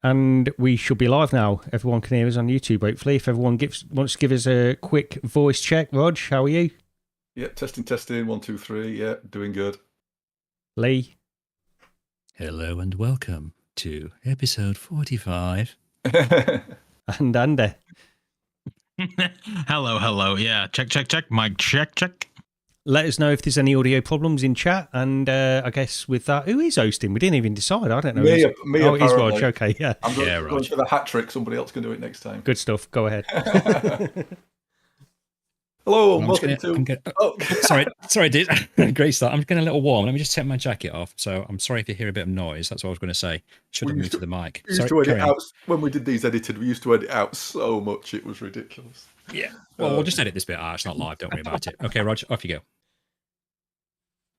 And we should be live now. Everyone can hear us on YouTube, hopefully. If everyone wants to give us a quick voice check. Rog, how are you? Yeah, testing. 1, 2, 3. Yeah, doing good. Lee? Hello and welcome to episode 45. And Andy? Hello. Yeah, check. Mic check. Let us know if there's any audio problems in chat. And I guess with that, who is hosting? We didn't even decide. I don't know. Me, oh, it is Rog. Okay, yeah. I'm going for the hat trick. Somebody else can do it next time. Good stuff. Go ahead. Hello, and welcome to... Sorry, dude. Great start. I'm getting a little warm. Let me just take my jacket off. So I'm sorry if you hear a bit of noise. That's what I was going to say. Should have moved to the mic. When we did these edited, we used to edit out so much. It was ridiculous. Yeah. Well, we'll just edit this bit out. It's not live. Don't worry about it. Okay, Roger, off you go.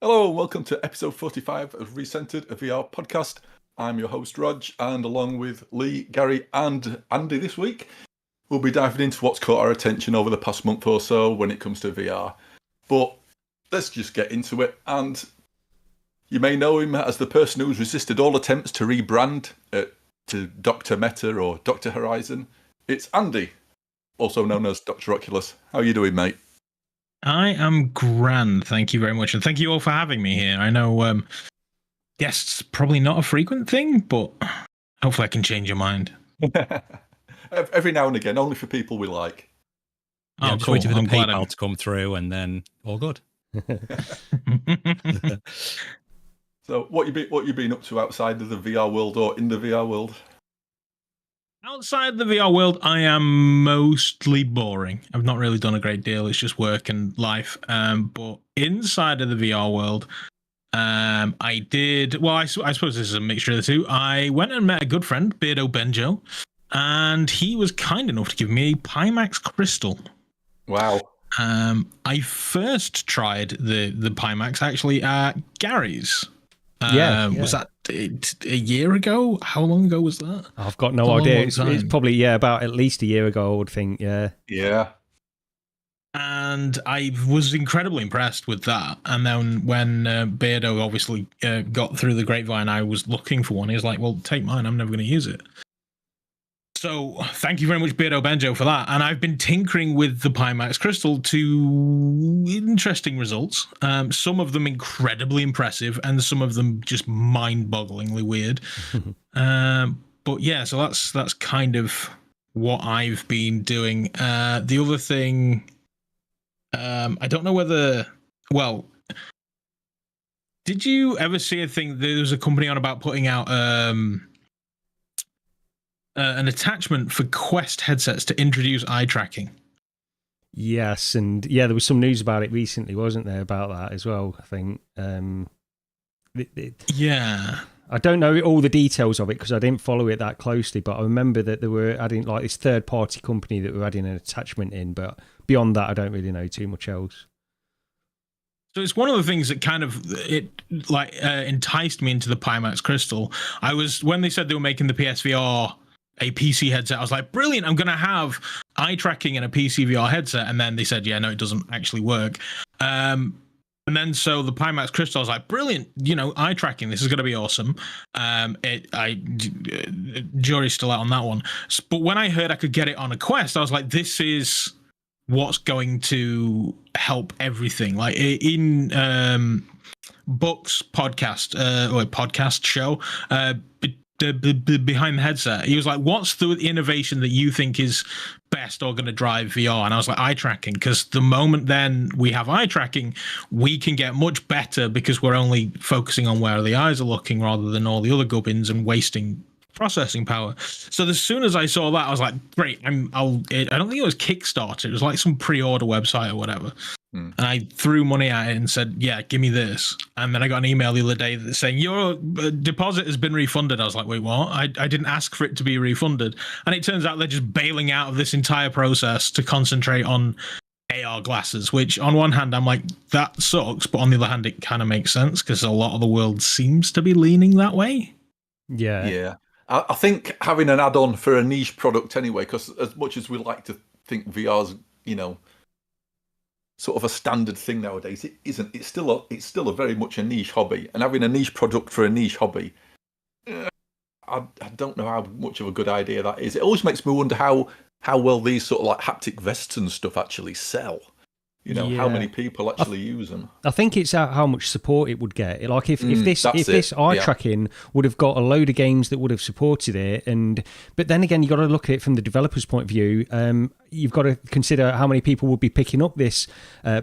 Hello, and welcome to episode 45 of Recentered, a VR podcast. I'm your host, Rog, and along with Lee, Gary, and Andy this week, we'll be diving into what's caught our attention over the past month or so when it comes to VR. But let's just get into it. And you may know him as the person who's resisted all attempts to rebrand to Dr. Meta or Dr. Horizon. It's Andy, also known as Dr. Oculus. How are you doing, mate? I am grand, thank you very much. And thank you all for having me here. I know guests probably not a frequent thing, but hopefully I can change your mind. Every now and again, only for people we like. Yeah, just waiting for the PayPal to come through and then all good. So what you been up to outside of the VR world or in the VR world? Outside the VR world, I am mostly boring. I've not really done a great deal. It's just work and life. But inside of the VR world, I did... Well, I suppose this is a mixture of the two. I went and met a good friend, Beardo Benjo, and he was kind enough to give me a Pimax crystal. Wow. I first tried the Pimax actually at Gary's. Was that a year ago? How long ago was that? I've got no idea. It's probably, about at least a year ago, I would think, yeah. Yeah. And I was incredibly impressed with that. And then when Beardo obviously got through the grapevine, I was looking for one. He was like, well, take mine. I'm never going to use it. So thank you very much, Beardo Benjo, for that. And I've been tinkering with the Pimax crystal to interesting results. Some of them incredibly impressive, and some of them just mind-bogglingly weird. But yeah, so that's kind of what I've been doing. The other thing, I don't know whether. Well, did you ever see a thing? There was a company on about putting out an attachment for Quest headsets to introduce eye tracking. Yes, and yeah, there was some news about it recently, wasn't there, about that as well, I think. Yeah. I don't know all the details of it because I didn't follow it that closely, but I remember that they were adding like this third-party company that were adding an attachment in, but beyond that, I don't really know too much else. So it's one of the things that kind of enticed me into the Pimax crystal. When they said they were making the PSVR a PC headset, I was like, brilliant, I'm going to have eye tracking in a PC VR headset. And then they said, yeah, no, it doesn't actually work. And then so the Pimax crystal, I was like, brilliant, eye tracking, this is going to be awesome. Jury's still out on that one. But when I heard I could get it on a Quest, I was like, this is what's going to help everything. Like in Buck's podcast show, behind the headset. He was like, "What's the innovation that you think is best or going to drive VR?" And I was like, eye tracking, because the moment then we have eye tracking, we can get much better because we're only focusing on where the eyes are looking rather than all the other gubbins and wasting processing power. So as soon as I saw that, I was like, great. I don't think it was Kickstarter. It was like some pre-order website or whatever. And I threw money at it and said, yeah, give me this. And then I got an email the other day saying, your deposit has been refunded. I was like, wait, what? I didn't ask for it to be refunded. And it turns out they're just bailing out of this entire process to concentrate on AR glasses, which on one hand, I'm like, that sucks. But on the other hand, it kind of makes sense because a lot of the world seems to be leaning that way. Yeah. Yeah. I think having an add-on for a niche product anyway, because as much as we like to think VR's, sort of a standard thing nowadays, it isn't. It's still a very much a niche hobby, and having a niche product for a niche hobby, I don't know how much of a good idea that is. It always makes me wonder how well these sort of like haptic vests and stuff actually sell. How many people actually use them. I think it's how much support it would get. Like if this eye tracking would have got a load of games that would have supported it, but then again, you got to look at it from the developer's point of view. You've got to consider how many people would be picking up this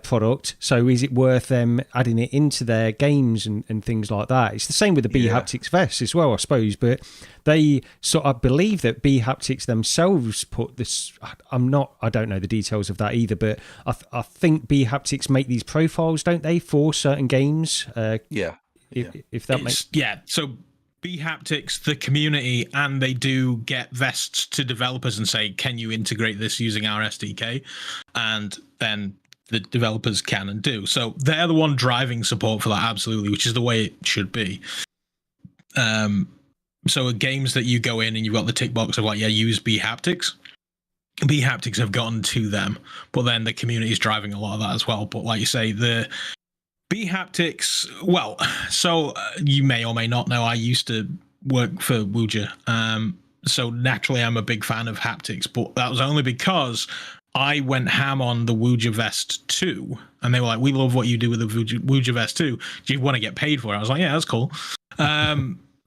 product. So is it worth them adding it into their games and things like that? It's the same with the B Haptics vest as well, I suppose. But I believe that B Haptics themselves put this. I don't know the details of that either, but I think B Haptics make these profiles, don't they, for certain games? If that makes So B Haptics, the community, and they do get vests to developers and say, can you integrate this using our SDK? And then the developers can and do. So they're the one driving support for that, absolutely, which is the way it should be. So games that you go in and you've got the tick box of like, use B Haptics. B Haptics have gotten to them, but then the community is driving a lot of that as well. But like you say, the B Haptics, so you may or may not know, I used to work for Wooja. So naturally, I'm a big fan of haptics, but that was only because I went ham on the Wooja Vest 2, and they were like, we love what you do with the Wooja Vest 2. Do you want to get paid for it? I was like, yeah, that's cool.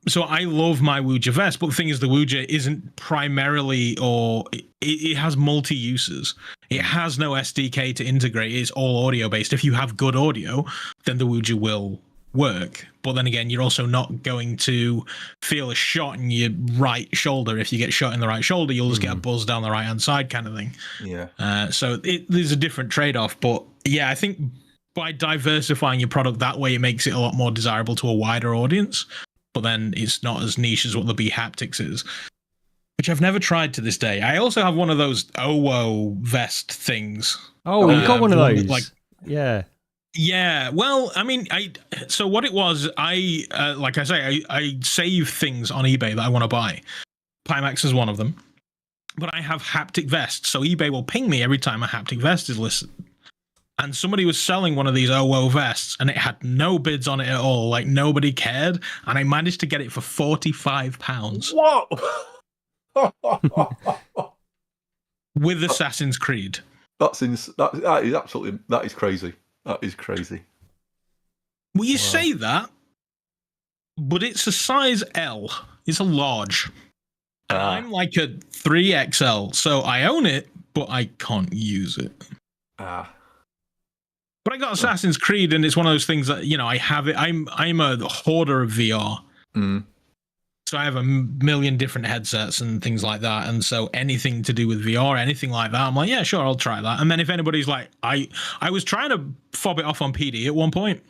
So I love my Wooja vest, but the thing is, the Wooja isn't primarily, or it has multi-uses. It has no SDK to integrate. It's all audio-based. If you have good audio, then the Wooja will work. But then again, you're also not going to feel a shot in your right shoulder. If you get shot in the right shoulder, you'll just get a buzz down the right-hand side kind of thing. Yeah. So there's a different trade-off. But yeah, I think by diversifying your product that way, it makes it a lot more desirable to a wider audience. But then it's not as niche as what the B Haptics is, which I've never tried to this day. I also have one of those OWO vest things. Oh, you got one of those? Yeah. Well, I mean, so what it was, I save things on eBay that I want to buy. Pimax is one of them. But I have haptic vests, so eBay will ping me every time a haptic vest is listed. And somebody was selling one of these OWO vests, and it had no bids on it at all. Like, nobody cared. And I managed to get it for £45. What? With Assassin's Creed. That is crazy. That is crazy. Well, you say that, but it's a size L. It's a large. And I'm like a 3XL, so I own it, but I can't use it. But I got Assassin's Creed, and it's one of those things that, I have it. I'm a hoarder of VR. So I have a million different headsets and things like that. And so anything to do with VR, anything like that, I'm like, yeah, sure, I'll try that. And then if anybody's like, I was trying to fob it off on PD at one point,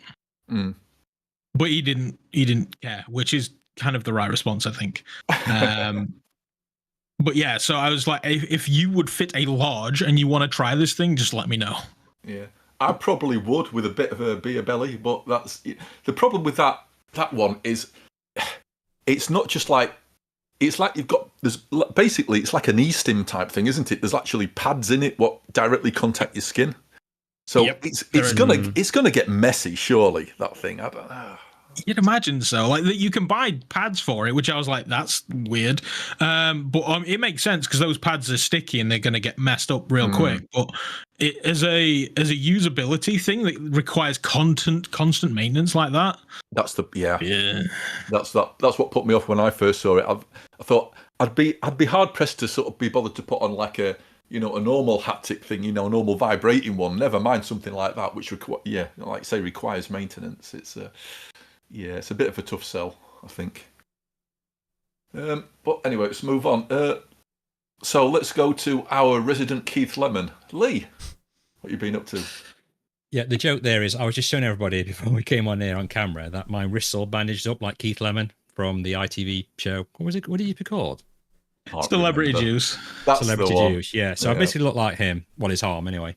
but he didn't care, which is kind of the right response, I think. But yeah, so I was like, if you would fit a large and you want to try this thing, just let me know. Yeah. I probably would with a bit of a beer belly, but that's the problem with that one is it's not just like, it's like it's like an eStim type thing, isn't it? There's actually pads in it what directly contact your skin. So it's gonna get messy, surely, that thing. I don't know. You'd imagine so. Like, you can buy pads for it, which I was like, that's weird. But it makes sense because those pads are sticky and they're going to get messed up real quick. But as a usability thing that requires constant maintenance like that. That's yeah. That's what put me off when I first saw it. I thought I'd be hard pressed to sort of be bothered to put on like a normal haptic thing, a normal vibrating one. Never mind something like that, which like you say, requires maintenance. It's it's a bit of a tough sell, I think. But anyway, let's move on. So let's go to our resident Keith Lemon. Lee, what you been up to? Yeah, the joke there is I was just showing everybody before we came on here on camera that my wrists all bandaged up like Keith Lemon from the ITV show. What was it? What did you be called? Celebrity Juice. That's Celebrity Juice, yeah. So I basically look like him. Well, his arm anyway.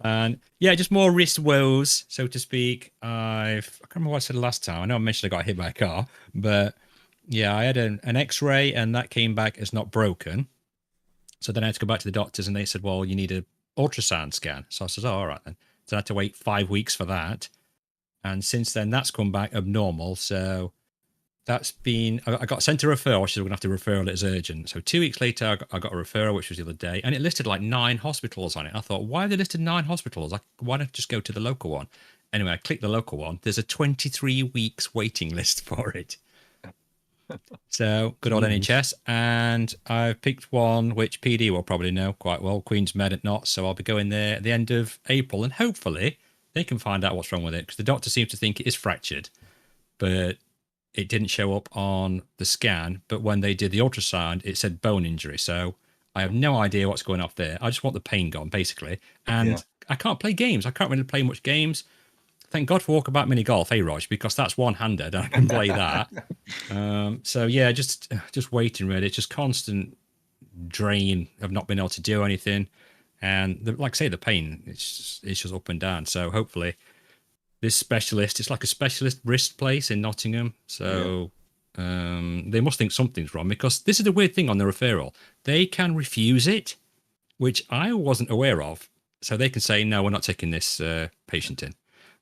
And yeah, just more wrist woes, so to speak. I can't remember what I said last time. I know I mentioned I got hit by a car, but yeah, I had an X-ray and that came back as not broken. So then I had to go back to the doctors and they said, well, you need an ultrasound scan. So I said, oh, all right then. So I had to wait 5 weeks for that. And since then, that's come back abnormal. So that's been, I got sent a referral. She said, we're going to have to refer it as urgent. So 2 weeks later, I got a referral, which was the other day. And it listed like 9 hospitals on it. I thought, why have they listed 9 hospitals? Why don't I just go to the local one? Anyway, I clicked the local one. There's a 23 weeks waiting list for it. So good old NHS, and I've picked one which PD will probably know quite well, Queen's Med at Notts. So I'll be going there at the end of April, and hopefully they can find out what's wrong with it, because the doctor seems to think it is fractured, but it didn't show up on the scan. But when they did the ultrasound, it said bone injury. So I have no idea what's going off there. I just want the pain gone, basically, and I can't play games. I can't really play much games. Thank God for Walkabout Minigolf, hey Rog, because that's one-handed and I can play that. So yeah, just waiting really. It's just constant drain of not being able to do anything, and like I say, the pain it's just up and down. So hopefully, this specialist, it's like a specialist wrist place in Nottingham. So they must think something's wrong, because this is the weird thing on the referral. They can refuse it, which I wasn't aware of. So they can say, no, we're not taking this patient in.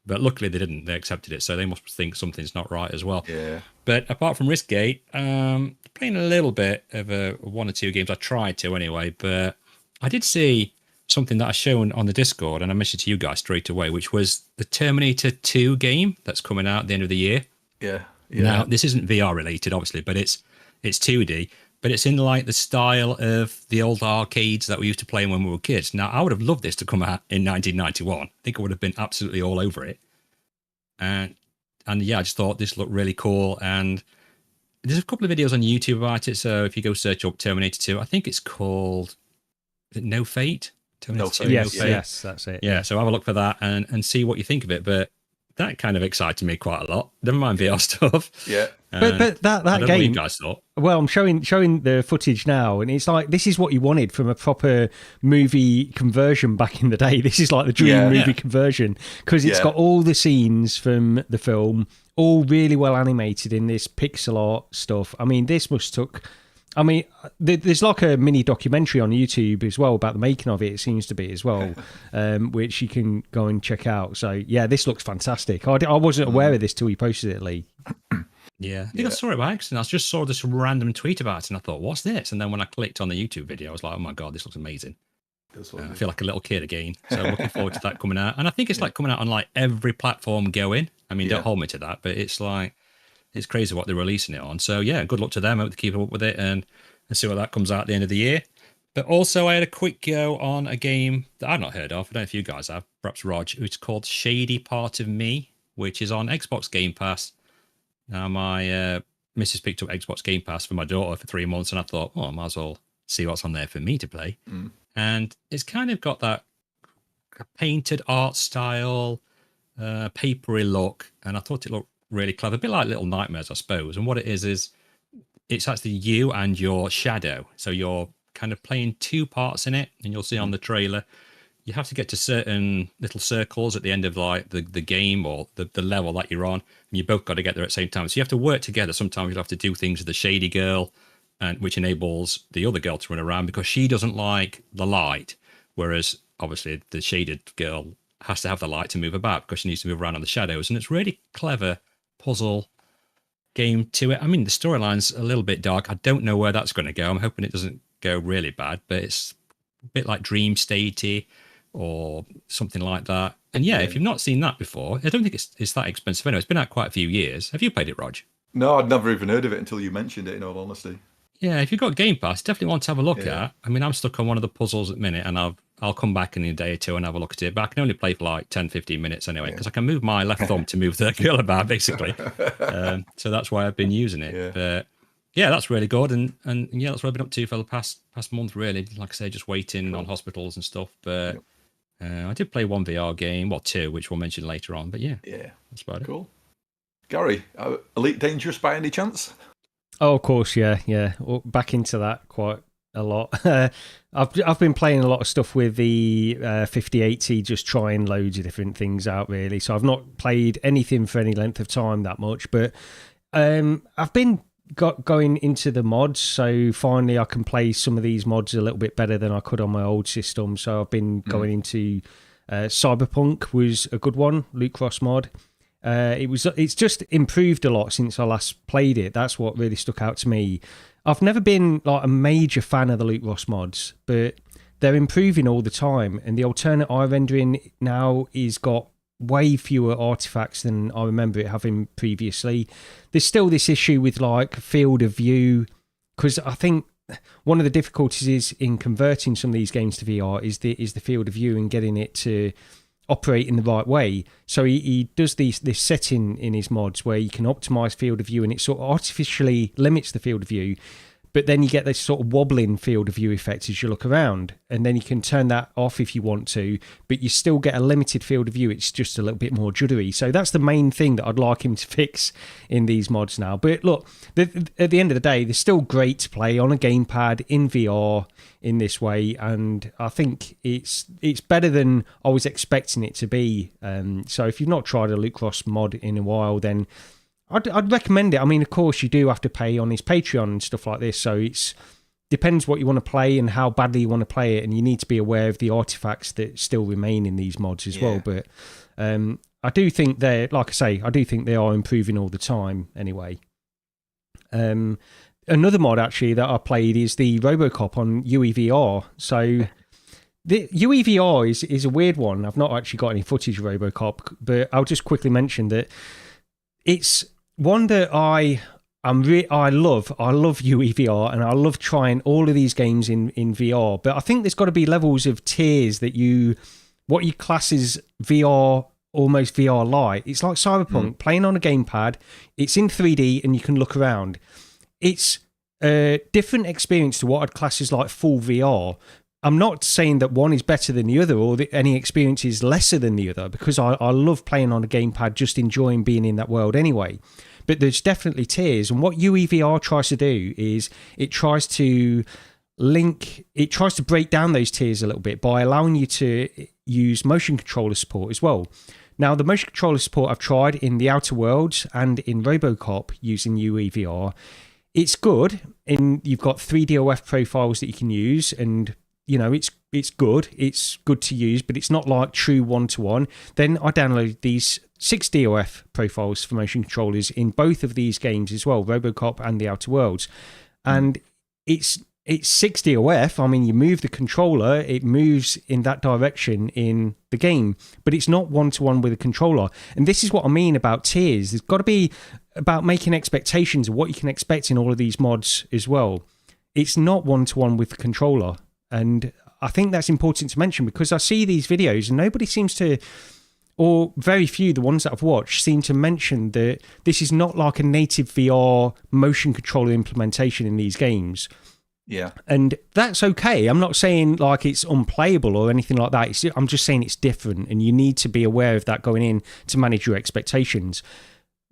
But luckily they didn't. They accepted it. So they must think something's not right as well. Yeah. But apart from Riskgate, playing a little bit of 1 or 2 games. I tried to anyway. But I did see something that I shown on the Discord, and I mentioned to you guys straight away, which was the Terminator 2 game that's coming out at the end of the year. Yeah. Now, this isn't VR related, obviously, but it's 2D. But it's in like the style of the old arcades that we used to play when we were kids. Now, I would have loved this to come out in 1991. I think I would have been absolutely all over it. And yeah, I just thought this looked really cool. And there's a couple of videos on YouTube about it. So if you go search up Terminator 2, I think it's called, is it No Fate? Terminator 2, Yes, that's it. Yeah, so have a look for that and see what you think of it. But that kind of excited me quite a lot. Never mind VR stuff. Yeah. But that I don't know game, what you guys thought. well, I'm showing the footage now, and it's like, this is what you wanted from a proper movie conversion back in the day. This is like the dream movie conversion, because it's got all the scenes from the film, all really well animated in this pixel art stuff. I mean, this must took... I mean, there's like a mini documentary on YouTube as well about the making of it, it seems to be as well, which you can go and check out. So, yeah, this looks fantastic. I wasn't aware of this till you posted it, Lee. Yeah, I think I saw it by accident. I just saw this random tweet about it, and I thought, what's this? And then when I clicked on the YouTube video, I was like, oh my God, this looks amazing. I feel like a little kid again. So looking forward to that coming out. And I think it's like coming out on like every platform going. I mean, don't hold me to that, but it's like, it's crazy what they're releasing it on. So yeah, good luck to them. I hope they keep up with it and see what that comes out at the end of the year. But also I had a quick go on a game that I've not heard of. I don't know if you guys have, perhaps Rog. It's called Shady Part of Me, which is on Xbox Game Pass. Now my missus picked up Xbox Game Pass for my daughter for 3 months, and I thought, well, I might as well see what's on there for me to play. And it's kind of got that painted art style, papery look, and I thought it looked really clever, a bit like Little Nightmares, I suppose. And what it is it's actually you and your shadow. So you're kind of playing 2 parts in it, and you'll see on the trailer, you have to get to certain little circles at the end of like the game or the level that you're on, and you both got to get there at the same time. So you have to work together. Sometimes you'll have to do things with the shady girl, and which enables the other girl to run around because she doesn't like the light, whereas obviously the shaded girl has to have the light to move about because she needs to move around on the shadows. And it's really clever puzzle game to it. I mean, the storyline's a little bit dark. I don't know where that's going to go. I'm hoping it doesn't go really bad, but it's a bit like dream statey. or something like that. And if you've not seen that before, I don't think it's that expensive anyway. It's been out quite a few years. Have you played it, Rog? No, I'd never even heard of it until you mentioned it, in all honesty. Yeah, if you've got Game Pass, definitely want to have a look at. I mean, I'm stuck on one of the puzzles at the minute, and I'll come back in a day or two and have a look at it. But I can only play for like 10, 15 minutes anyway, because I can move my left thumb to move the girl about, basically. So that's why I've been using it. Yeah. But that's really good. And that's what I've been up to for the past month, really. Like I say, just waiting on hospitals and stuff. But I did play one VR game, two, which we'll mention later on. But yeah, that's about it. Cool. Gary, Elite Dangerous by any chance? Oh, of course, yeah. Well, back into that quite a lot. I've been playing a lot of stuff with the 5080, just trying loads of different things out, really. So I've not played anything for any length of time that much, but I've been going into the mods, so finally I can play some of these mods a little bit better than I could on my old system. So I've been going into Cyberpunk was a good one, Loot Cross mod. It's just improved a lot since I last played it. That's what really stuck out to me. I've never been like a major fan of the Loot Cross mods, but they're improving all the time, and the alternate eye rendering now is got way fewer artifacts than I remember it having previously. There's still this issue with like field of view, because I think one of the difficulties is in converting some of these games to VR is the field of view and getting it to operate in the right way. So he does this setting in his mods where you can optimize field of view, and it sort of artificially limits the field of view, but then you get this sort of wobbling field of view effect as you look around, and then you can turn that off if you want to, but you still get a limited field of view. It's just a little bit more juddery. So that's the main thing that I'd like him to fix in these mods now. But look, at the end of the day, they're still great to play on a gamepad in VR in this way, and I think it's better than I was expecting it to be. So if you've not tried a Loot Cross mod in a while, then I'd recommend it. I mean, of course, you do have to pay on his Patreon and stuff like this, so it's depends what you want to play and how badly you want to play it, and you need to be aware of the artifacts that still remain in these mods as well. But I do think they're, like I say, I do think they are improving all the time anyway. Another mod, actually, that I played is the RoboCop on UEVR. So the UEVR is a weird one. I've not actually got any footage of RoboCop, but I'll just quickly mention that it's one that I love. I love UEVR, and I love trying all of these games in VR. But I think there's got to be levels of tiers that what you class as VR, almost VR light. It's like Cyberpunk, playing on a gamepad. It's in 3D, and you can look around. It's a different experience to what I'd class as like full VR. I'm not saying that one is better than the other, or that any experience is lesser than the other, because I love playing on a gamepad, just enjoying being in that world anyway. But there's definitely tiers, and what UEVR tries to do is it tries to break down those tiers a little bit by allowing you to use motion controller support as well. Now, the motion controller support I've tried in the Outer Worlds and in RoboCop using UEVR. It's good, and you've got 3DOF profiles that you can use, and it's good. It's good to use, but it's not like true one-to-one. Then I downloaded these 6DOF profiles for motion controllers in both of these games as well, RoboCop and the Outer Worlds. And it's 6DOF. I mean, you move the controller, it moves in that direction in the game, but it's not one-to-one with a controller. And this is what I mean about tiers. There's got to be about making expectations of what you can expect in all of these mods as well. It's not one-to-one with the controller. And I think that's important to mention, because I see these videos and nobody seems to, or very few, the ones that I've watched, seem to mention that this is not like a native VR motion controller implementation in these games. Yeah. And that's okay. I'm not saying like it's unplayable or anything like that. I'm just saying it's different, and you need to be aware of that going in to manage your expectations.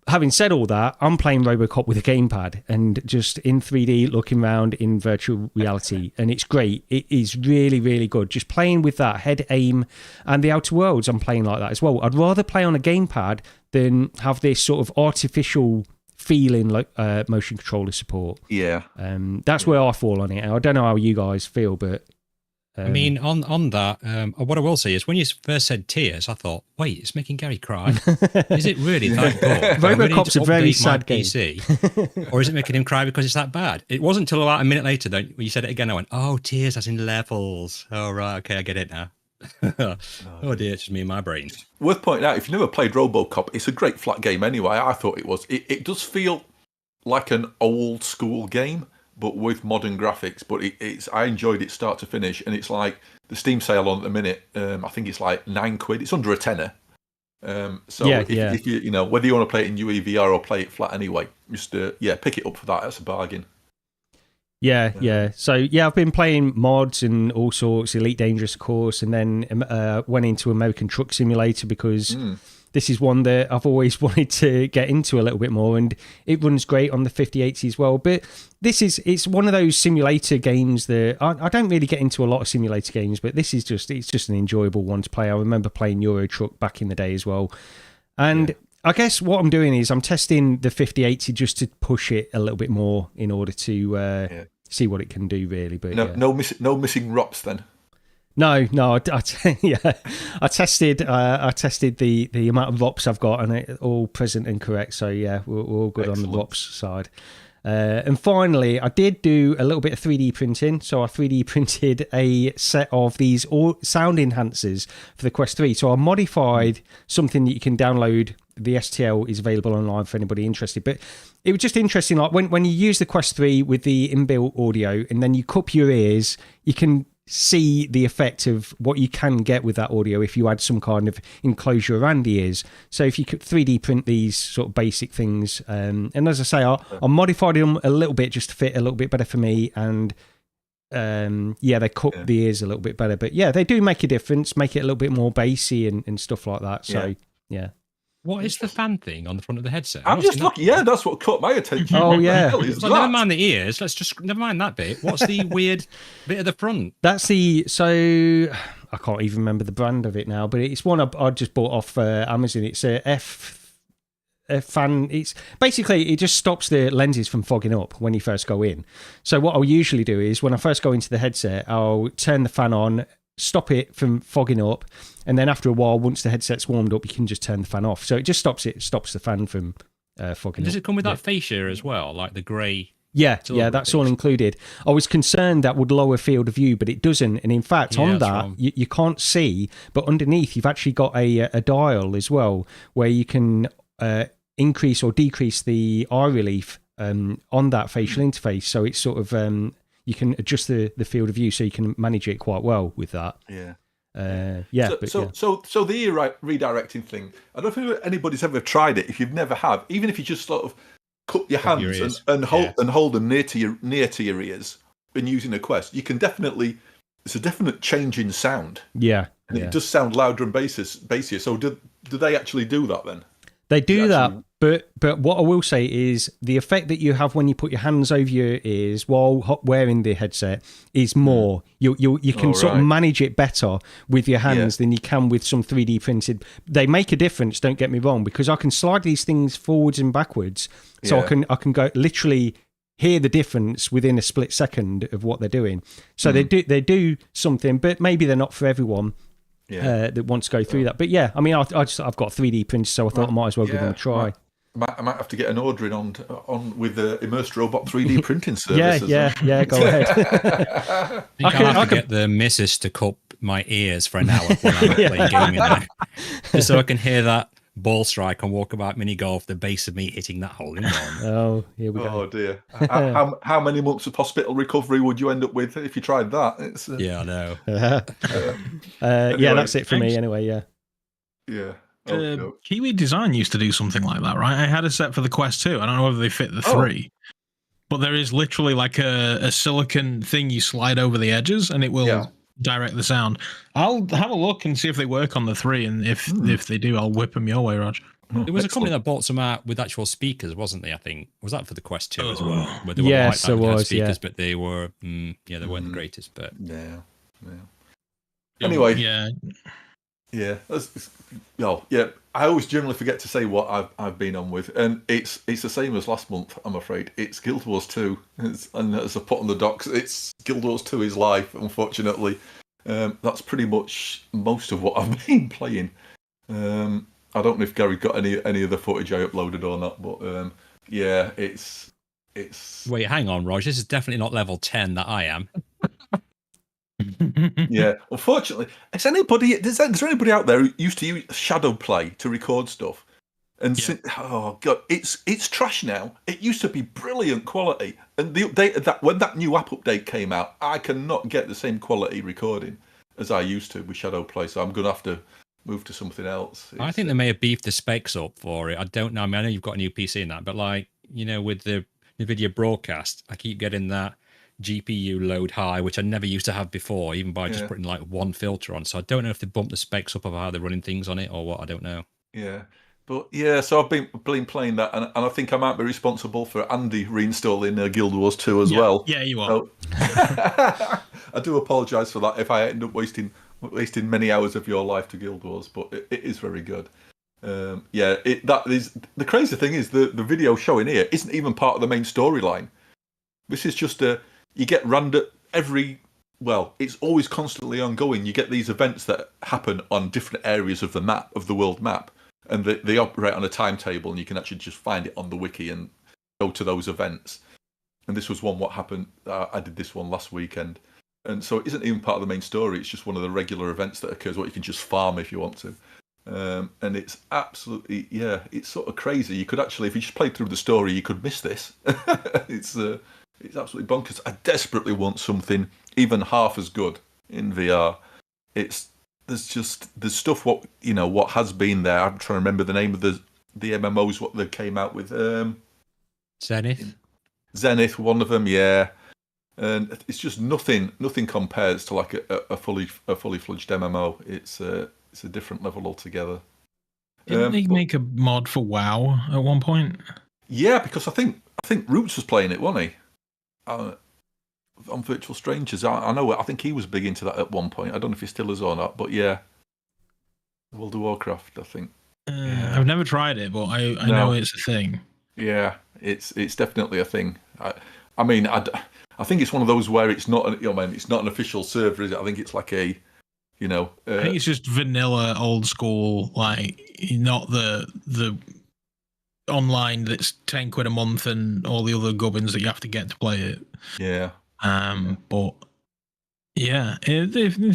Having said all that, I'm playing RoboCop with a gamepad and just in 3D looking around in virtual reality, and it's great. It is really, really good. Just playing with that head aim, and the Outer Worlds, I'm playing like that as well. I'd rather play on a gamepad than have this sort of artificial feeling like motion controller support. Yeah. That's where I fall on it. I don't know how you guys feel, but I mean, on that, what I will say is when you first said tears, I thought, wait, it's making Gary cry. Is it really that good? RoboCop's a very sad game. PC, or is it making him cry because it's that bad? It wasn't until about a minute later that when you said it again, I went, oh, tears as in levels. Oh, right, okay, I get it now. Oh dear, it's just me and my brain. Worth pointing out, if you've never played RoboCop, it's a great flat game anyway. I thought it was. It does feel like an old school game, but with modern graphics. But I enjoyed it start to finish, and it's like the Steam sale on at the minute. I think it's like £9. It's under a tenner. If you whether you want to play it in UEVR or play it flat anyway, just pick it up for that. That's a bargain. Yeah. So I've been playing mods and all sorts, Elite Dangerous, of course, and then went into American Truck Simulator because this is one that I've always wanted to get into a little bit more, and it runs great on the 5080 as well. But it's one of those simulator games that I don't really get into a lot of simulator games, but this is just an enjoyable one to play. I remember playing Euro Truck back in the day as well, and I guess what I'm doing is I'm testing the 5080 just to push it a little bit more in order to see what it can do, really. But no missing ROPs then. No. I tested the amount of ROPs I've got, and it's all present and correct. So we're all good. Excellent. On the ROPs side. And finally, I did do a little bit of 3D printing. So I 3D printed a set of these sound enhancers for the Quest 3. So I modified something that you can download. The STL is available online for anybody interested. But it was just interesting, like when you use the Quest 3 with the inbuilt audio and then you cup your ears, you can see the effect of what you can get with that audio if you add some kind of enclosure around the ears. So if you could 3D print these sort of basic things, and as I say, I modified them a little bit just to fit a little bit better for me, and they cup the ears a little bit better. But they do make a difference, make it a little bit more bassy and stuff like that. So What is the fan thing on the front of the headset? I'm just looking. Yeah, that's what caught my attention. Oh yeah. Never mind the ears. Let's just never mind that bit. What's the weird bit at the front? That's I can't even remember the brand of it now, but it's one I just bought off Amazon. It's a fan. It's basically, it just stops the lenses from fogging up when you first go in. So what I'll usually do is when I first go into the headset, I'll turn the fan on, stop it from fogging up, and then after a while, once the headset's warmed up, you can just turn the fan off. So it just stops the fan from fogging up. Does it come with that fascia as well, like the grey? Yeah, that's all included. I was concerned that would lower field of view, but it doesn't. And in fact, on that, you can't see, but underneath you've actually got a dial as well, where you can increase or decrease the eye relief on that facial interface. So it's sort of you can adjust the field of view, so you can manage it quite well with that. Yeah. So the ear redirecting thing, I don't know if anybody's ever tried it. If you've never have, even if you just sort of cup your hands and hold them near to your ears when using a Quest, you can definitely. It's a definite change in sound. Yeah, and it does sound louder and bassier. So do they actually do that then? They do that, but what I will say is the effect that you have when you put your hands over your ears while wearing the headset is more. You can sort of manage it better with your hands than you can with some 3D printed. They make a difference, don't get me wrong, because I can slide these things forwards and backwards, so I can go literally hear the difference within a split second of what they're doing. So they do something, but maybe they're not for everyone. That wants to go through that. But I mean, I've got 3D printers, so I thought I might as well give them a try. I might have to get an order in on with the Immersed Robot 3D printing service. Yeah, go ahead. I have to get the missus to cup my ears for an hour when I'm playing gaming now, just so I can hear that ball strike on Walkabout Minigolf, the base of me hitting that hole in one. Oh, here we go. Oh dear. How many months of hospital recovery would you end up with if you tried that? Yeah, I know. Anyway, that's it for me anyway, Yeah. Kiwi Design used to do something like that, right? I had a set for the Quest 2. I don't know whether they fit the 3. But there is literally like a silicon thing you slide over the edges and it will direct the sound. I'll have a look and see if they work on the 3, and if they do, I'll whip them your way, Rog. There was a company that bought some out with actual speakers, wasn't they? I think was that for the Quest 2 as well. Where they were speakers, but they were they weren't the greatest. But anyway, I always generally forget to say what I've been on with, and it's the same as last month. I'm afraid it's Guild Wars 2, and as I put on the docs, it's Guild Wars 2 is life. Unfortunately, that's pretty much most of what I've been playing. I don't know if Gary got any of the footage I uploaded or not, but it's. Wait, hang on, Rog. This is definitely not level 10 that I am. Yeah, unfortunately, is there anybody out there who used to use shadow play to record stuff? And oh god, it's trash now. It used to be brilliant quality, and the update that when that new app update came out, I cannot get the same quality recording as I used to with shadow play. So I'm gonna have to move to something else. I think they may have beefed the specs up for it. I don't know. I mean, I know you've got a new PC in that, but like, you know, with the video broadcast, I keep getting that GPU load high, which I never used to have before, even by just putting like one filter on. So I don't know if they bumped the specs up of how they're running things on it or what. I don't know. Yeah. But yeah, so I've been playing that, and I think I might be responsible for Andy reinstalling Guild Wars 2 as well. Yeah, you are. So, I do apologise for that if I end up wasting many hours of your life to Guild Wars, but it is very good. That is the crazy thing is the video showing here isn't even part of the main storyline. This is just you get random it's always constantly ongoing. You get these events that happen on different areas of the world map. And they operate on a timetable, and you can actually just find it on the wiki and go to those events. And this was what happened. I did this one last weekend, and so it isn't even part of the main story. It's just one of the regular events that occurs. What you can just farm if you want to, and it's absolutely it's sort of crazy. You could actually, if you just played through the story, you could miss this. It's absolutely bonkers. I desperately want something even half as good in VR. There's stuff what has been there. I'm trying to remember the name of the MMOs what they came out with. Zenith, one of them, yeah. And it's just nothing compares to like a fully fledged MMO. It's a different level altogether. Didn't they make a mod for WoW at one point? Yeah, because I think Roots was playing it, wasn't he? On Virtual Strangers, I know. I think he was big into that at one point. I don't know if he still is or not, but yeah, World of Warcraft. I think. I've never tried it, but I know it's a thing. Yeah, it's definitely a thing. I think it's one of those where it's not it's not an official server, is it? I think it's like I think it's just vanilla, old school, like not the online that's £10 a month and all the other gubbins that you have to get to play it. Yeah. But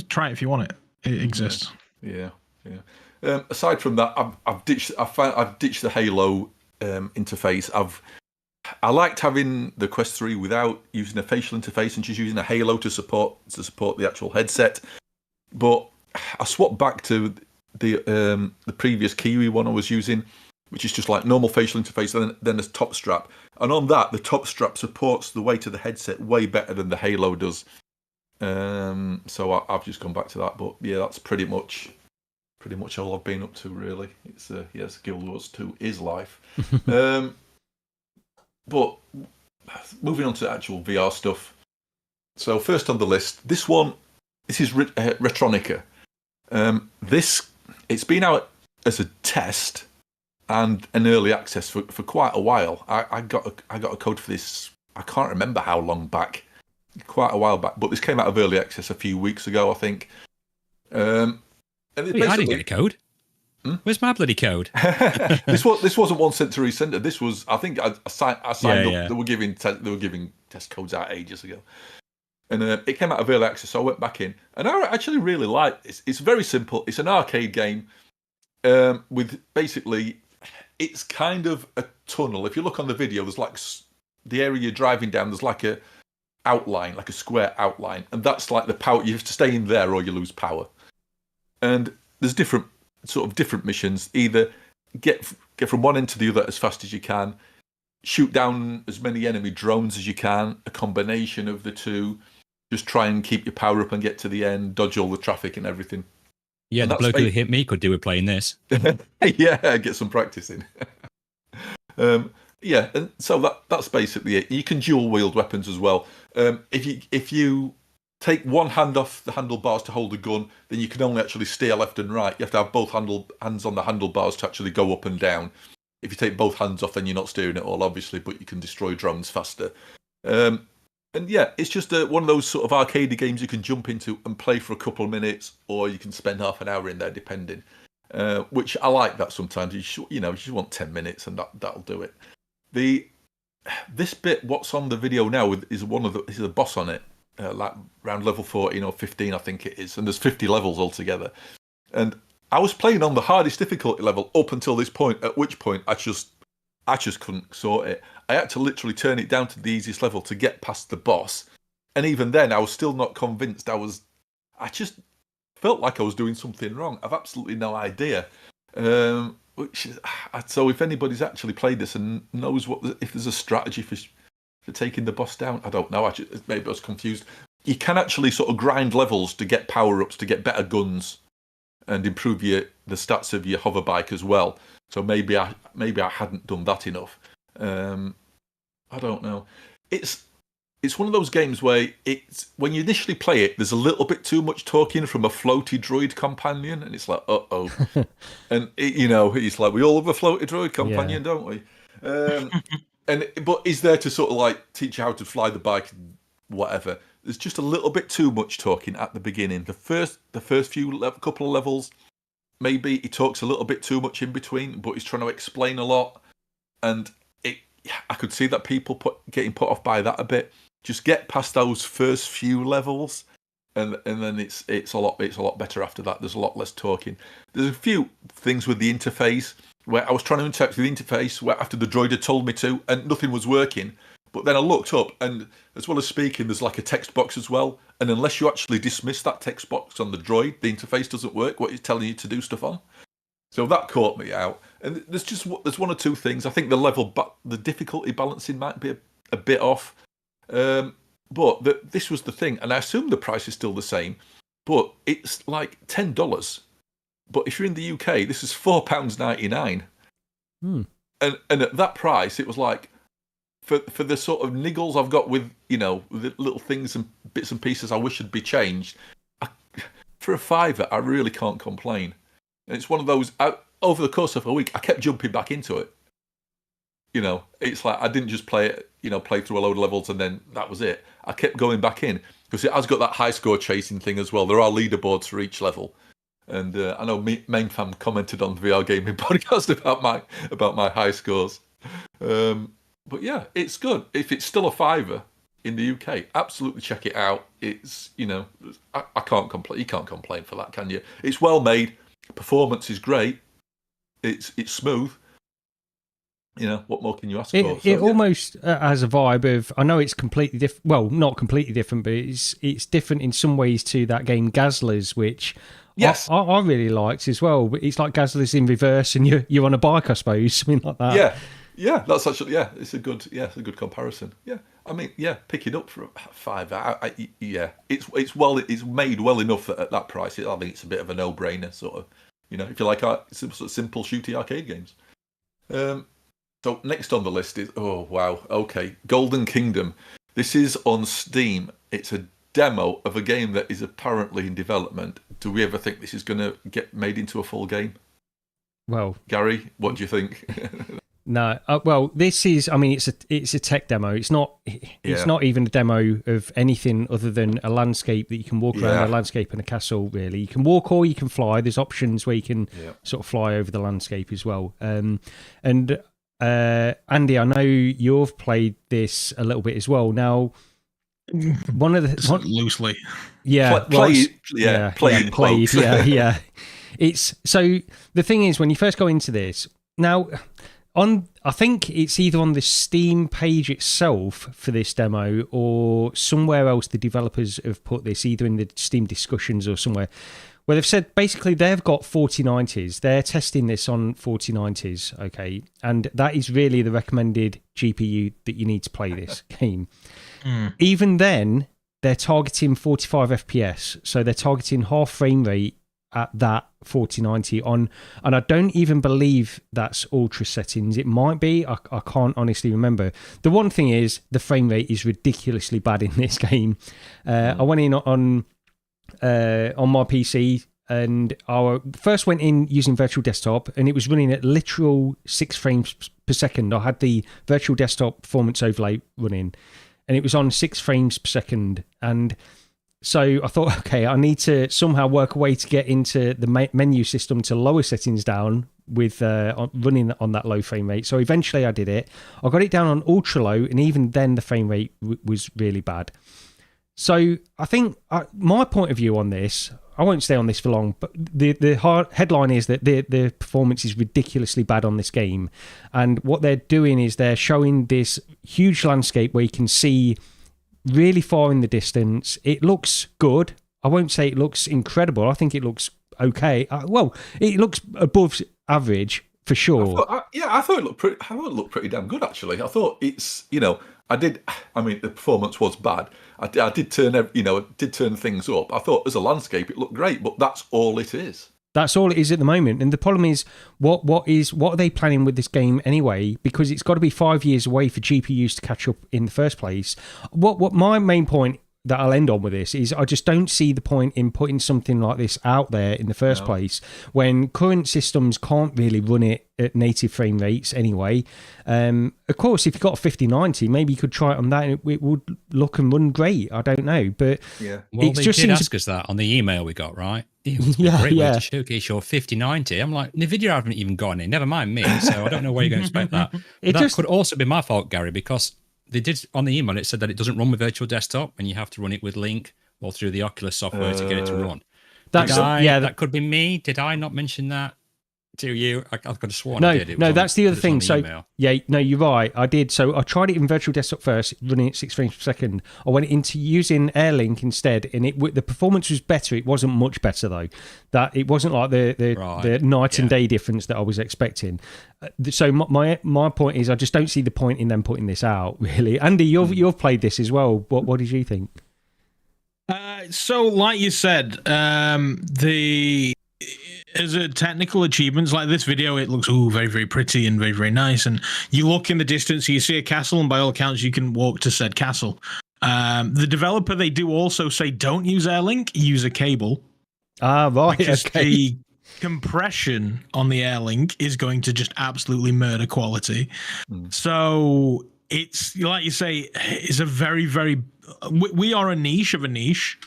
try it if you want it. It exists. Yeah. Aside from that, I've ditched the Halo interface. I liked having the Quest 3 without using a facial interface and just using a Halo to support the actual headset. But I swapped back to the previous Kiwi one I was using, which is just like normal facial interface, and then there's top strap. And on that, the top strap supports the weight of the headset way better than the Halo does. So I've just gone back to that. But yeah, that's pretty much all I've been up to, really. It's Guild Wars 2 is life. But moving on to actual VR stuff. So first on the list, this is Retronika. It's been out as a test and an early access for quite a while. I got a code for this. I can't remember how long back, quite a while back. But this came out of early access a few weeks ago, I think. And I didn't get a code. Where's my bloody code? This wasn't one sent to Recentered. This was, I think, I signed up. They were giving test codes out ages ago. And it came out of early access, so I went back in, and I actually really like this. It's very simple. It's an arcade game with basically, it's kind of a tunnel. If you look on the video, there's like the area you're driving down. There's like a outline, like a square outline, and that's like the power. You have to stay in there, or you lose power. And there's different missions. Either get from one end to the other as fast as you can, shoot down as many enemy drones as you can, a combination of the two. Just try and keep your power up and get to the end, dodge all the traffic and everything. Yeah, the bloke who hit me could do with playing this. Yeah, get some practice in. And so that's basically it. You can dual wield weapons as well. If you take one hand off the handlebars to hold a gun, then you can only actually steer left and right. You have to have both hands on the handlebars to actually go up and down. If you take both hands off, then you're not steering at all, obviously, but you can destroy drones faster. And yeah, it's just one of those sort of arcadey games you can jump into and play for a couple of minutes, or you can spend half an hour in there, depending. Which I like that sometimes. You just want 10 minutes, and that'll do it. This bit, what's on the video now, is a boss on it. like around level 14 or 15, I think it is, and there's 50 levels altogether. And I was playing on the hardest difficulty level up until this point, at which point I just couldn't sort it. I had to literally turn it down to the easiest level to get past the boss. And even then, I was still not convinced. I just felt like I was doing something wrong. I've absolutely no idea. So if anybody's actually played this and knows if there's a strategy for taking the boss down, I don't know. Maybe I was confused. You can actually sort of grind levels to get power-ups, to get better guns, and improve the stats of your hover bike as well. So maybe I hadn't done that enough. I don't know. It's one of those games where when you initially play it, there's a little bit too much talking from a floaty droid companion, and it's like, uh-oh. And it's like, we all have a floaty droid companion, don't we? But is there to sort of like teach you how to fly the bike, whatever. There's just a little bit too much talking at the beginning. The first couple of levels, maybe he talks a little bit too much in between, but he's trying to explain a lot, and I could see that people getting put off by that a bit. Just get past those first few levels, and then it's a lot better after that. There's a lot less talking. There's a few things with the interface where I was trying to interact with the interface where after the droid had told me to, and nothing was working. But then I looked up, and as well as speaking, there's like a text box as well. And unless you actually dismiss that text box on the droid, the interface doesn't work, what it's telling you to do stuff on. So that caught me out. And there's one or two things. I think the difficulty balancing might be a bit off. But this was the thing, and I assume the price is still the same, but it's like $10. But if you're in the UK, this is £4.99. And at that price, it was like, for the sort of niggles I've got with, the little things and bits and pieces I wish had been changed, for a £5, I really can't complain. And it's one of those, over the course of a week, I kept jumping back into it. It's like I didn't just play it, play through a load of levels and then that was it. I kept going back in because it has got that high score chasing thing as well. There are leaderboards for each level. And I know Mainfam commented on the VR Gaming podcast about my high scores. But yeah, it's good. If it's still a £5 in the UK, absolutely check it out. It's, I can't complain. You can't complain for that, can you? It's well made. Performance is great. It's smooth. What more can you ask for? It almost has a vibe of, I know it's completely different. Well, not completely different, but it's different in some ways to that game Gazlers, which yes, I really liked as well. But it's like Gazlers in reverse, and you're on a bike, I suppose, something like that. Yeah, that's actually it's a good comparison. Yeah, I mean, pick it up for £5. It's made well enough that at that price. I think it's a bit of a no-brainer, sort of. If you like simple shooty arcade games. So next on the list is Golden Kingdom. This is on Steam. It's a demo of a game that is apparently in development. Do we ever think this is going to get made into a full game? Well, Gary, what do you think? No, this is. I mean, it's a tech demo. It's not even a demo of anything other than a landscape that you can walk around, a landscape and a castle. Really, you can walk or you can fly. There's options where you can sort of fly over the landscape as well. And Andy, I know you've played this a little bit as well. Now, one of the loosely, played. Yeah. It's so the thing is when you first go into this now. I think it's either on the Steam page itself for this demo or somewhere else the developers have put this, either in the Steam discussions or somewhere, where they've said basically they've got 4090s. They're testing this on 4090s, okay? And that is really the recommended GPU that you need to play this game. Even then, they're targeting 45 FPS, so they're targeting half frame rate at that 4090 on, and I don't even believe that's ultra settings. It might be, I can't honestly remember. The one thing is the frame rate is ridiculously bad in this game. I went in on my PC and I first went in using virtual desktop and it was running at literal 6 frames per second. I had the virtual desktop performance overlay running and it was on 6 frames per second, and so I thought, okay, I need to somehow work a way to get into the menu system to lower settings down with running on that low frame rate. So eventually I did it. I got it down on ultra low, and even then the frame rate was really bad. So I think my point of view on this, I won't stay on this for long, but the headline is that the performance is ridiculously bad on this game. And what they're doing is they're showing this huge landscape where you can see really far in the distance. It looks good. I won't say it looks incredible. I think it looks okay. Well, it looks above average for sure. I thought it looked pretty damn good, actually. I thought it's, the performance was bad. I did turn things up. I thought as a landscape it looked great, but that's all it is. That's all it is at the moment. And the problem is, what are they planning with this game anyway? Because it's got to be 5 years away for GPUs to catch up in the first place. What my main point that I'll end on with this is I just don't see the point in putting something like this out there in the first place when current systems can't really run it at native frame rates anyway. Of course, if you've got a 5090, maybe you could try it on that and it would look and run great. I don't know. But well, they did ask us that on the email we got, right? It would be a great way to showcase your 5090. I'm like, NVIDIA haven't even got it. Never mind me. So I don't know where you're going to expect that. That could also be my fault, Gary, because they did on the email, it said that it doesn't run with virtual desktop and you have to run it with Link or through the Oculus software to get it to run. That could be me. Did I not mention that to you? I could have sworn I did. That's the other thing. You're right. I did. So I tried it in virtual desktop first, running at 6 frames per second. I went into using AirLink instead, and the performance was better. It wasn't much better though. That it wasn't like the night and day difference that I was expecting. So my point is, I just don't see the point in them putting this out. Really, Andy, you've played this as well. What did you think? So, like you said, as a technical achievements like this video, it looks very, very pretty and very, very nice. And you look in the distance, you see a castle, and by all accounts, you can walk to said castle. The developer, they do also say don't use AirLink, use a cable. Right. Because the compression on the AirLink is going to just absolutely murder quality. So it's like you say, it's a very, very. We are a niche of a niche.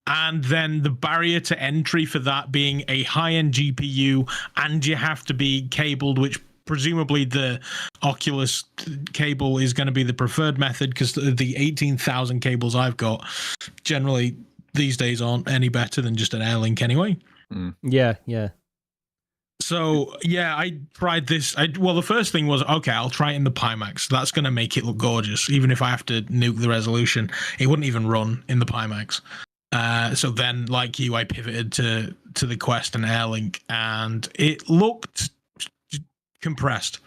And then the barrier to entry for that being a high-end GPU, and you have to be cabled, which presumably the Oculus cable is going to be the preferred method, because the 18,000 cables I've got generally these days aren't any better than just an AirLink anyway. Yeah. So, I tried this. The first thing was, okay, I'll try it in the Pimax. That's going to make it look gorgeous. Even if I have to nuke the resolution, it wouldn't even run in the Pimax. So then, like you, I pivoted to the Quest and AirLink, and it looked compressed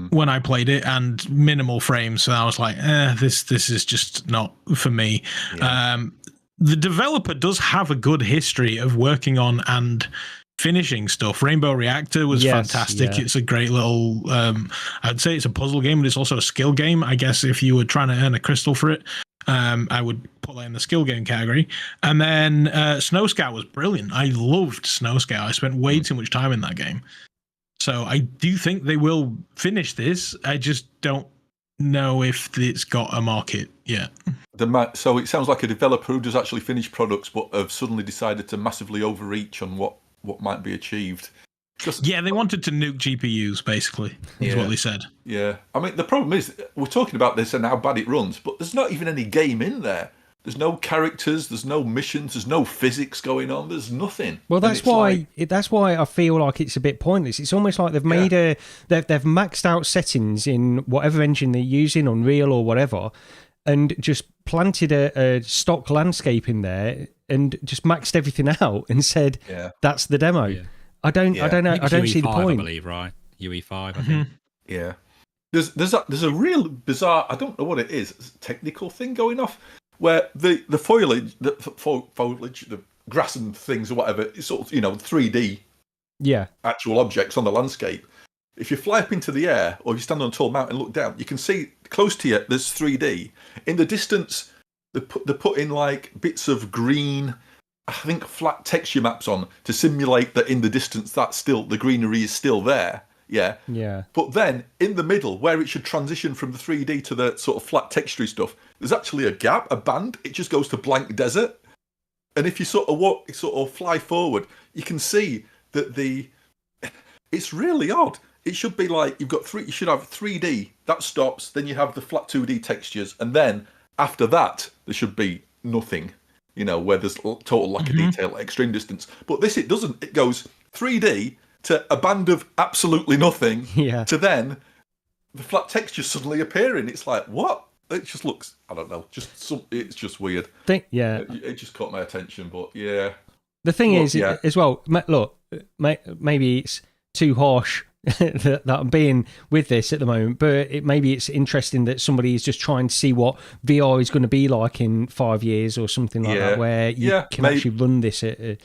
when I played it, and minimal frames. So I was like, this is just not for me. Yeah. The developer does have a good history of working on and finishing stuff. Rainbow Reactor was fantastic. Yeah. It's a great little, I'd say it's a puzzle game, but it's also a skill game. I guess if you were trying to earn a crystal for it, I would put that in the skill game category. And then Snow Scout was brilliant. I loved Snow Scout. I spent way too much time in that game. So I do think they will finish this. I just don't know if it's got a market yet. So it sounds like a developer who does actually finished products, but have suddenly decided to massively overreach on what might be achieved. They wanted to nuke GPUs, basically, is what they said. Yeah. I mean, the problem is, we're talking about this and how bad it runs, but there's not even any game in there. There's no characters, there's no missions, there's no physics going on, there's nothing. Well, that's why I feel like it's a bit pointless. It's almost like they've made they've maxed out settings in whatever engine they're using, Unreal or whatever, and just planted a stock landscape in there and just maxed everything out and said, that's the demo. Yeah. I don't know. I don't see the point. I believe, right? UE5, I think. Yeah. There's a real bizarre, I don't know what it is, technical thing going off, where the foliage, the grass and things or whatever, it's sort of, 3D actual objects on the landscape. If you fly up into the air or if you stand on a tall mountain and look down, you can see close to you there's 3D. In the distance, they put in like bits of green, I think flat texture maps on to simulate that in the distance the greenery is still there. Yeah. But then in the middle, where it should transition from the 3D to the sort of flat textury stuff, there's actually a gap, a band. It just goes to blank desert. And if you sort of fly forward, you can see that it's really odd. It should be like you should have 3D, that stops, then you have the flat 2D textures, and then after that there should be nothing, where there's total lack of detail, extreme distance. But this, it doesn't. It goes 3D to a band of absolutely nothing to then the flat texture suddenly appearing. It's like, what? It just looks, I don't know, it's just weird. It just caught my attention, but yeah. The thing is, as well, look, maybe it's too harsh that I'm being with this at the moment, but maybe it's interesting that somebody is just trying to see what VR is going to be like in 5 years or something like that, where you can actually run this and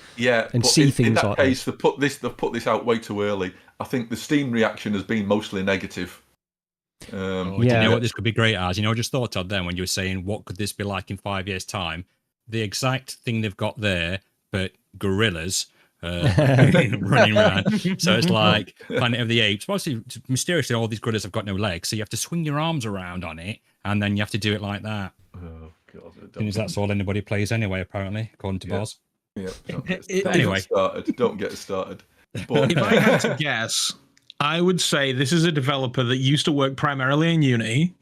see things in that like case, they've put this out way too early. I think the Steam reaction has been mostly negative. Do you know what this could be great as? I just thought, Todd, then when you were saying what could this be like in 5 years' time, the exact thing they've got there, but gorillas running around. So it's like Planet of the Apes. Obviously, mysteriously, all these gorillas have got no legs, so you have to swing your arms around on it, and then you have to do it like that. Oh God! Because that's all anybody plays anyway, apparently, according to Boz. Yeah. Anyway, don't get started. But if I had to guess, I would say this is a developer that used to work primarily in Unity,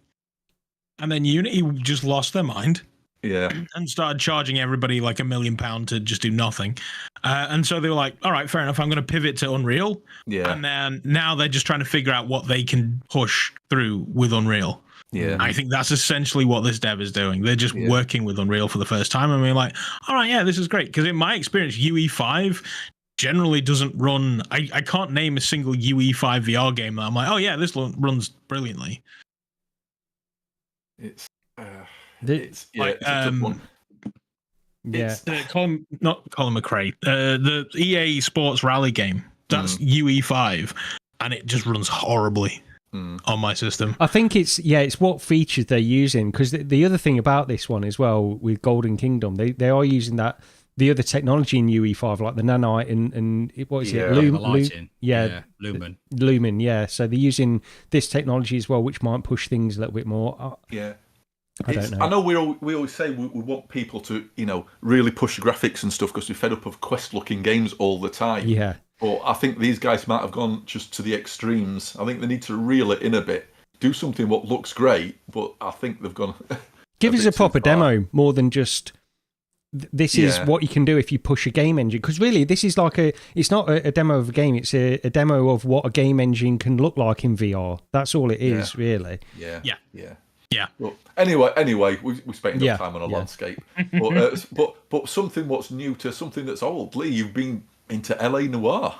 and then Unity just lost their mind. Yeah. And started charging everybody like £1 million to just do nothing. And so they were like, all right, fair enough, I'm going to pivot to Unreal. Yeah. And then now they're just trying to figure out what they can push through with Unreal. Yeah. I think that's essentially what this dev is doing. They're just working with Unreal for the first time. And we're like, all right, yeah, this is great. Because in my experience, UE5 generally doesn't run. I can't name a single UE5 VR game that I'm like, oh, yeah, this runs brilliantly. It's Yeah. Colin McRae, the EA Sports Rally game. That's UE5, and it just runs horribly on my system. I think it's what features they're using, because the other thing about this one as well with Golden Kingdom, they are using the other technology in UE5, like the nanite and what is it? Lumen. Yeah. So they're using this technology as well, which might push things a little bit more. I don't know. I know we always say we want people to, really push graphics and stuff because we're fed up of Quest-looking games all the time. Yeah. But I think these guys might have gone just to the extremes. I think they need to reel it in a bit, do something what looks great, but I think they've gone. Give us a proper demo more than just. This is what you can do if you push a game engine. Because really, this is like it's not a demo of a game. It's a demo of what a game engine can look like in VR. That's all it is, really. Yeah. Yeah. Well, anyway, we spent enough time on a landscape, but something what's new to something that's old. Lee, you've been into LA Noire.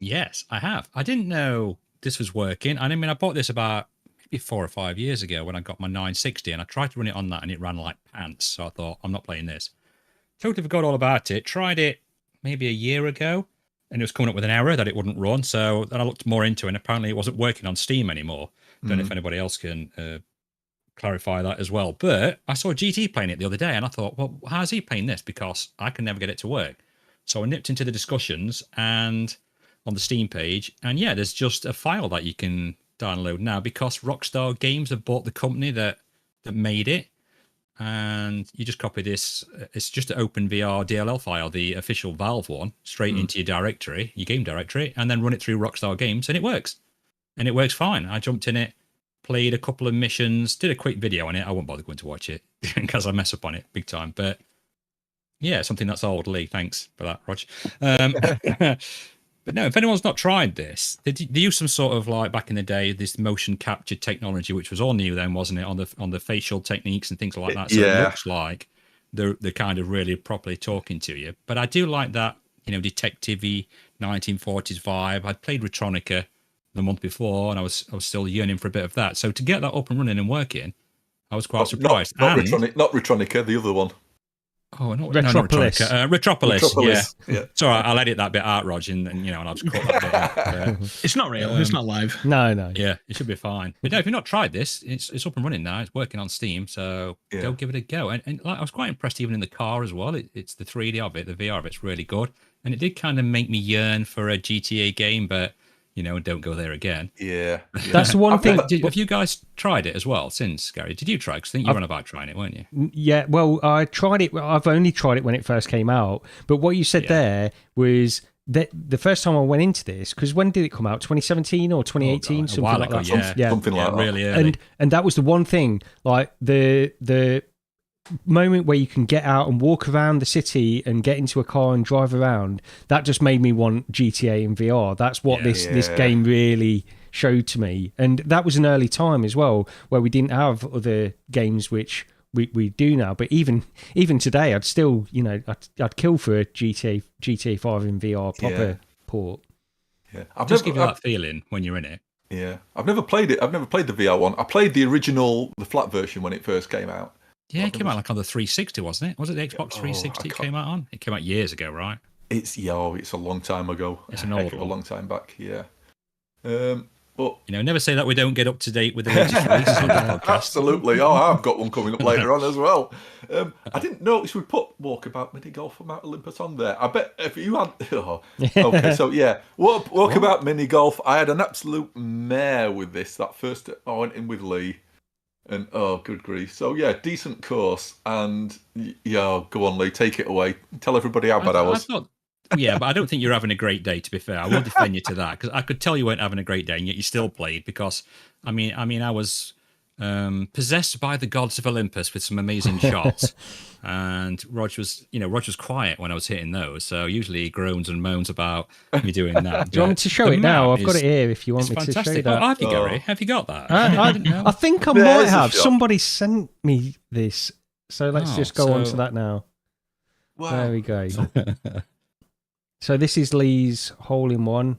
Yes, I have. I didn't know this was working. I mean, I bought this about maybe 4 or 5 years ago when I got my 960, and I tried to run it on that, and it ran like pants. So I thought, I'm not playing this. Totally forgot all about it. Tried it maybe a year ago, and it was coming up with an error that it wouldn't run. So then I looked more into it, and apparently it wasn't working on Steam anymore. Don't know if anybody else can clarify that as well. But I saw GT playing it the other day, and I thought, well, how's he playing this? Because I can never get it to work. So I nipped into the discussions and on the Steam page, and there's just a file that you can download now because Rockstar Games have bought the company that made it, and you just copy this. It's just an OpenVR DLL file, the official Valve one, straight into your directory, your game directory, and then run it through Rockstar Games, and it works. And it works fine. I jumped in it, played a couple of missions, did a quick video on it. I won't bother going to watch it because I mess up on it big time. But yeah, something that's old. Lee, thanks for that, Rog. But no, if anyone's not tried this, they use some sort of like back in the day, this motion capture technology, which was all new then, wasn't it? On the facial techniques and things like that. So it looks like they're kind of really properly talking to you. But I do like that, detective-y 1940s vibe. I'd played Retronika the month before, and I was still yearning for a bit of that. So to get that up and running and working, I was quite surprised. Not Retronika, the other one. Oh, not Retropolis. Retropolis. Yeah. It's all right. I'll edit that bit out, Rog, and I'll just cut that bit out. It's not real. It's not live. No. Yeah, it should be fine. But no, if you've not tried this, it's up and running now. It's working on Steam, so go give it a go. And like, I was quite impressed even in the car as well. It's the 3D of it, the VR of it's really good. And it did kind of make me yearn for a GTA game, but don't go there again. Yeah. That's the one thing. Have you guys tried it as well since, Gary? Did you try? Because I think you were on about trying it, weren't you? Yeah, well, I tried it. I've only tried it when it first came out. But what you said there was that the first time I went into this, because when did it come out? 2017 or 2018? A while ago, something like that. Really early. And that was the one thing, like the moment where you can get out and walk around the city and get into a car and drive around, that just made me want GTA in VR. That's what this game really showed to me. And that was an early time as well, where we didn't have other games which we do now. But even today, I'd still, I'd kill for a GTA 5 in VR proper port. Yeah, I've just give you that feeling when you're in it. Yeah, I've never played it. I've never played the VR one. I played the original, the flat version when it first came out. Yeah, it came out like on the 360, wasn't it? Was it the Xbox 360 it came out on? It came out years ago, right? It's a long time ago. It's an old one. A long time back, yeah. But never say that we don't get up to date with the latest releases on the podcast. Absolutely. Oh, I've got one coming up later on as well. I didn't notice we put Walkabout Minigolf from Mount Olympus on there. I bet if you had... Oh. Okay, so yeah. Walkabout Minigolf, I had an absolute mare with this. That first... I went in with Lee. And, oh, good grief. So, yeah, decent course. And, yeah, go on, Lee, take it away. Tell everybody how bad I was. Yeah, but I don't think you're having a great day, to be fair. I will defend you to that, because I could tell you weren't having a great day, and yet you still played, because, I was possessed by the gods of Olympus with some amazing shots, and Rog was quiet when I was hitting those, so usually he groans and moans about me doing that. Do you want me to show it now? I've got it here if you want me to show that. Oh, have you, Gary? Have you got that? I think I might have. Somebody sent me this, so let's just go on to that now. Wow. There we go. So this is Lee's hole-in-one.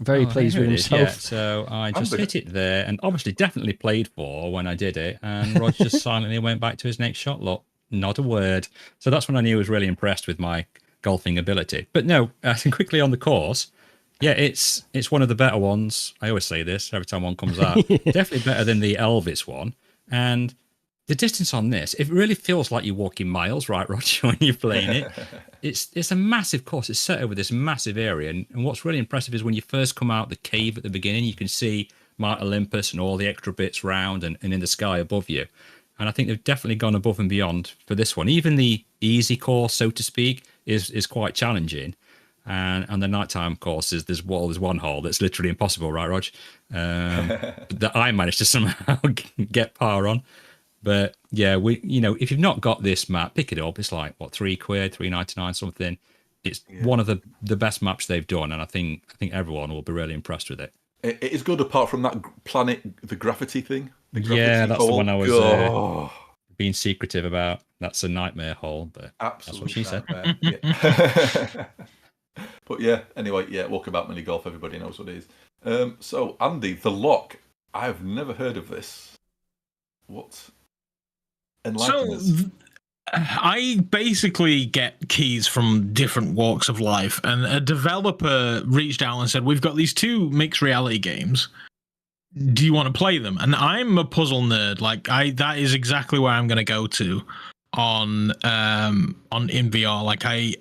Very pleased with himself. Yeah, so I just hit it there, and obviously definitely played for when I did it, and Rog just silently went back to his next shot. Look, not a word. So that's when I knew I was really impressed with my golfing ability. But no, I think quickly on the course, yeah, it's one of the better ones. I always say this every time one comes out. Definitely better than the Elvis one. And the distance on this, it really feels like you're walking miles, right, Roger, when you're playing it. It's a massive course. It's set over this massive area. And what's really impressive is when you first come out the cave at the beginning, you can see Mount Olympus and all the extra bits round and in the sky above you. And I think they've definitely gone above and beyond for this one. Even the easy course, so to speak, is quite challenging. And the nighttime course there's one hole that's literally impossible, right, Rog? That I managed to somehow get par on. But yeah, if you've not got this map, pick it up. It's like what, £3, $3.99 something. It's one of the best maps they've done, and I think everyone will be really impressed with it. It is good apart from that planet, the gravity thing. That's the one I was being secretive about. That's a nightmare hole, but absolutely that's what she said. Yeah. But yeah, anyway, Walkabout Minigolf, everybody knows what it is. So Andy, the lock. I've never heard of this. What? I basically get keys from different walks of life, and a developer reached out and said, we've got these 2 mixed reality games. Do you want to play them? And I'm a puzzle nerd. That is exactly where I'm going to go to on in VR.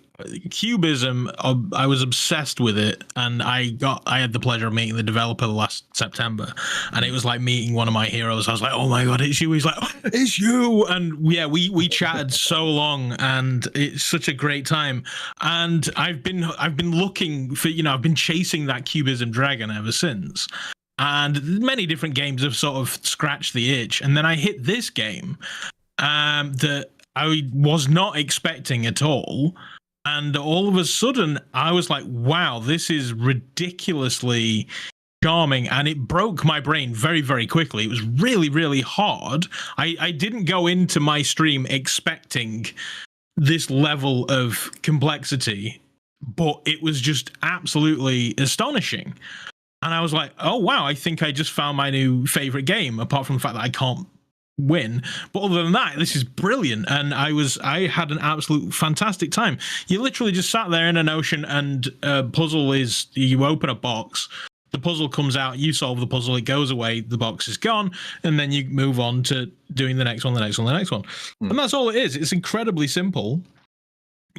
Cubism, I was obsessed with it, and I had the pleasure of meeting the developer last September, and it was like meeting one of my heroes. I was like, oh my god, it's you. He's like, oh, it's you. And yeah, we chatted so long, and it's such a great time. And I've been looking for, I've been chasing that Cubism dragon ever since, and many different games have sort of scratched the itch, and then I hit this game that I was not expecting at all. And all of a sudden, I was like, wow, this is ridiculously charming. And it broke my brain very, very quickly. It was really, really hard. I didn't go into my stream expecting this level of complexity, but it was just absolutely astonishing. And I was like, oh, wow, I think I just found my new favorite game, apart from the fact that I can't win. But other than that, this is brilliant, and I had an absolute fantastic time. You literally just sat there in an ocean, and puzzle is, you open a box, the puzzle comes out, you solve the puzzle, it goes away, the box is gone, and then you move on to doing the next one. And that's all it is. It's incredibly simple,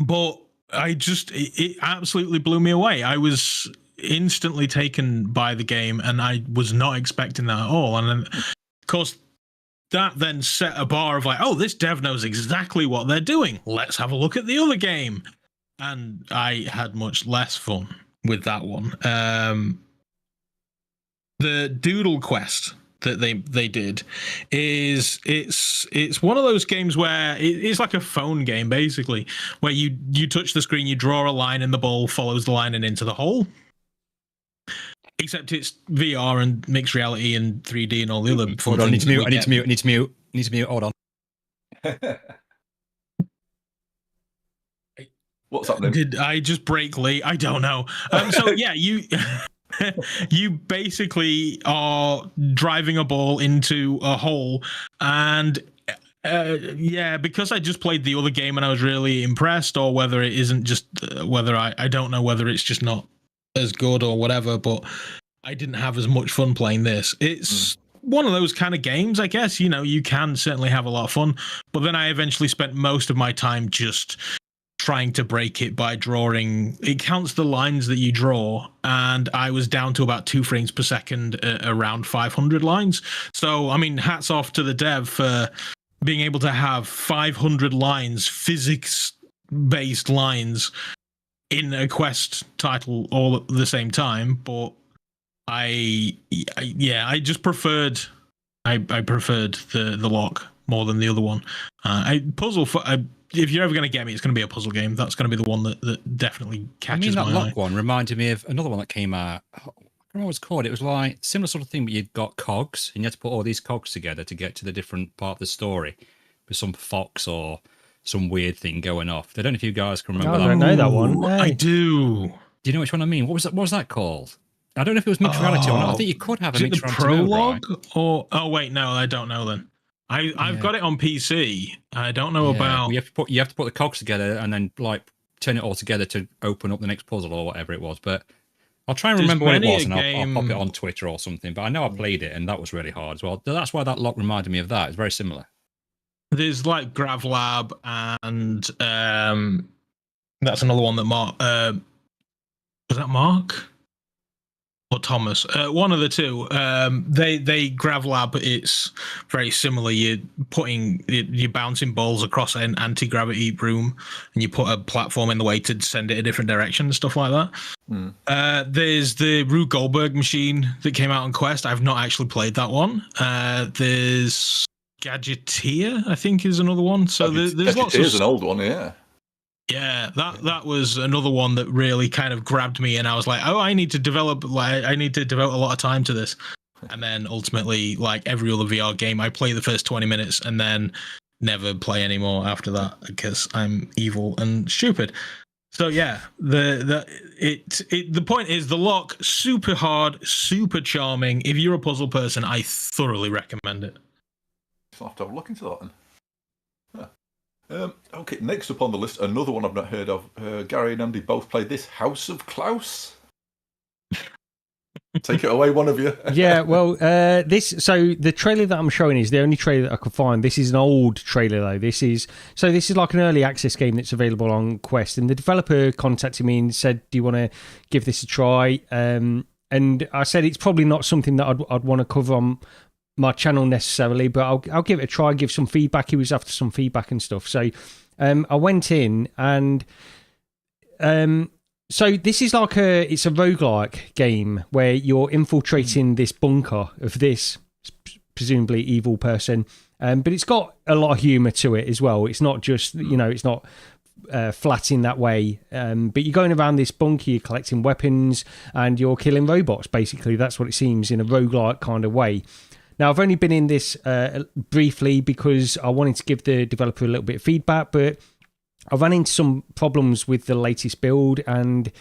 but it absolutely blew me away. I was instantly taken by the game, and I was not expecting that at all. And then, of course, that then set a bar of like, oh, this dev knows exactly what they're doing. Let's have a look at the other game. And I had much less fun with that one. The Doodle Quest that they did is it's one of those games where it's like a phone game, basically, where you touch the screen, you draw a line, and the ball follows the line and into the hole. Except it's VR and mixed reality and 3D and all the other. Hold on, I need to mute. Hold on. What's happening? Did I just break Lee? I don't know. So yeah, you basically are driving a ball into a hole, and because I just played the other game and I was really impressed, or whether it isn't just whether I don't know whether it's just not as good or whatever, but I didn't have as much fun playing this. It's one of those kind of games, I guess. You can certainly have a lot of fun, but then I eventually spent most of my time just trying to break it by drawing. It counts the lines that you draw, and I was down to about 2 frames per second, around 500 lines. So, I mean, hats off to the dev for being able to have 500 lines, physics-based lines, in a Quest title all at the same time. But I just preferred. I preferred the lock more than the other one. If you're ever going to get me, it's going to be a puzzle game. That's going to be the one that definitely catches my eye. That lock one reminded me of another one that came out. I don't know what it was called. It was like similar sort of thing, but you'd got cogs, and you had to put all these cogs together to get to the different part of the story with some fox or some weird thing going off. I don't know if you guys can remember that. I don't know that one. No. I do. Do you know which one I mean? What was that called? I don't know if it was mixed reality or not. I think you could have a mixed reality. Prologue? Or wait, no, I don't know then. I've got it on PC. I don't know about. You have to put the cogs together and then like turn it all together to open up the next puzzle or whatever it was. But I'll try and remember what it was, and I'll pop it on Twitter or something. But I know I played it, and that was really hard as well. That's why that lock reminded me of that. It's very similar. There's like Grav Lab, and that's another one that Mark. Was that Mark? Or Thomas, one of the two. They Grav Lab. It's very similar. You're bouncing balls across an anti-gravity room, and you put a platform in the way to send it a different direction and stuff like that. There's the Rube Goldberg machine that came out on Quest. I've not actually played that one. There's Gadgeteer, I think, is another one. So there's lots of. Gadgeteer's an old one, yeah. Yeah, that was another one that really kind of grabbed me, and I was like, "Oh, I need to devote a lot of time to this." And then ultimately, like every other VR game, I play the first 20 minutes and then never play anymore after that because I'm evil and stupid. So yeah, the point is the lock, super hard, super charming. If you're a puzzle person, I thoroughly recommend it. I'll have to have a look into that then. Okay, next up on the list, another one I've not heard of. Gary and Andy both played this, Haus of Klaus. Take it away, one of you. Yeah, well, so the trailer that I'm showing is the only trailer that I could find. This is an old trailer though. This is like an early access game that's available on Quest, and the developer contacted me and said, "Do you want to give this a try?" And I said it's probably not something that I'd want to cover on my channel necessarily, but I'll give it a try, give some feedback. He was after some feedback and stuff. So I went in, and so this is like it's a roguelike game where you're infiltrating this bunker of this presumably evil person, but it's got a lot of humour to it as well. It's not just, it's not flat in that way, but you're going around this bunker, you're collecting weapons, and you're killing robots, basically. That's what it seems, in a roguelike kind of way. Now, I've only been in this briefly because I wanted to give the developer a little bit of feedback, but I ran into some problems with the latest build, and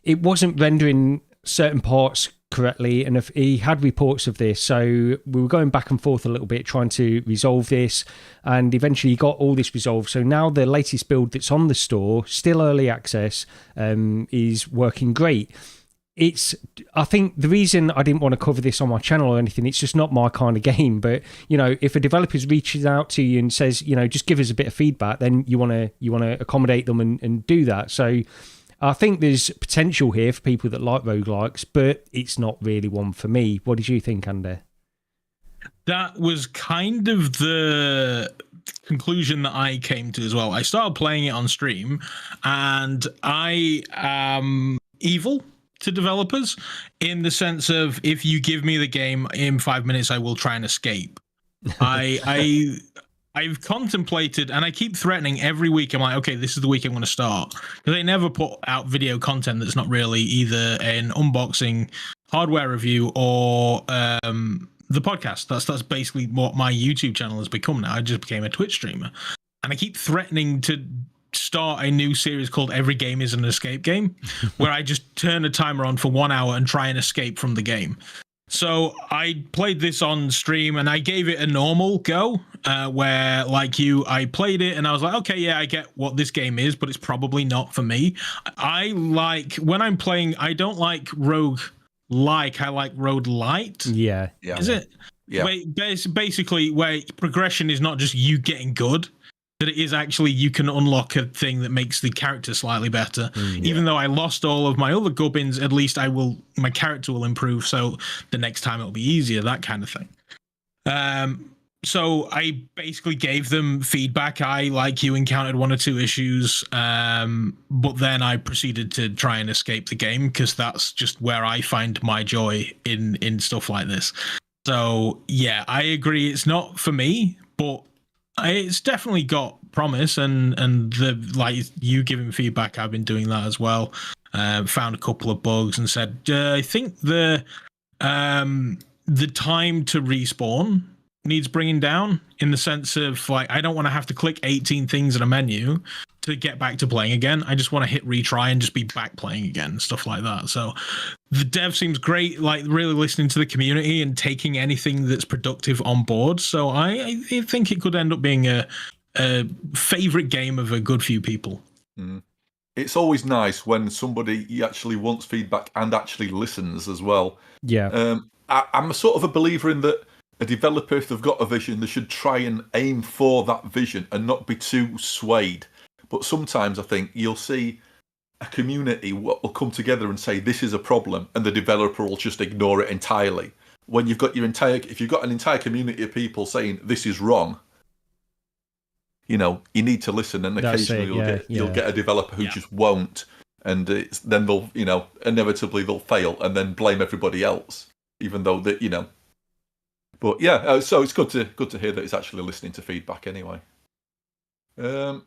it wasn't rendering certain parts correctly, and he had reports of this, so we were going back and forth a little bit trying to resolve this, and eventually got all this resolved. So now the latest build that's on the store, still early access, is working great. I think the reason I didn't want to cover this on my channel or anything, it's just not my kind of game. But if a developer's reaches out to you and says, just give us a bit of feedback, then you want to accommodate them and do that. So I think there's potential here for people that like roguelikes, but it's not really one for me. What did you think, Andy? That was kind of the conclusion that I came to as well. I started playing it on stream, and I am evil. to developers in the sense of, if you give me the game in 5 minutes, I will try and escape. I've contemplated, and I keep threatening every week. I'm like, okay, this is the week I'm going to start, because they never put out video content that's not really either an unboxing, hardware review, or the podcast. That's basically what my YouTube channel has become now. I just became a Twitch streamer, and I keep threatening to start a new series called Every Game is an Escape Game, where I just turn a timer on for 1 hour and try and escape from the game. So I played this on stream, and I gave it a normal go, where, like you, I played it and I was like, okay, yeah, I get what this game is, but it's probably not for me. I like, when I'm playing, I don't like rogue like, I like road light. Yeah. Is it? Yeah. Basically, where progression is not just you getting good, that it is actually you can unlock a thing that makes the character slightly better. Even though I lost all of my other gubbins, at least my character will improve, so the next time it'll be easier, that kind of thing. So I basically gave them feedback. I, like you, encountered 1 or 2 issues, but then I proceeded to try and escape the game, because that's just where I find my joy in stuff like this. So yeah, I agree, it's not for me, but it's definitely got promise, and the, like you giving feedback, I've been doing that as well. Found a couple of bugs and said, I think the time to respawn needs bringing down, in the sense of, like, I don't want to have to click 18 things in a menu to get back to playing again. I just want to hit retry and just be back playing again, stuff like that. So the dev seems great, like really listening to the community and taking anything that's productive on board. So I think it could end up being a favorite game of a good few people. It's always nice when somebody actually wants feedback and actually listens as well. Yeah. I'm a sort of a believer in that a developer, if they've got a vision, they should try and aim for that vision and not be too swayed. But sometimes I think you'll see a community will come together and say, this is a problem, and the developer will just ignore it entirely. When you've got if you've got an entire community of people saying this is wrong, you need to listen, and occasionally you'll get a developer who just won't, and then they'll, inevitably they'll fail and then blame everybody else, even though that, But yeah, so it's good to hear that it's actually listening to feedback anyway. And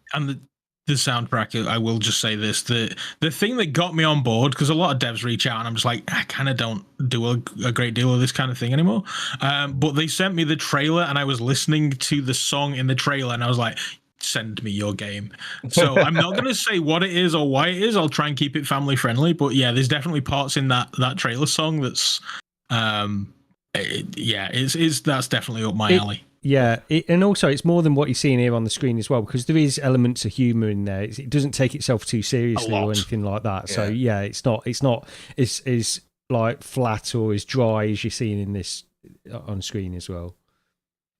the soundtrack, I will just say this, the thing that got me on board, because a lot of devs reach out and I'm just like, I kind of don't do a great deal of this kind of thing anymore. But they sent me the trailer, and I was listening to the song in the trailer, and I was like, send me your game. So I'm not going to say what it is or why it is. I'll try and keep it family friendly. But yeah, there's definitely parts in that trailer song that's, that's definitely up my alley. Yeah, and also it's more than what you're seeing here on the screen as well, because there is elements of humour in there. It doesn't take itself too seriously or anything like that. Yeah. So yeah, it's not as like flat or as dry as you're seeing in this on screen as well.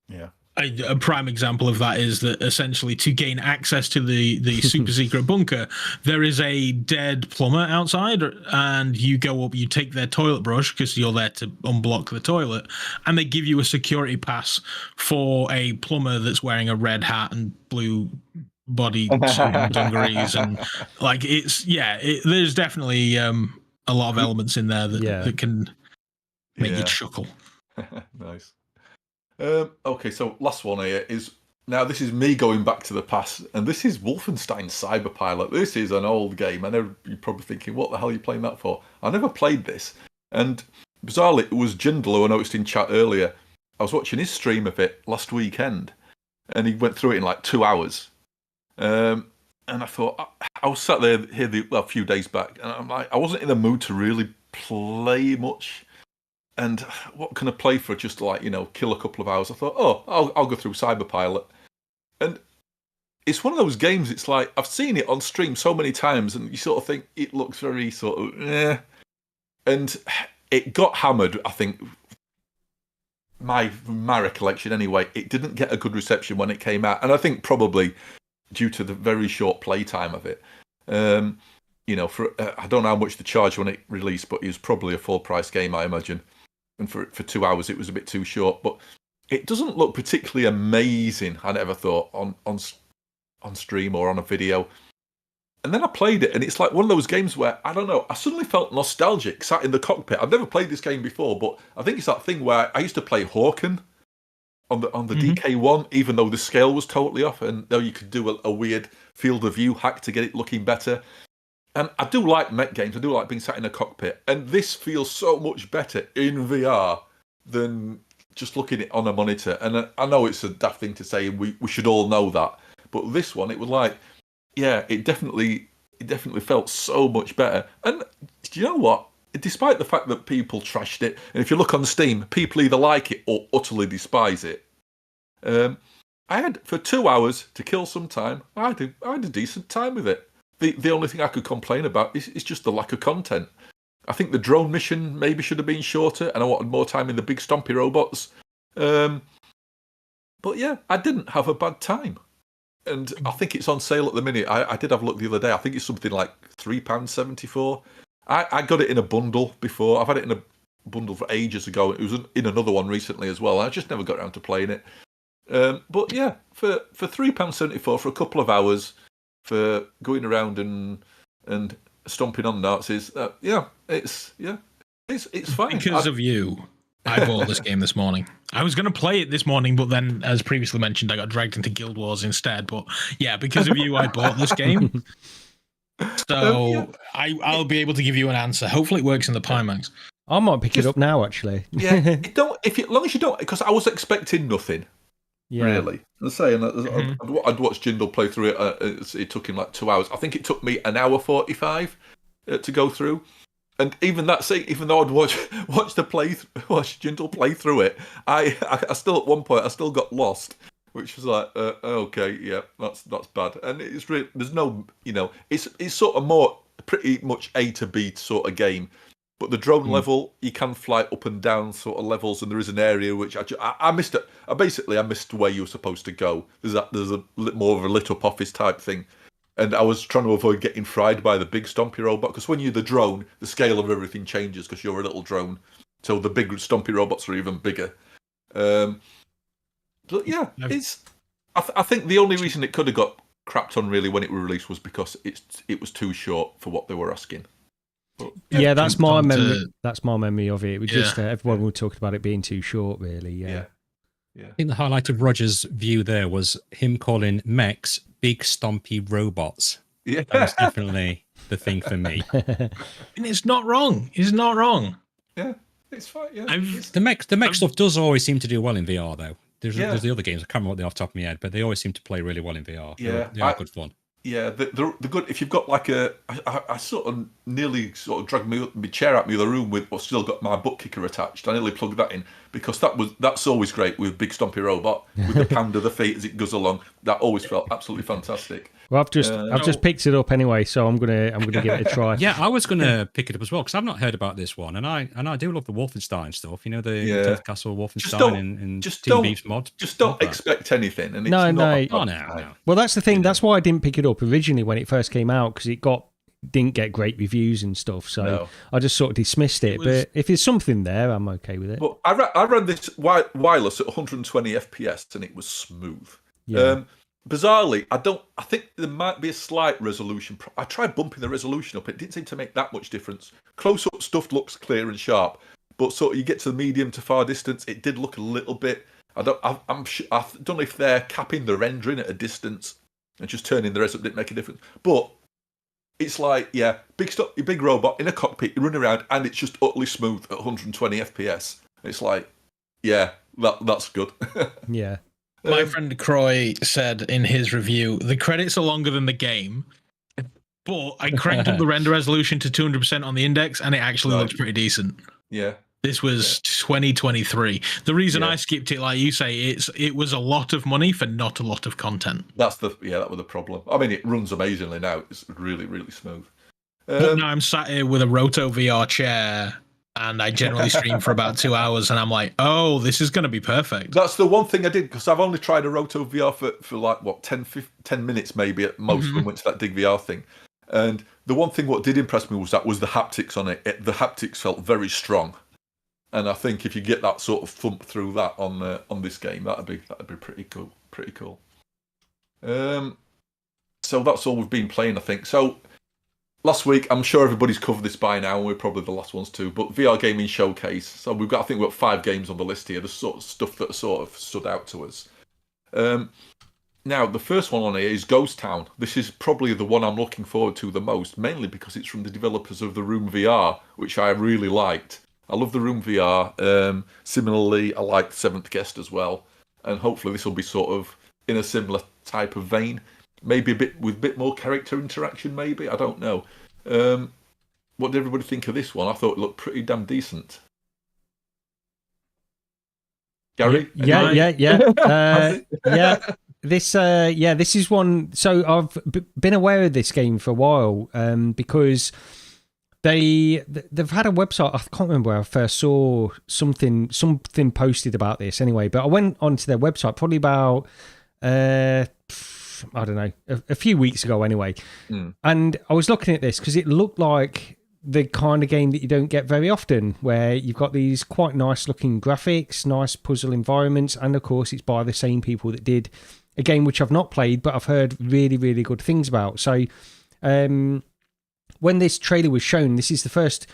Yeah. A prime example of that is that essentially to gain access to the super secret bunker, there is a dead plumber outside, and you go up, you take their toilet brush because you're there to unblock the toilet, and they give you a security pass for a plumber that's wearing a red hat and blue body dungarees, and like there's definitely a lot of elements in there that can make you chuckle. Nice. Okay, so last one here is, now this is me going back to the past, and this is Wolfenstein Cyberpilot. This is an old game. I know you're probably thinking, what the hell are you playing that for? I never played this. And bizarrely, it was Jindal, who I noticed in chat earlier. I was watching his stream of it last weekend, and he went through it in like 2 hours. And I thought, I was sat there a few days back, and I'm like, I wasn't in the mood to really play much. And what can I play for just like, kill a couple of hours? I thought, I'll go through Cyberpilot. And it's one of those games, it's like, I've seen it on stream so many times, and you sort of think it looks very sort of, eh. And it got hammered, I think, my recollection anyway. It didn't get a good reception when it came out. And I think probably due to the very short playtime of it. I don't know how much they charged when it released, but it was probably a full price game, I imagine. And for 2 hours, it was a bit too short. But it doesn't look particularly amazing, I never thought, on stream or on a video. And then I played it, and it's like one of those games where, I don't know, I suddenly felt nostalgic sat in the cockpit. I've never played this game before, but I think it's that thing where I used to play Hawken on the DK1, even though the scale was totally off, and though you could do a weird field of view hack to get it looking better. And I do like mech games. I do like being sat in a cockpit. And this feels so much better in VR than just looking at it on a monitor. And I know it's a daft thing to say, and we should all know that. But this one, it was like, yeah, it definitely felt so much better. And do you know what? Despite the fact that people trashed it, and if you look on Steam, people either like it or utterly despise it. I had, for 2 hours to kill some time, I had a decent time with it. The only thing I could complain about is just the lack of content. I think the drone mission maybe should have been shorter, and I wanted more time in the big stompy robots. But yeah, I didn't have a bad time. And I think it's on sale at the minute. I did have a look the other day. I think it's something like £3.74. I got it in a bundle before. I've had it in a bundle for ages ago. It was in another one recently as well. I just never got around to playing it. But yeah, for £3.74 for a couple of hours, for going around and stomping on Nazis, it's fine. Because of you, I bought this game this morning. I was going to play it this morning, but then, as previously mentioned, I got dragged into Guild Wars instead. But yeah, because of you, I bought this game. So I'll be able to give you an answer. Hopefully, it works in the Pimax. I might pick it up now, actually. Yeah, as long as you don't, because I was expecting nothing. Yeah. Really, I'm saying I'd watched Jindal play through it. It took him like 2 hours. I think it took me an hour 45 to go through. And even that, even though I'd watched Jindal play through it, I still at one point I still got lost, which was like, okay, yeah, that's bad. And it's really, there's no, it's sort of more pretty much A to B sort of game. But the drone level, you can fly up and down sort of levels, and there is an area which I missed it. I missed where you were supposed to go. There's a more of a lit up office type thing, and I was trying to avoid getting fried by the big stompy robot, because when you're the drone, the scale of everything changes because you're a little drone. So the big stompy robots are even bigger. But yeah, I think the only reason it could have got crapped on really when it was released was because it was too short for what they were asking. But, yeah, that's my memory. That's my memory of it. It was just everyone was talking about it being too short, really. Yeah. I think the highlight of Roger's view there was him calling mechs big stompy robots. Yeah, that was definitely the thing for me. And it's not wrong. It's not wrong. Yeah, it's fine. Yeah, the mech stuff does always seem to do well in VR though. There's the other games. I can't remember what they're off the top of my head, but they always seem to play really well in VR. Yeah, they are good fun. Yeah, they're good. If you've got like I sort of nearly dragged my chair out my other room with what's still got my butt kicker attached. I nearly plugged that in because that's always great with big stompy robot with the pound of the feet as it goes along. That always felt absolutely fantastic. Well, I've just picked it up anyway, so I'm gonna give it a try. Yeah, I was gonna pick it up as well because I've not heard about this one, and I do love the Wolfenstein stuff. You know, the Death Castle Wolfenstein and Team Beef's mod. Just don't expect anything. And it's no. Well, that's the thing. That's why I didn't pick it up originally when it first came out, because didn't get great reviews and stuff. So I just sort of dismissed it. But if there's something there, I'm okay with it. But I ran this wireless at 120 FPS, and it was smooth. Yeah. Bizarrely, I think there might be a slight resolution. I tried bumping the resolution up. It didn't seem to make that much difference. Close-up stuff looks clear and sharp, but sort of you get to the medium to far distance, it did look a little bit. I don't know if they're capping the rendering at a distance and just turning the rest up didn't make a difference. But it's like, big robot in a cockpit, you run around, and it's just utterly smooth at 120 FPS. It's like, that's good. Yeah. My friend Croy said in his review, the credits are longer than the game, but I cranked up the render resolution to 200% on the index, and it actually looks pretty decent. Yeah. This was 2023. The reason I skipped it, like you say, it was a lot of money for not a lot of content. That was the problem. I mean, it runs amazingly now. It's really, really smooth. But now I'm sat here with a Roto VR chair, and I generally stream for about 2 hours, and I'm like, oh, this is going to be perfect. That's the one thing I did, because I've only tried a Roto VR for like, 10 minutes maybe at most when I went to that Dig VR thing. And the one thing what did impress me was the haptics on it. The haptics felt very strong. And I think if you get that sort of thump through that on this game, that'd be pretty cool. so that's all we've been playing, I think. So last week, I'm sure everybody's covered this by now, and we're probably the last ones too. But VR Gaming Showcase. So we've got 5 games on the list here. The sort of stuff that sort of stood out to us. Now, the first one on here is Ghost Town. This is probably the one I'm looking forward to the most, mainly because it's from the developers of the Room VR, which I really liked. I love the Room VR. Similarly, I like Seventh Guest as well. And hopefully this will be sort of in a similar type of vein. Maybe with a bit more character interaction, maybe. I don't know. What did everybody think of this one? I thought it looked pretty damn decent. Gary? Yeah. This is one. So I've been aware of this game for a while because they've had a website. I can't remember where I first saw something posted about this. Anyway, but I went onto their website probably about I don't know, a few weeks ago. Anyway, and I was looking at this because it looked like the kind of game that you don't get very often, where you've got these quite nice looking graphics, nice puzzle environments, and of course it's by the same people that did a game which I've not played, but I've heard really, really good things about. So when this trailer was shown, this is the first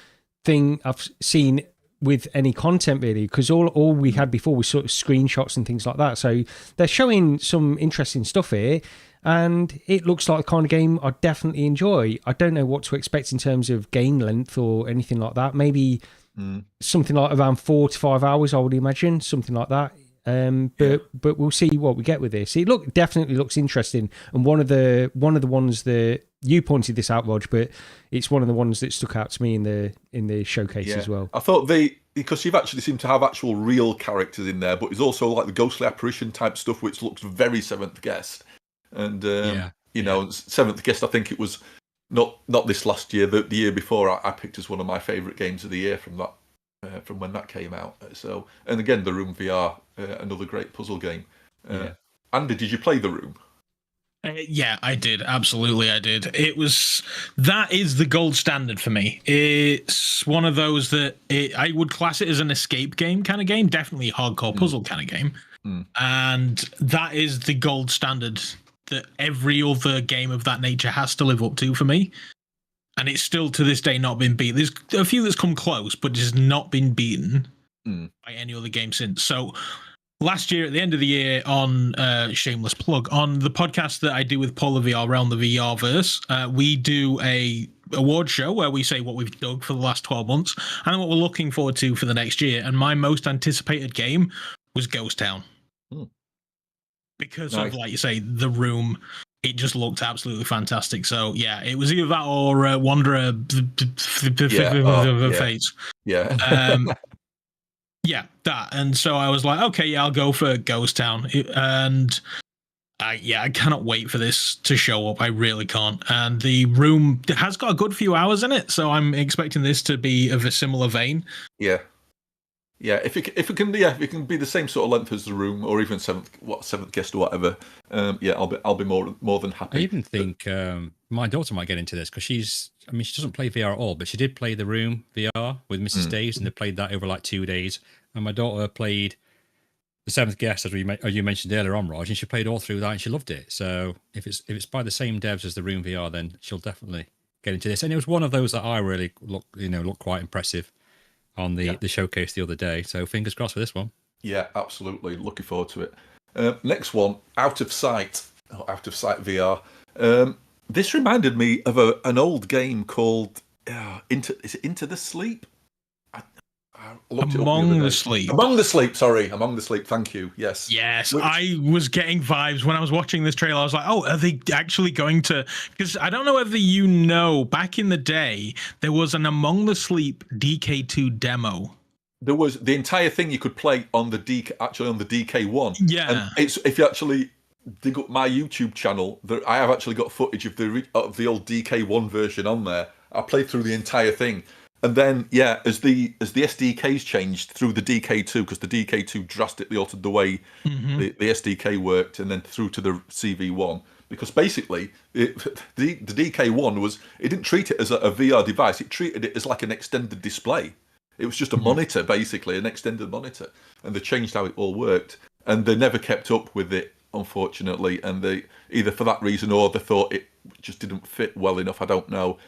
thing I've seen with any content, really, because all we had before was sort of screenshots and things like that. So they're showing some interesting stuff here, and it looks like the kind of game I definitely enjoy. I don't know what to expect in terms of game length or anything like that. Maybe something like around 4 to 5 hours, I would imagine, something like that. But we'll see what we get with this. It definitely looks interesting, and one of the ones that you pointed this out, Rog, but it's one of the ones that stuck out to me in the showcase as well. I thought because you've actually seemed to have actual real characters in there, but it's also like the ghostly apparition type stuff, which looks very Seventh Guest. And Seventh Guest, I think it was not this last year, the year before. I picked as one of my favourite games of the year from that. From when that came out. So, and again, the Room VR, another great puzzle game. Andy, did you play the Room? Yeah, I did. Absolutely, I did. That is the gold standard for me. It's one of those that I would class it as an escape game kind of game, definitely a hardcore puzzle kind of game. And that is the gold standard that every other game of that nature has to live up to for me. And it's still to this day not been beaten. There's a few that's come close, but it's not been beaten by any other game since. So last year, at the end of the year, on shameless plug, on the podcast that I do with Polar VR around the VR verse, we do a award show where we say what we've dug for the last 12 months and what we're looking forward to for the next year. And my most anticipated game was Ghost Town. Because of, like you say, the Room. It just looked absolutely fantastic. So, yeah, it was either that or Wanderer Fates. Yeah. Yeah, that. And so I was like, okay, yeah, I'll go for Ghost Town. And I cannot wait for this to show up. I really can't. And the Room has got a good few hours in it, so I'm expecting this to be of a similar vein. Yeah. Yeah, if it can be the same sort of length as the Room, or even Seventh Guest or whatever. I'll be more than happy. I even think my daughter might get into this because she doesn't play VR at all, but she did play the Room VR with Mrs. Daves, and they played that over like 2 days. And my daughter played the Seventh Guest, as you mentioned earlier on, Raj, and she played all through that, and she loved it. So if it's by the same devs as the Room VR, then she'll definitely get into this. And it was one of those that I really looked quite impressive on the showcase the other day. So fingers crossed for this one. Yeah, absolutely. Looking forward to it. Next one, Out of Sight VR. This reminded me of an old game called Into the Sleep? Among the Sleep. Among the Sleep, thank you. Yes. Yes, I was getting vibes when I was watching this trailer. I was like, oh, are they actually going to... Because I don't know whether back in the day, there was an Among the Sleep DK2 demo. There was the entire thing you could play on the DK1. Yeah. And if you actually dig up my YouTube channel, I have actually got footage of the old DK1 version on there. I played through the entire thing. And then, as the SDKs changed through the DK2, because the DK2 drastically altered the way the SDK worked, and then through to the CV1, because basically the DK1 it didn't treat it as a VR device; it treated it as like an extended display. It was just a monitor, basically, an extended monitor, and they changed how it all worked, and they never kept up with it unfortunately, and they either for that reason or they thought it just didn't fit well enough. I don't know.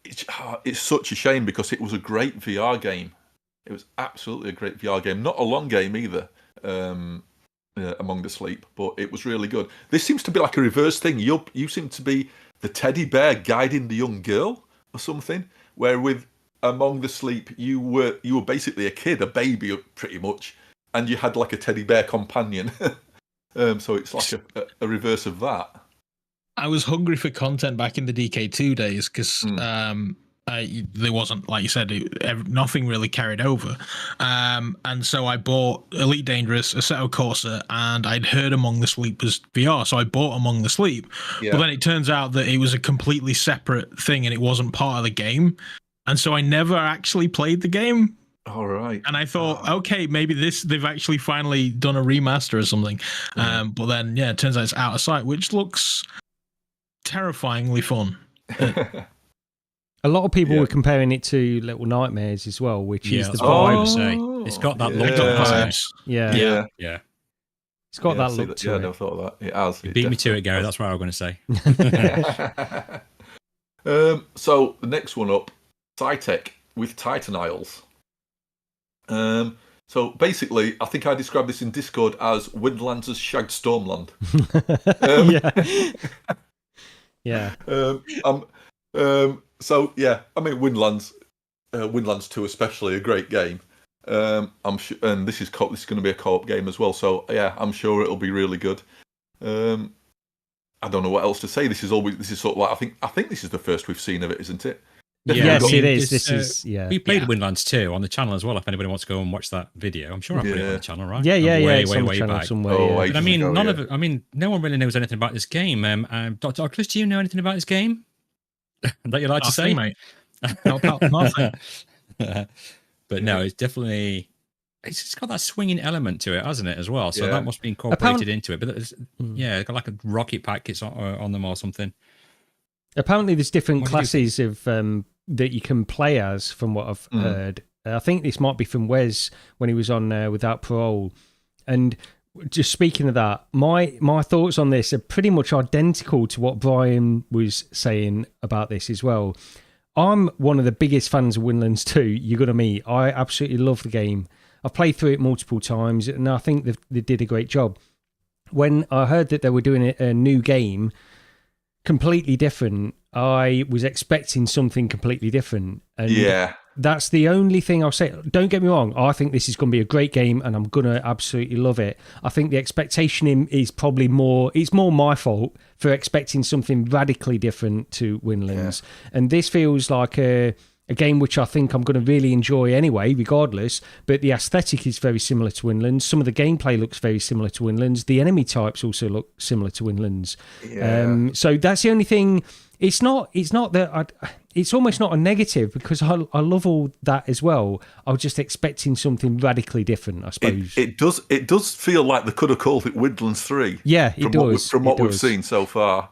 It's such a shame because it was a great VR game. It was absolutely a great VR game. Not a long game either. Among the Sleep, but it was really good. This seems to be like a reverse thing. You seem to be the teddy bear guiding the young girl or something. Where with Among the Sleep, you were basically a kid, a baby, pretty much, and you had like a teddy bear companion. So it's like a reverse of that. I was hungry for content back in the DK2 days because there wasn't, like you said, nothing really carried over. And so I bought Elite Dangerous, Assetto Corsa, and I'd heard Among the Sleep was VR, so I bought Among the Sleep. Yeah. But then it turns out that it was a completely separate thing and it wasn't part of the game. And so I never actually played the game. All right. And I thought, okay, maybe they've actually finally done a remaster or something. But then, it turns out it's out of sight, which looks terrifyingly fun. A lot of people were comparing it to Little Nightmares as well, which is the vibe. It's got that look to it. Yeah. It's got that look to it. I never thought of that. It has. You beat me to it, Gary. That's what I was going to say. So the next one up, SciTech with Titan Isles. So basically, I think I described this in Discord as Windlands' shagged Stormland. So yeah, I mean Windlands 2 especially, a great game. I'm sure, and this is going to be a co-op game as well. So yeah, I'm sure it'll be really good. I don't know what else to say. This is sort of like I think this is the first we've seen of it, isn't it? Yes, it is. This is We played Windlands 2 on the channel as well. If anybody wants to go and watch that video, I'm sure I put it on the channel, right? Yeah. It's on the way channel back. somewhere. But I mean, none of it. I mean, no one really knows anything about this game. Dr. Oculus, do you know anything about this game? That you'd like to say, mate? Nothing. But no, it's definitely. It's got that swinging element to it, hasn't it, as well? So that must be incorporated into it. But it's got like a rocket packets on them or something. Apparently, there's different classes of that you can play as, from what I've heard. I think this might be from Wes when he was on Without Parole. And just speaking of that, my thoughts on this are pretty much identical to what Brian was saying about this as well. I'm one of the biggest fans of Windlands 2, you're going to meet. I absolutely love the game. I've played through it multiple times, and I think they did a great job. When I heard that they were doing a new game, completely different, I was expecting something completely different. And that's the only thing I'll say. Don't get me wrong, I think this is going to be a great game and I'm going to absolutely love it. I think the expectation is probably it's more my fault for expecting something radically different to Windlands. And this feels like a game which I think I'm going to really enjoy anyway, regardless. But the aesthetic is very similar to Windlands. Some of the gameplay looks very similar to Windlands. The enemy types also look similar to Windlands. So that's the only thing. It's not that it's almost not a negative, because I love all that as well. I was just expecting something radically different, I suppose. It does feel like they could have called it Windlands 3. Yeah, it does. From what we've seen so far.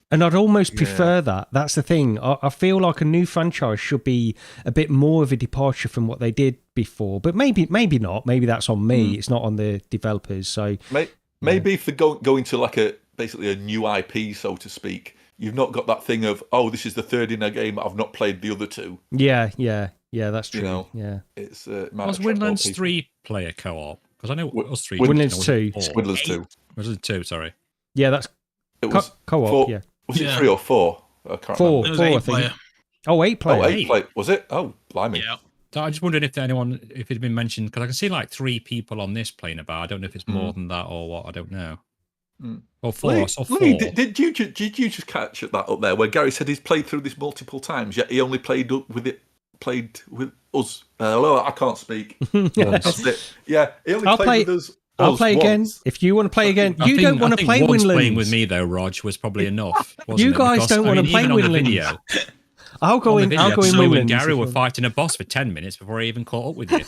And I'd almost prefer that. That's the thing. I feel like a new franchise should be a bit more of a departure from what they did before. But maybe not. Maybe that's on me. It's not on the developers. So maybe if they're going to like basically a new IP, so to speak, you've not got that thing of, this is the third in a game, I've not played the other two. Yeah, that's true. You know, it's was Windlands 3 player co-op? Because I know it was 3. Windlands 2. Windlands 2. Windlands 2, sorry. Yeah, that's co-op, yeah. Was it 3 or 4? I can't remember. 4, I think. Oh, 8 player. 8 player. Was it? Oh, blimey. Yeah. So I just wondered if it had been mentioned, because I can see like 3 people on this playing about. I don't know if it's more than that or what. I don't know. Or 4. I saw 4. Did you just catch that up there where Gary said he's played through this multiple times, yet he only played with us? Hello, I can't speak. That's it. Yeah, he only played with us. I'll play once. Again. If you want to play again, you don't want to play Windlands. Playing with me though, Rog, was probably enough. You guys don't want to play Windlands. I'll go in Windlands. And Gary were fighting a boss for 10 minutes before I even caught up with you.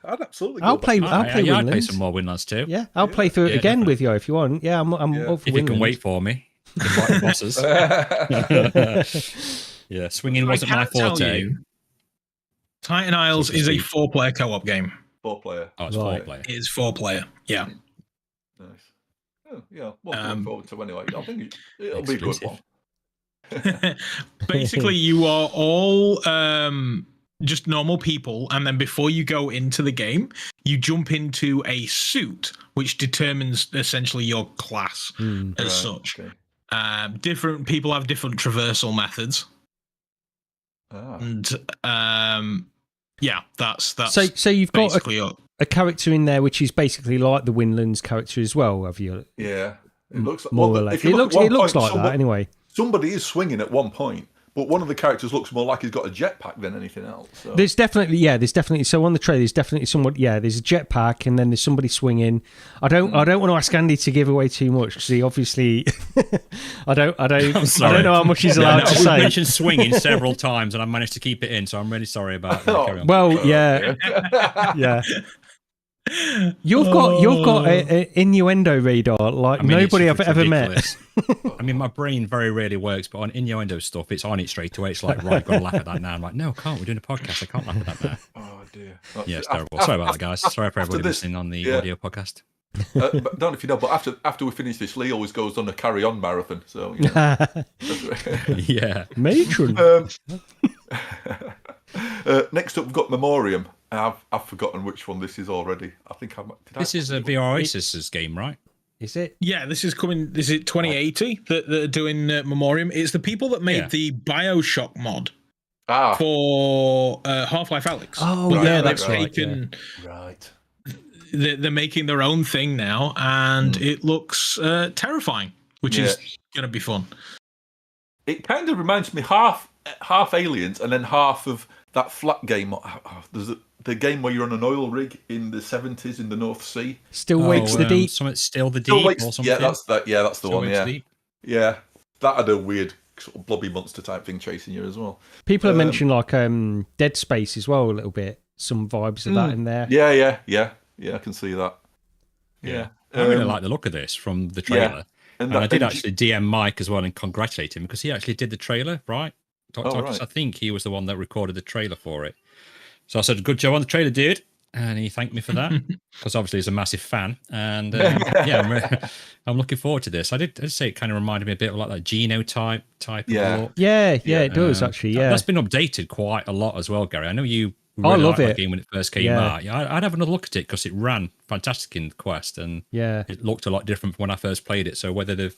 I'd absolutely. I'll play Windlands. I'd play some more Windlands too. Yeah, I'll play through it again with you if you want. Yeah, I'm up for if Windlands. you can wait for me. Fighting bosses. Yeah, swinging wasn't my forte. Titan Isles is a 4-player co-op game. 4-player. Oh, it's 4-player. It is 4-player. Yeah. Nice. Oh, yeah. Well, looking forward to anyway. I think it'll be a good one. Basically, you are all just normal people, and then before you go into the game, you jump into a suit, which determines essentially your class as such. Okay. Different people have different traversal methods, and that's so you've got a character in there which is basically like the Winlands character as well. Have you? Yeah, it looks more or less. It looks like that anyway. Somebody is swinging at one point, but one of the characters looks more like he's got a jetpack than anything else. So. There's definitely. So on the trailer, there's definitely someone. Yeah, there's a jetpack, and then there's somebody swinging. I don't want to ask Andy to give away too much because he obviously. I don't know how much he's allowed to say. I mentioned swinging several times, and I managed to keep it in. So I'm really sorry about that. Carry on. Well, yeah. You've got an innuendo radar like nobody I've ever met. I mean, my brain very rarely works, but on innuendo stuff, it's on it straight away. It's like, right, got to laugh at that now. I'm like, no, I can't. We're doing a podcast. I can't laugh at that now. Oh dear. Yeah, it's terrible. Sorry about that, guys. Sorry for everybody listening on the audio podcast. But don't know if you know, but after we finish this, Lee always goes on a carry-on marathon. So yeah, matron. Next up, we've got Memoreum. I've forgotten which one this is already. I think this is a VR Oasis's game, right? Is it? Yeah, this is coming. Is it 2080 that are doing Memoreum? It's the people that made the BioShock mod for Half-Life Alyx. Oh, yeah, that's right. Right. They're making their own thing now, and it looks terrifying, which is going to be fun. It kind of reminds me half Aliens and then half of that flat game. There's the game where you're on an oil rig in the 70s in the North Sea. Still Wakes the Deep. Still the Deep or something. Yeah, that's that. Yeah, that's the Still one. Yeah, that had a weird sort of blobby monster type thing chasing you as well. People have mentioned like Dead Space as well a little bit. Some vibes of that in there. Yeah, I can see that. Yeah. I really like the look of this from the trailer. Yeah. And I did actually DM Mike as well and congratulate him because he actually did the trailer, right? Dr. Oculus, I think he was the one that recorded the trailer for it. So I said, good job on the trailer, dude. And he thanked me for that because obviously he's a massive fan. And I'm looking forward to this. I did say it kind of reminded me a bit of like that genotype type of look. Yeah, it does actually. Yeah, that's been updated quite a lot as well, Gary. I know you really liked that game when it first came out. Yeah, I'd have another look at it because it ran fantastic in the Quest and it looked a lot different from when I first played it. So whether they've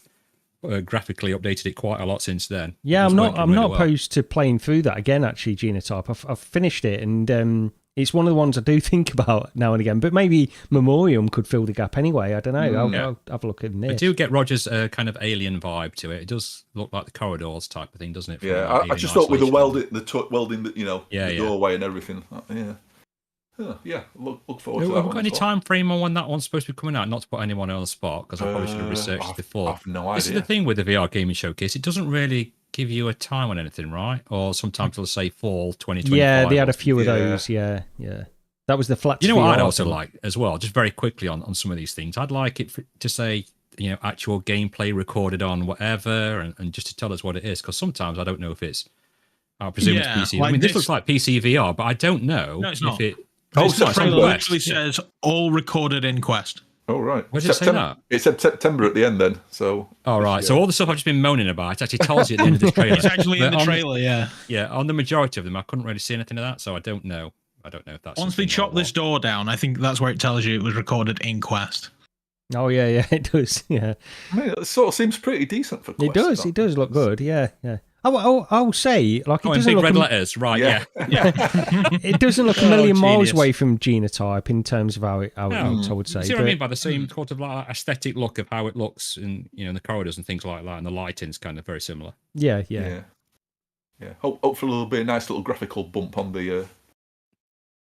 graphically updated it quite a lot since then. Yeah, I'm not opposed to playing through that again. Actually, Genotype, I've finished it, and it's one of the ones I do think about now and again. But maybe Memoriam could fill the gap anyway. I don't know. I'll have a look at this. I do get Roger's kind of alien vibe to it. It does look like the corridors type of thing, doesn't it? Yeah, I just thought with the welding, the doorway and everything. Look forward to that. Have we got any time frame on when that one's supposed to be coming out? Not to put anyone on the spot, because I probably should have researched this before. I've no idea. This is the thing with the VR Gaming Showcase. It doesn't really give you a time on anything, right? Or sometimes it'll say fall 2025. Yeah, they had a few of those. Yeah. That was the flat. You know what I'd also like as well, just very quickly on some of these things. I'd like it to say, actual gameplay recorded on whatever, and just to tell us what it is, because sometimes I don't know if it's. I presume it's PC. Like this looks like PC VR, but I don't know if it. The trailer actually says all recorded in Quest. Oh, right. Where did it say that? It said September at the end then. So. Oh, right. So all the stuff I've just been moaning about actually tells you at the end of the trailer. It's actually in the trailer, yeah. Yeah, on the majority of them, I couldn't really see anything of that, so I don't know. I don't know if that's. Once they chop this door down, I think that's where it tells you it was recorded in Quest. Oh, yeah, it does, yeah. I mean, it sort of seems pretty decent for Quest. It does look good, yeah. I'll say, like, it doesn't big look red letters, right? Yeah. It doesn't look a million miles away from Genotype in terms of how it looks, I would say. See what I mean by the same sort of like aesthetic look of how it looks in in the corridors and things like that, and the lighting's kind of very similar. Yeah. Hopefully there'll be a nice little graphical bump on the.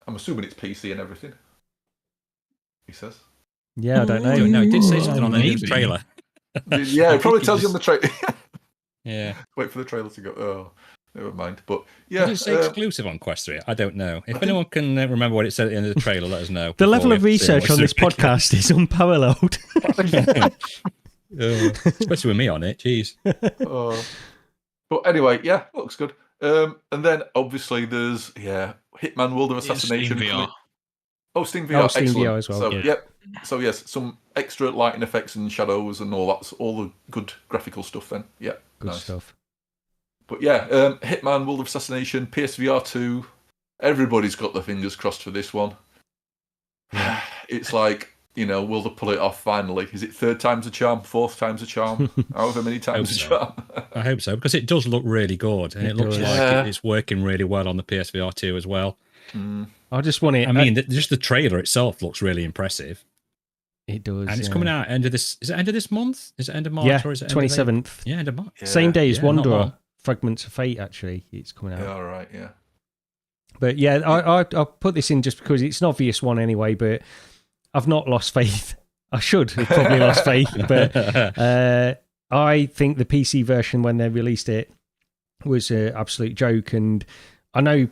I'm assuming it's PC and everything. He says. Yeah, I don't know. No, it did say something on the trailer. Yeah, it probably tells you on the trailer. Yeah. Wait for the trailer to go. Oh, never mind. But yeah. Did it say exclusive on Quest 3? I don't know. If anyone can remember what it said at the end of the trailer, let us know. The level of research on this podcast is unparalleled. Especially with me on it. Jeez. But anyway, looks good. And then obviously there's Hitman World of Assassination. Steam VR, Steam excellent. VR as well. So, good. yep. So yes, some extra lighting effects and shadows and all the good graphical stuff. Then, yeah, Good nice stuff. But yeah, Hitman, World of Assassination, PSVR2. Everybody's got their fingers crossed for this one. Yeah. It's like, will they pull it off finally? Is it third time's a charm, fourth time's a charm, however many times a charm? I hope so, because it does look really good, and it looks like it's working really well on the PSVR2 as well. I just want it. I mean, just the trailer itself looks really impressive. It does, and it's coming out end of this. Is it end of this month? Is it end of March or is it 27th? Yeah, end of March. Yeah. Same day as Wanderer, Fragments of Fate. Actually, it's coming out. Yeah, all right, yeah. But yeah, I put this in just because it's an obvious one anyway. But I've not lost faith. I should have probably lost faith, but I think the PC version when they released it was an absolute joke, and I know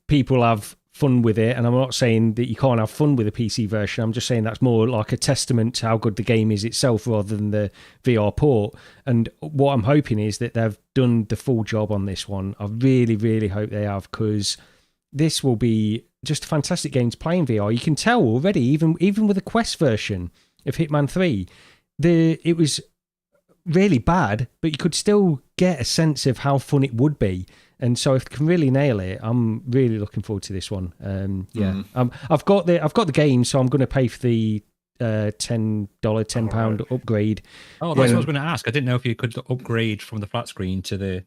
people have fun with it, and I'm not saying that you can't have fun with a PC version. I'm just saying that's more like a testament to how good the game is itself rather than the VR port. And what I'm hoping is that they've done the full job on this one. I really, really hope they have, because this will be just a fantastic game to play in VR. You can tell already, even with the Quest version of Hitman 3, it was really bad, but you could still get a sense of how fun it would be. And so if they can really nail it, I'm really looking forward to this one. I've got the game, so I'm going to pay for the £10 upgrade. Oh, that's what I was going to ask. I didn't know if you could upgrade from the flat screen to the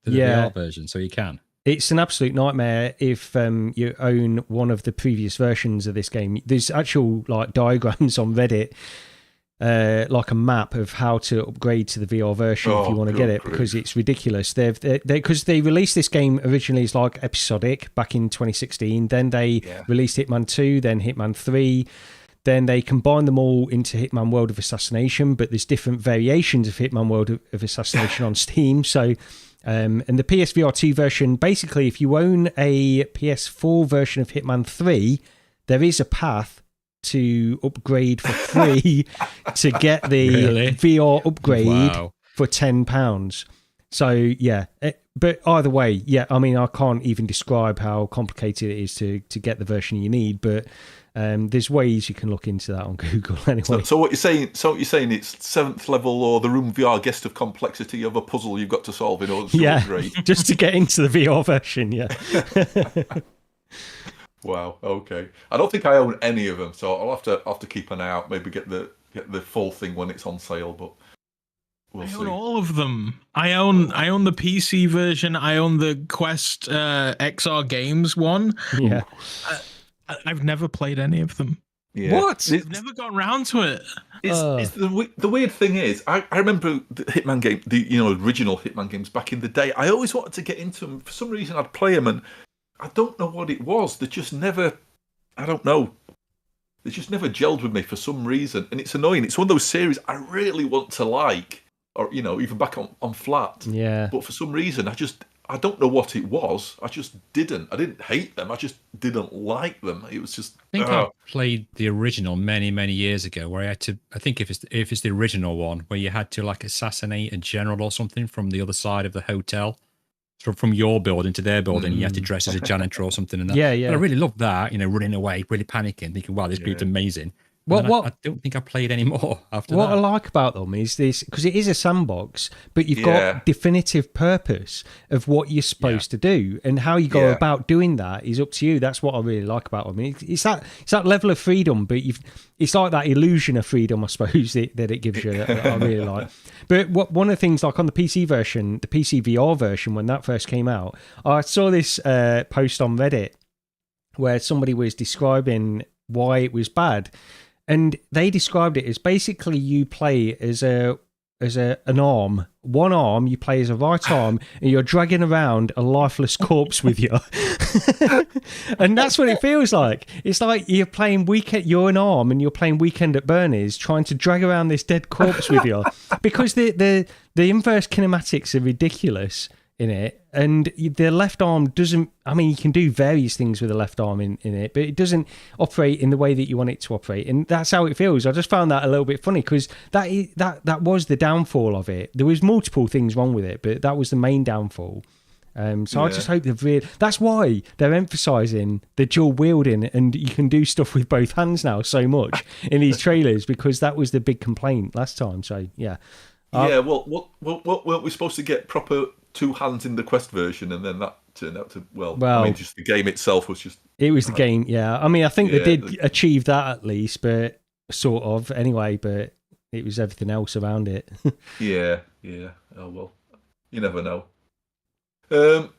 VR version, so you can. It's an absolute nightmare if you own one of the previous versions of this game. There's actual diagrams on Reddit, like a map of how to upgrade to the VR version if you want to get it, because it's ridiculous. Because they released this game originally as like episodic back in 2016. Then they released Hitman 2, then Hitman 3. Then they combined them all into Hitman World of Assassination, but there's different variations of Hitman World of Assassination on Steam. So, and the PSVR2 version, basically, if you own a PS4 version of Hitman 3, there is a path to upgrade for free to get the VR upgrade for £10. So, yeah. But either way, I mean, I can't even describe how complicated it is to get the version you need, but there's ways you can look into that on Google anyway. So what you're saying? It's 7th level or the Room VR guest of complexity of a puzzle you've got to solve in order to upgrade. Just to get into the VR version. Yeah. Wow. Okay. I don't think I own any of them, so I'll have to keep an eye out. Maybe get the full thing when it's on sale, but we'll see. I own all of them. I own the PC version. I own the Quest XR Games one. Yeah. I've never played any of them. Yeah. What? I've never gotten around to it. It's the weird thing is, I remember the Hitman game, the original Hitman games back in the day. I always wanted to get into them. For some reason, I'd play them, and I don't know what it was. They just never. I don't know. They just never gelled with me for some reason, and it's annoying. It's one of those series I really want to like, or even back on flat. Yeah. But for some reason, I don't know what it was. I just didn't. I didn't hate them. I just didn't like them. It was just. I think I played the original many, many years ago, where I had to. I think if it's the original one, where you had to assassinate a general or something from the other side of the hotel, from your building to their building. You had to dress as a janitor or something. And that. Yeah. But I really loved that. Running away, really panicking, thinking, "Wow, this game's amazing." I don't think I played any more after what that. What I like about them is this, because it is a sandbox, but you've got definitive purpose of what you're supposed to do, and how you go about doing that is up to you. That's what I really like about them. It's that level of freedom, but it's like that illusion of freedom, I suppose, that it gives you. That I really like. But one of the things, like on the PC version, the PC VR version, when that first came out, I saw this post on Reddit where somebody was describing why it was bad. And they described it as basically you play as an arm. One arm, you play as a right arm, and you're dragging around a lifeless corpse with you. And that's what it feels like. It's like you're playing you're an arm, and you're playing Weekend at Bernie's, trying to drag around this dead corpse with you. Because the inverse kinematics are ridiculous in it, and the left arm doesn't. I mean, you can do various things with the left arm in it, but it doesn't operate in the way that you want it to operate, and that's how it feels. I just found that a little bit funny, because that was the downfall of it. There was multiple things wrong with it, but that was the main downfall. So I just hope that's why they're emphasising the dual wielding, and you can do stuff with both hands now so much in these trailers, because that was the big complaint last time. So yeah. Well, weren't we supposed to get proper two hands in the Quest version, and then that turned out to I mean, just the game itself was just. It was the game, yeah. I mean, I think they did achieve that at least, but sort of anyway. But it was everything else around it. Yeah. Oh well, you never know. So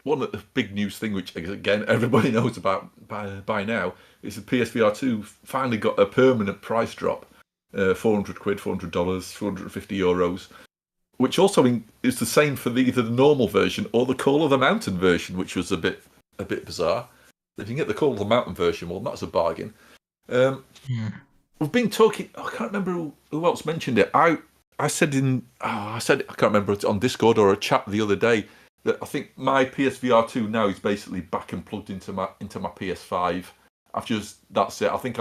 one of the big news thing, which again everybody knows about by now, is the PSVR2 finally got a permanent price drop, £400, $400, €450, which also is the same for either the normal version or the Call of the Mountain version, which was a bit bizarre. If you can get the Call of the Mountain version, well, that's a bargain. We've been talking. I can't remember who else mentioned it. I said I can't remember it's on Discord or a chat the other day that I think my PSVR2 now is basically back and plugged into my PS5. That's it. I think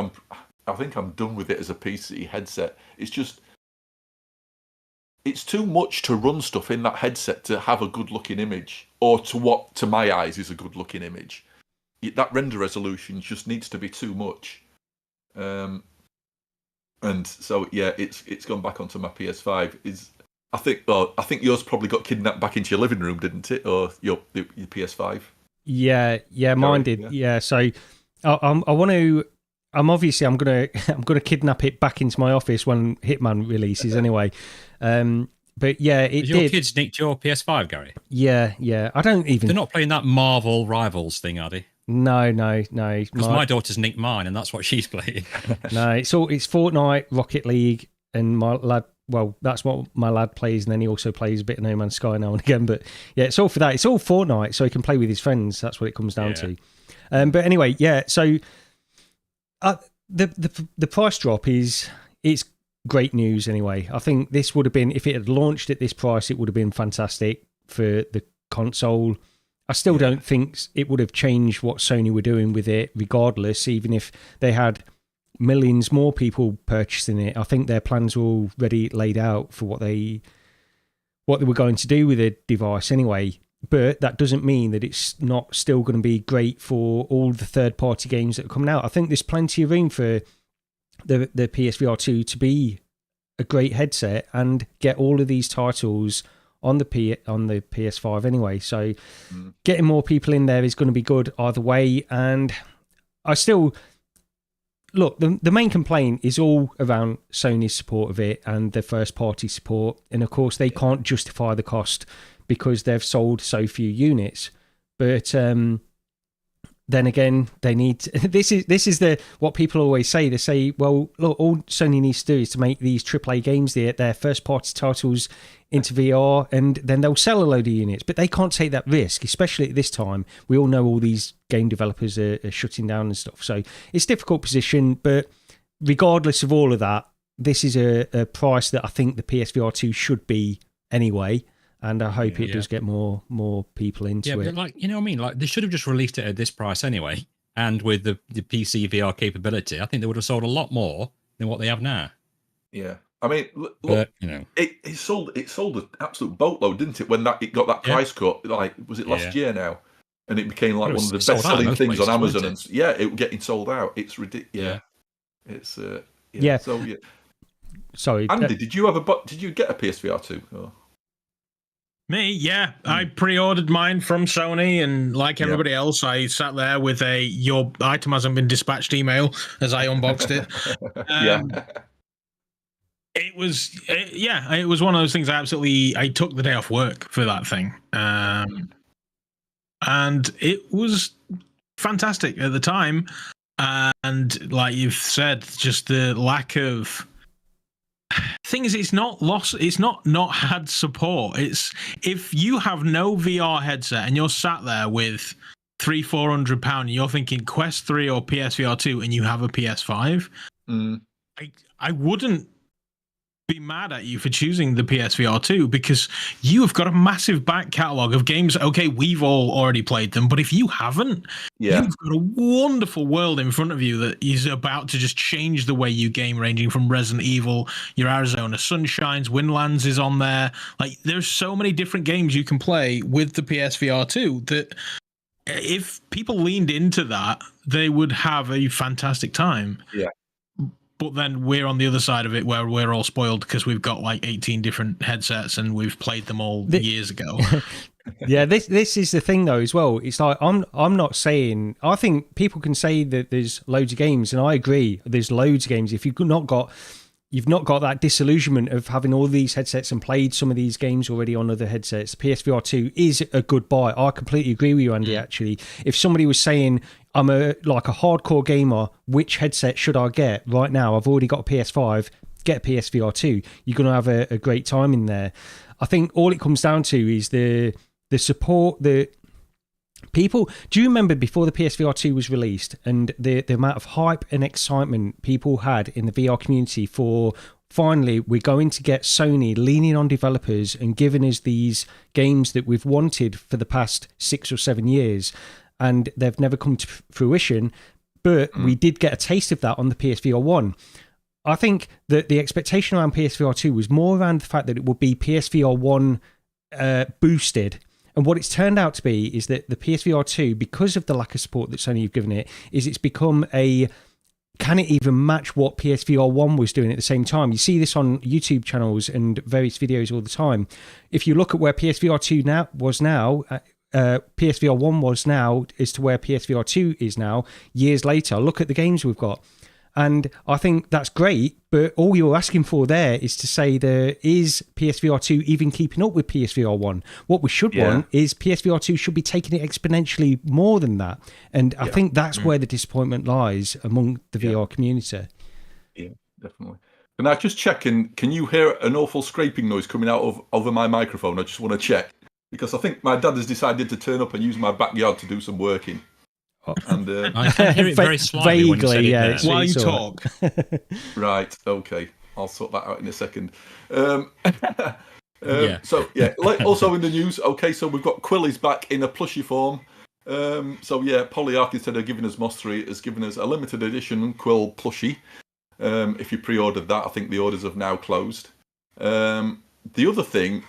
I'm done with it as a PC headset. It's too much to run stuff in that headset to have a good looking image, or to what to my eyes is a good looking image. That render resolution just needs to be too much. And so it's gone back onto my PS5. I think yours probably got kidnapped back into your living room, didn't it? Or your PS5? Yeah, mine did. Yeah, so I'm gonna kidnap it back into my office when Hitman releases anyway. But yeah, it your kids nicked your PS5, Gary? Yeah. I don't even. They're not playing that Marvel Rivals thing, are they? No. Because my daughter's nicked mine, and that's what she's playing. No, it's Fortnite, Rocket League, and my lad. Well, that's what my lad plays, and then he also plays a bit of No Man's Sky now and again. But yeah, it's all for that. It's all Fortnite, so he can play with his friends. That's what it comes down to. But anyway, yeah. So the price drop it's great news anyway. I think this would have been, if it had launched at this price, it would have been fantastic for the console. I still don't think it would have changed what Sony were doing with it, regardless, even if they had millions more people purchasing it. I think their plans were already laid out for what they were going to do with the device anyway. But that doesn't mean that it's not still going to be great for all the third-party games that are coming out. I think there's plenty of room for the PSVR2 to be a great headset and get all of these titles on the PS5 anyway. So getting more people in there is going to be good either way. And I still look, the main complaint is all around Sony's support of it and their first-party support. And of course, they can't justify the cost because they've sold so few units. But then again, they need this is what people always say. They say, well, look, all Sony needs to do is to make these AAA games, their first-party titles, into VR, and then they'll sell a load of units. But they can't take that risk, especially at this time. We all know all these game developers are shutting down and stuff. So it's a difficult position, but regardless of all of that, this is a price that I think the PSVR2 should be anyway. And I hope it does get more people into it. Yeah, but you know what I mean? Like, they should have just released it at this price anyway. And with the PC VR capability, I think they would have sold a lot more than what they have now. Yeah. I mean, look, it sold an absolute boatload, didn't it? When it got that price cut, like, was it last year now? And it became like one of the best-selling things on Amazon. And it was getting sold out. It's ridiculous. Yeah. It's So Sorry, Andy, did you get a PSVR 2? Or? Me, yeah. I pre-ordered mine from Sony, and like everybody else, I sat there with your item hasn't been dispatched email as I unboxed it. It was one of those things I took the day off work for that thing. And it was fantastic at the time. And like you've said, just the lack of thing is, it's not lost. It's not had support. It's if you have no VR headset and you're sat there with £300-400 and you're thinking Quest 3 or PSVR 2 and you have a PS5, I wouldn't be mad at you for choosing the PSVR2 because you've got a massive back catalogue of games. Okay, we've all already played them, but if you haven't, you've got a wonderful world in front of you that is about to just change the way you game, ranging from Resident Evil, your Arizona Sunshines, Windlands is on there. Like, there's so many different games you can play with the PSVR2 that if people leaned into that, they would have a fantastic time. Yeah. But then we're on the other side of it where we're all spoiled because we've got like 18 different headsets and we've played them all years ago. Yeah, this is the thing though as well. It's like I'm not saying, I think people can say that there's loads of games, and I agree there's loads of games. If you've not got that disillusionment of having all these headsets and played some of these games already on other headsets, PSVR 2 is a good buy. I completely agree with you, Andy. Actually, if somebody was saying I'm a hardcore gamer, which headset should I get right now? I've already got a PS5. Get a PSVR 2. You're going to have a great time in there. I think all it comes down to is the support that people. Do you remember before the PSVR 2 was released and the amount of hype and excitement people had in the VR community for finally we're going to get Sony leaning on developers and giving us these games that we've wanted for the past 6 or 7 years? And they've never come to fruition, but we did get a taste of that on the PSVR 1. I think that the expectation around PSVR 2 was more around the fact that it would be PSVR 1 boosted. And what it's turned out to be is that the PSVR 2, because of the lack of support that Sony have given it, is it's become can it even match what PSVR 1 was doing at the same time? You see this on YouTube channels and various videos all the time. If you look at where PSVR 2 was now, PSVR 1 was now, is to where PSVR 2 is now, years later. Look at the games we've got. And I think that's great, but all you're asking for there is to say is PSVR 2 even keeping up with PSVR 1? What we should want is PSVR 2 should be taking it exponentially more than that. And I think that's where the disappointment lies among the VR community. Yeah, definitely. Can I just check, can you hear an awful scraping noise coming out over my microphone? I just want to check. Because I think my dad has decided to turn up and use my backyard to do some working. And I can hear it very slightly vaguely, while you talk. Right, okay. I'll sort that out in a second. So, also in the news, okay, so we've got Quill is back in a plushie form. Polyarch, instead of giving us Moss 3, has given us a limited edition Quill Plushie. If you pre-ordered that, I think the orders have now closed. The other thing,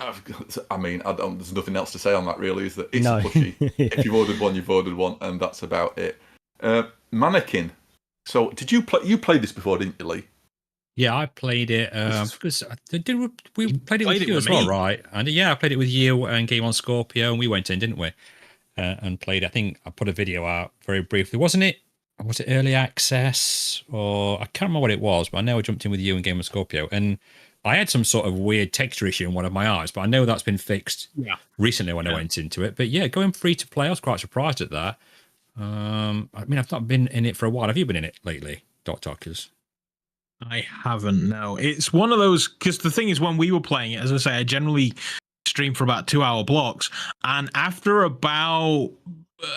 there's nothing else to say on that really, is that it's a plushie. If you've ordered one, you've ordered one, and that's about it. Mannequin. So did you play? You played this before, didn't you, Lee? Yeah, I played it because we played it with you as well, right? And I played it with you and Game on Scorpio, and we went in, didn't we? And played. I think I put a video out very briefly. Was it early access, or I can't remember what it was, but I know I jumped in with you and Game on Scorpio, and I had some sort of weird texture issue in one of my eyes, but I know that's been fixed recently when I went into it. But yeah, going free to play, I was quite surprised at that. I've not been in it for a while. Have you been in it lately, Dr. Oculus? I haven't, no. It's one of those, because the thing is, when we were playing it, as I say, I generally stream for about 2-hour blocks. And after about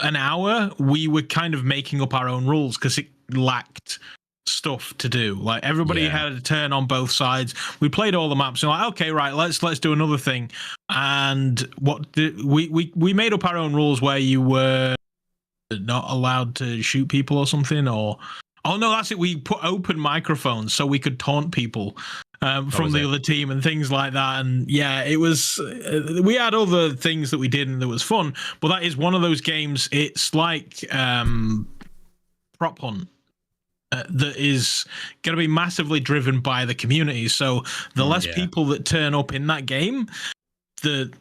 an hour, we were kind of making up our own rules because it lacked stuff to do. Like, everybody had a turn on both sides. We played all the maps and like, okay, right, let's do another thing. And we made up our own rules where you were not allowed to shoot people or something, or that's it. We put open microphones so we could taunt people from the other team and things like that. And yeah, it was. We had other things that we did and that was fun. But that is one of those games. It's like Prop Hunt. That is going to be massively driven by the community. So the less people that turn up in that game, the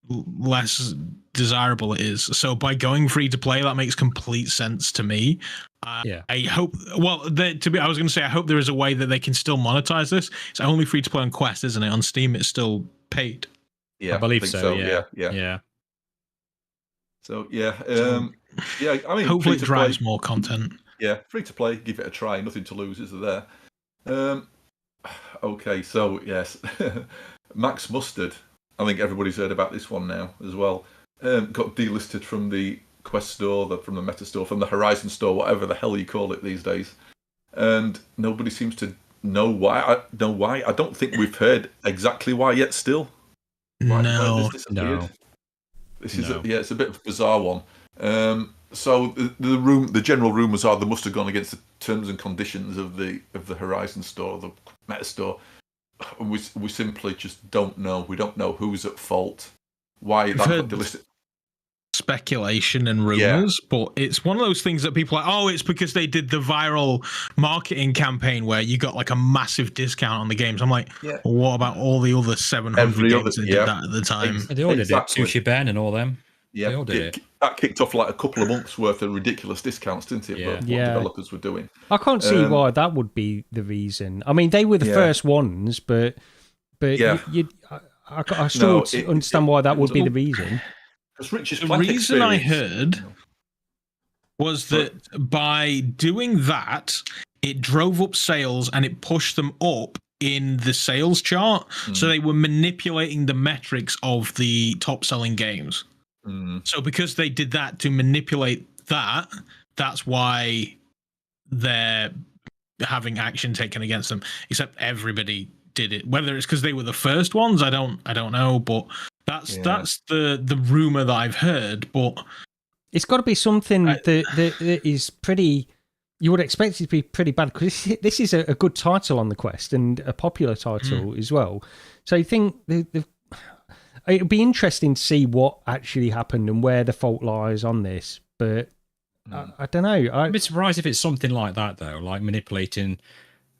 less desirable it is. So by going free to play, that makes complete sense to me. I hope. Well, I was going to say, I hope there is a way that they can still monetize this. It's only free to play on Quest, isn't it? On Steam, it's still paid. Yeah, I believe so. Yeah. So I mean, hopefully it drives more content. Yeah, free to play, give it a try. Nothing to lose, is there? Okay, so yes, Max Mustard. I think everybody's heard about this one now as well. Got delisted from the Quest store, from the Meta store, from the Horizon store, whatever the hell you call it these days. And nobody seems to know why. I don't think we've heard exactly why yet. Still, No. This is it's a bit of a bizarre one. So the general rumours are they must have gone against the terms and conditions of the Horizon store, the Meta store. And we simply just don't know. We don't know who's at fault. Why that got delisted. Speculation and rumors, but it's one of those things that people are like, oh, it's because they did the viral marketing campaign where you got like a massive discount on the games. I'm like, well, what about all the other 700 games that did that at the time? They all did it. Sushi Ben and all them. Yeah, they all did it. That kicked off like a couple of months worth of ridiculous discounts, didn't it? Yeah. What developers were doing. I can't see why that would be the reason. I mean, they were the first ones, but I still understand why that would be the reason. The reason I heard was that by doing that, it drove up sales and it pushed them up in the sales chart. So they were manipulating the metrics of the top selling games. So because they did that to manipulate that, that's why they're having action taken against them. Except everybody did it. Whether it's because they were the first ones, I don't know, but that's the rumor that I've heard. But it's got to be something that is pretty. You would expect it to be pretty bad because this is a good title on the Quest and a popular title as well. So I think it'll be interesting to see what actually happened and where the fault lies on this. But I don't know. I'd be surprised if it's something like that though, like manipulating,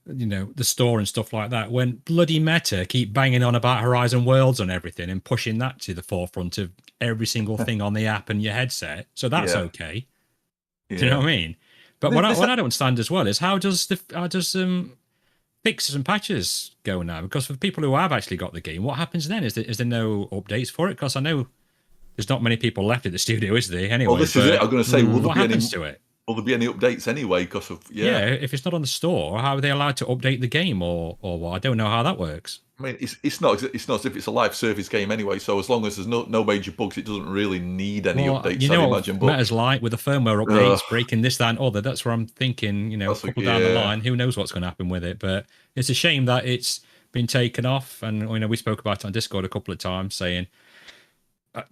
the store and stuff like that. When bloody Meta keep banging on about Horizon Worlds and everything and pushing that to the forefront of every single thing on the app and your headset, so that's okay. Do you know what I mean? But what I don't understand as well is how does fixes and patches go now? Because for the people who have actually got the game, what happens then? Is there no updates for it? Because I know there's not many people left at the studio, is there? Anyway, well, this is it. I'm going to say, what happens to it? Will there be any updates anyway? Because of if it's not on the store, how are they allowed to update the game or what? I don't know how that works. I mean, it's not as if it's a live service game anyway. So as long as there's no major bugs, it doesn't really need any updates. You know I what imagine. Meta's like with the firmware updates, breaking this, that, and other. That's where I'm thinking. A couple down the line, who knows what's going to happen with it? But it's a shame that it's been taken off. And we spoke about it on Discord a couple of times, saying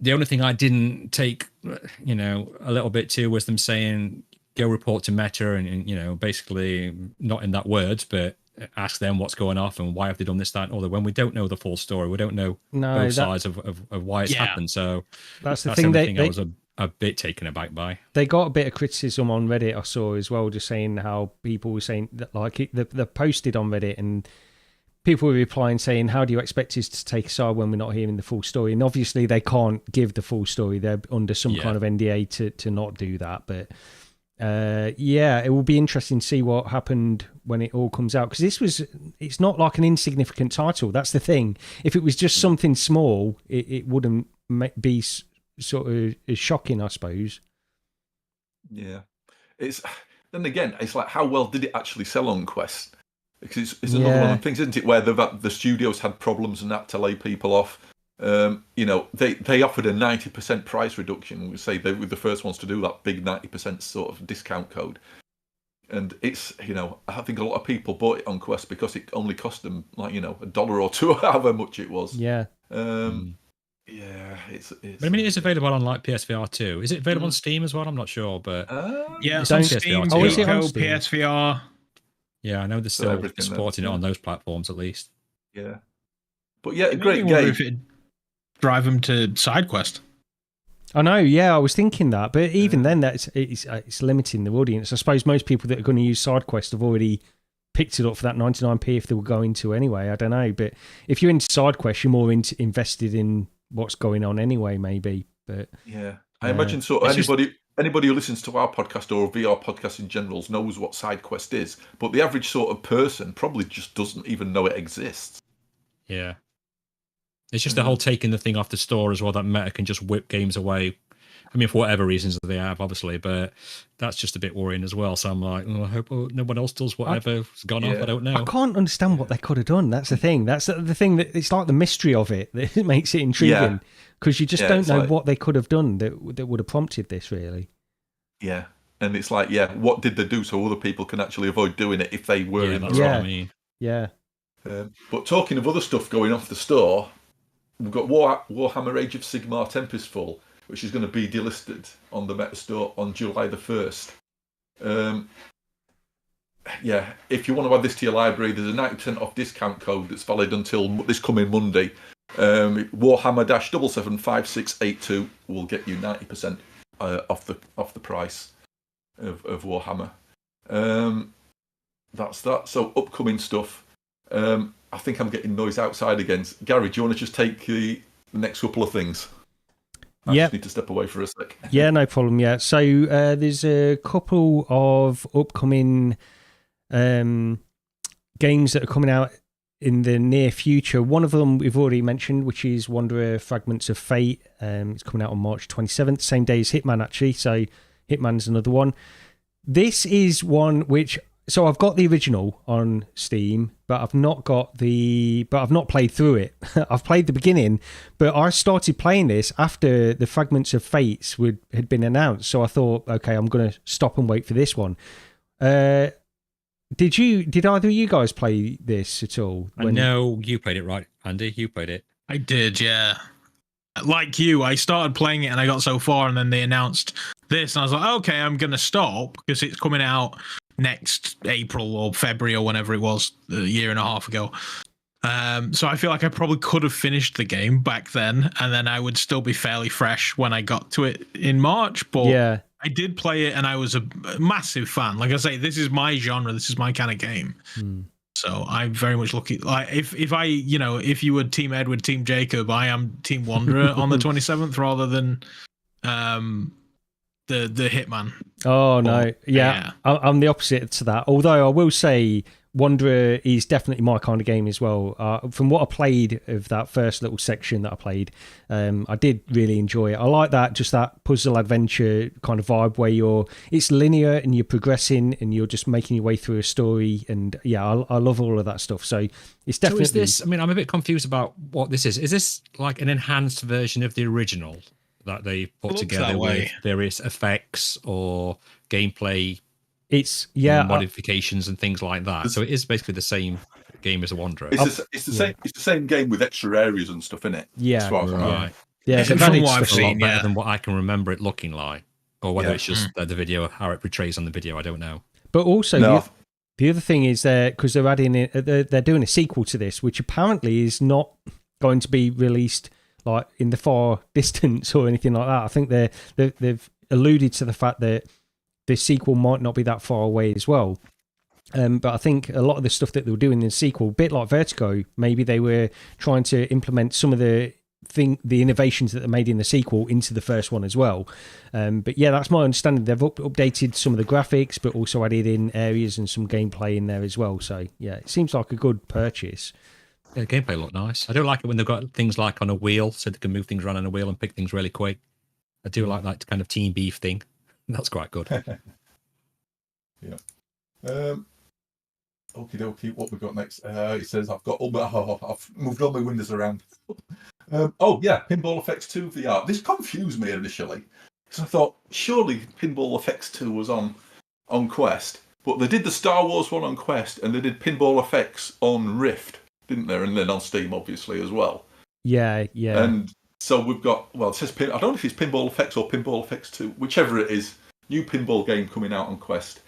the only thing I didn't take, a little bit to was them saying go report to Meta and basically not in that words, but ask them what's going off and why have they done this, that, and other. When we don't know the full story, we don't know both sides of why it's happened. So that's the thing. I was a bit taken aback by. They got a bit of criticism on Reddit, I saw as well, just saying how people were saying that they posted on Reddit and people were replying saying, how do you expect us to take a side when we're not hearing the full story? And obviously they can't give the full story. They're under some kind of NDA to not do that. But it will be interesting to see what happened when it all comes out, because it's not like an insignificant title. That's the thing. If it was just something small, it wouldn't be sort of as shocking, I suppose. Yeah, then again, it's like, how well did it actually sell on Quest? Because it's another one of the things, isn't it, where the studios had problems and that to lay people off. They offered a 90% price reduction. We say they were the first ones to do that big 90% sort of discount code. And it's, I think a lot of people bought it on Quest because it only cost them like, $1 or $2, however much it was. Yeah. It's but I mean, it is available on like PSVR2. Is it available on Steam as well? I'm not sure, but it's on Steam, PSVR. Yeah, I know they're still supporting it on those platforms at least. Yeah. But great game. If it drive them to SideQuest. I know, I was thinking that, but even then, it's limiting the audience. I suppose most people that are going to use SideQuest have already picked it up for that 99p if they were going to anyway. I don't know, but if you're into SideQuest, you're more invested in what's going on anyway, maybe. But I imagine anybody who listens to our podcast or VR podcast in general knows what SideQuest is, but the average sort of person probably just doesn't even know it exists. Yeah. It's just the whole taking the thing off the store as well, that Meta can just whip games away. I mean, for whatever reasons they have, obviously, but that's just a bit worrying as well. So I'm like, I hope no one else does whatever's gone off. I don't know. I can't understand what they could have done. That's the thing. That's the thing that it's like the mystery of it that makes it intriguing, because you just don't know what they could have done that would have prompted this, really. Yeah. And it's like, what did they do so other people can actually avoid doing it if they were in that's what I mean. Yeah. But talking of other stuff going off the store, we've got Warhammer Age of Sigmar Tempestfall, which is going to be delisted on the Meta Store on July the 1st. Yeah, if you want to add this to your library, there's a 90% off discount code that's valid until this coming Monday. Warhammer-775682 will get you 90% off the price of Warhammer. That's that. So upcoming stuff. I think I'm getting noise outside again. Gary, do you want to just take the next couple of things? I just need to step away for a sec. Yeah, no problem. Yeah. So there's a couple of upcoming games that are coming out in the near future. One of them we've already mentioned, which is Wanderer Fragments of Fate. It's coming out on March 27th, same day as Hitman, actually. So Hitman's another one. This is one which... So I've got the original on Steam, but I've not played through it. I've played the beginning, but I started playing this after the Fragments of Fates had been announced. So I thought, okay, I'm going to stop and wait for this one. Did either of you guys play this at all? I know you played it, right, Andy? You played it. I did, yeah. Like you, I started playing it and I got so far, and then they announced this, and I was like, okay, I'm going to stop because it's coming out next April or February or whenever it was, a year and a half ago. So I feel like I probably could have finished the game back then, and then I would still be fairly fresh when I got to it in March. But yeah, I did play it, and I was a massive fan. Like I say, this is my genre. This is my kind of game. So I'm very much looking like if you were Team Edward, Team Jacob, I am Team Wanderer on the 27th rather than the Hitman. Oh no, yeah. I'm the opposite to that. Although I will say, Wanderer is definitely my kind of game as well. From what I played of that first little section that I played, I did really enjoy it. I like that puzzle adventure kind of vibe where it's linear and you're progressing and you're just making your way through a story. And yeah, I love all of that stuff. So it's definitely. So is this? I mean, I'm a bit confused about what this is. Is this like an enhanced version of the original that they put together with various effects or gameplay? It's modifications and things like that. So it is basically the same game as a Wanderer. It's the same game with extra areas and stuff in it. Yeah, right. Yeah, from what I've seen, a lot better than what I can remember it looking like, or whether it's just the video, how it portrays on the video. I don't know. But also, the other thing is because they're adding in, they're doing a sequel to this, which apparently is not going to be released like in the far distance or anything like that. I think they've alluded to the fact that the sequel might not be that far away as well. But I think a lot of the stuff that they were doing in the sequel, a bit like Vertigo, maybe they were trying to implement some of the innovations that they made in the sequel into the first one as well. But yeah, that's my understanding. They've updated some of the graphics, but also added in areas and some gameplay in there as well. So yeah, it seems like a good purchase. Yeah, the gameplay looked nice. I don't like it when they've got things like on a wheel, so they can move things around on a wheel and pick things really quick. I do like that kind of team beef thing. That's quite good. Yeah. Okie dokie, what we got next? It says I've moved all my windows around. Pinball FX 2 VR. This confused me initially because I thought surely Pinball FX 2 was on Quest, but they did the Star Wars one on Quest and they did Pinball FX on Rift, didn't they? And then on Steam, obviously as well. Yeah. And so we've got, it says, I don't know if it's Pinball FX or Pinball FX 2, whichever it is, new pinball game coming out on Quest.